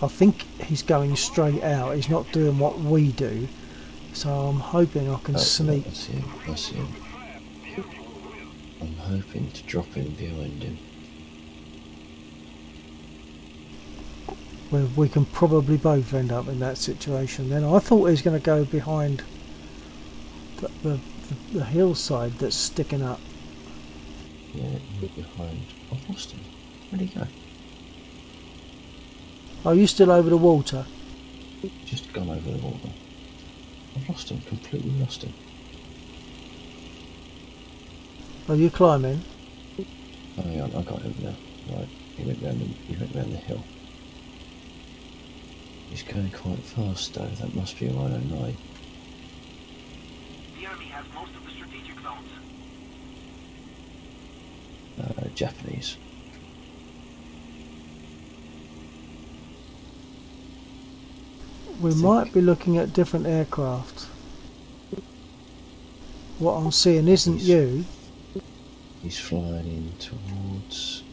S3: I think he's going straight out. He's not doing what we do, so I'm hoping I can sneak.
S2: That's him. That's him. I'm hoping to drop him behind him.
S3: Well, we can probably both end up in that situation then. I thought he was going to go behind the hillside that's sticking up.
S2: Yeah, you're behind. I've lost him. Where'd he go?
S3: Are you still over the water?
S2: Just gone over the water. I've lost him. Completely lost him.
S3: Are you climbing?
S2: Oh, hang on, I got him now. Right, he went round the hill. He's going quite fast though. That must be a 109.
S1: The enemy has most of the strategic zones.
S2: Japanese.
S3: We might be looking at different aircraft. What I'm seeing isn't you.
S2: He's flying in towards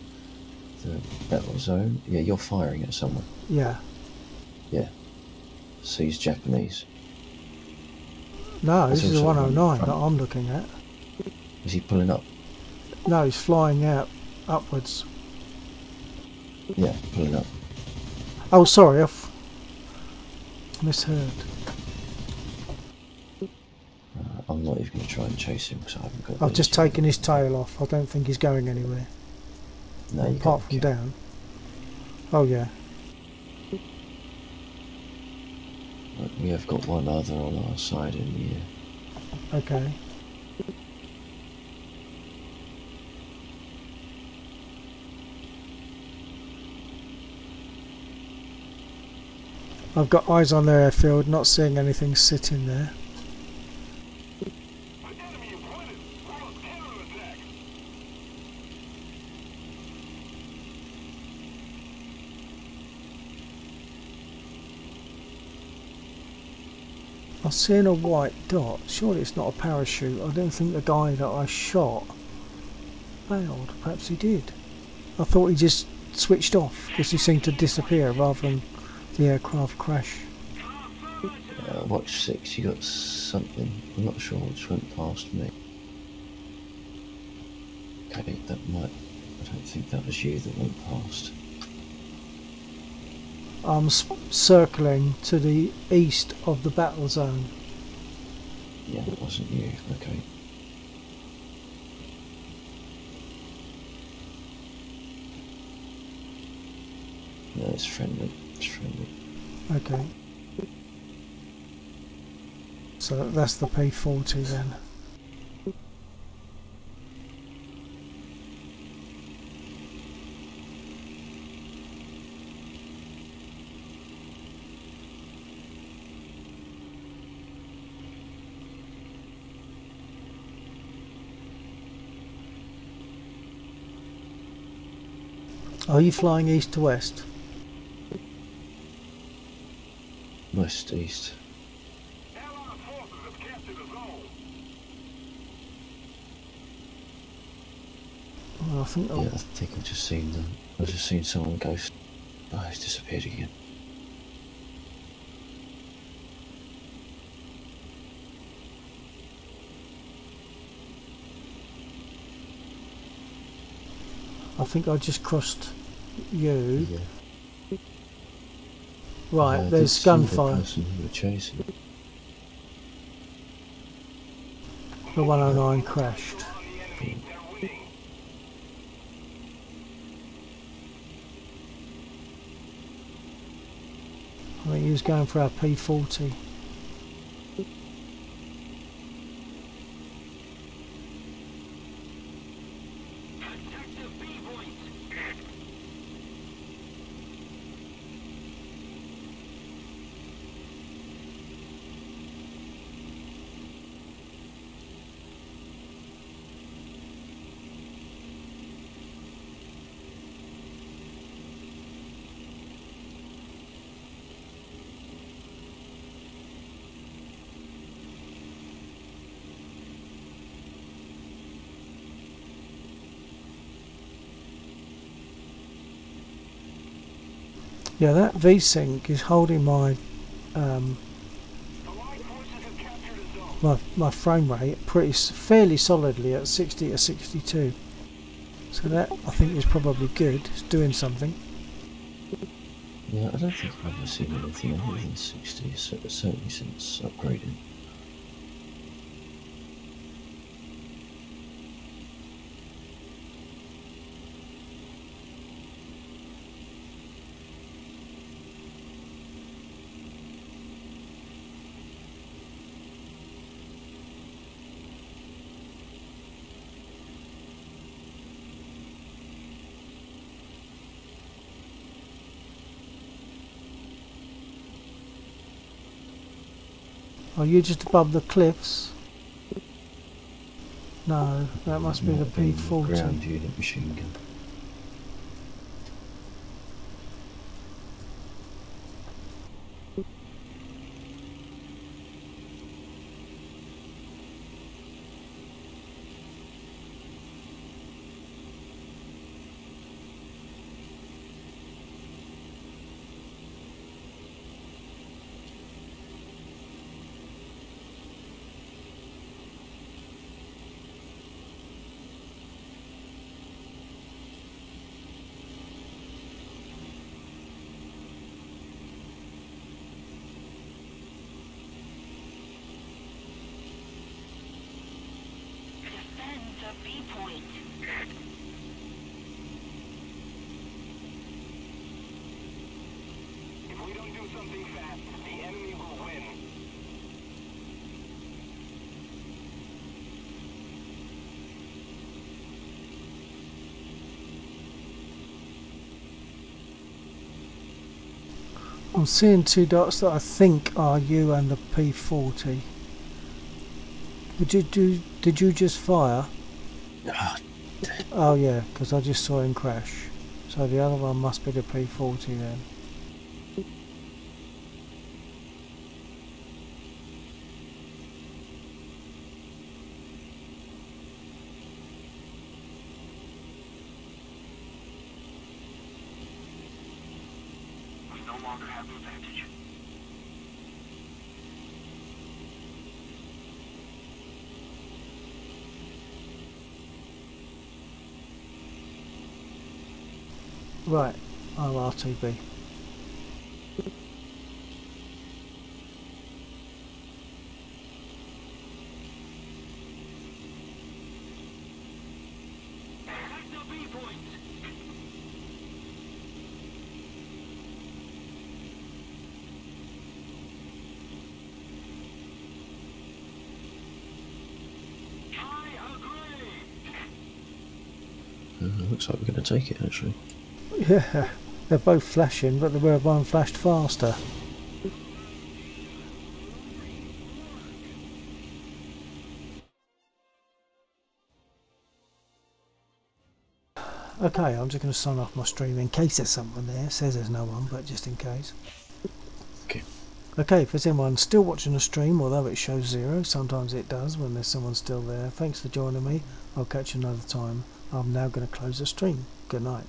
S2: the battle zone. Yeah, you're firing at someone.
S3: Yeah.
S2: Yeah. So he's Japanese.
S3: No,
S2: That's
S3: this is a
S2: also
S3: 109
S2: front.
S3: that I'm looking at.
S2: Is he pulling up?
S3: No, he's flying out upwards.
S2: Yeah, pulling up.
S3: Oh, sorry, I've misheard.
S2: I'm not even going to try and chase him because I haven't got.
S3: I've just taken his tail off. I don't think he's going anywhere.
S2: No, you
S3: Apart
S2: got
S3: from down. Oh yeah.
S2: Right, we have got one other on our side in the air.
S3: Okay. I've got eyes on their airfield, not seeing anything sitting there. I'm seeing a white dot. Surely it's not a parachute. I don't think the guy that I shot failed. Perhaps he did. I thought he just switched off because he seemed to disappear rather than the aircraft crash.
S2: Watch 6, you got something. I'm not sure which went past me. Okay, that might... I don't think that was you that went past.
S3: I'm circling to the east of the battle zone.
S2: Yeah, it wasn't you. Okay. No, it's friendly. It's friendly.
S3: Okay. So that's the P40 then. Are you flying east to west?
S2: West, east.
S3: Well, I think
S2: Yeah, I think I've just seen them. I've just seen someone go... Oh, he's disappeared again.
S3: I think I just crossed you.
S2: Yeah.
S3: Right,
S2: I
S3: there's
S2: did see the
S3: gunfire.
S2: person who were chasing.
S3: The 109 crashed. I think he was going for our P40. Yeah, that V-Sync is holding my my frame rate fairly solidly at 60 to 62. So that I think is probably good. It's doing something.
S2: Yeah, I don't think I've ever seen anything other than 60, certainly since upgrading.
S3: Are you just above the cliffs? No, that must be the P40.
S2: Ground unit machine gun.
S3: I'm seeing two dots that I think are you and the P40. Did you just fire? Oh yeah, because I just saw him crash. So the other one must be the P40 then.
S1: no longer have the advantage.
S3: Right, I'm RTB.
S2: Looks like we're going to take it, actually.
S3: Yeah, they're both flashing, but the one flashed faster. Okay, I'm just going to sign off my stream in case there's someone there. It says there's no one, but just in case.
S2: Okay.
S3: Okay, if there's anyone still watching the stream, although it shows 0, sometimes it does when there's someone still there. Thanks for joining me. I'll catch you another time. I'm now going to close the stream. Good night.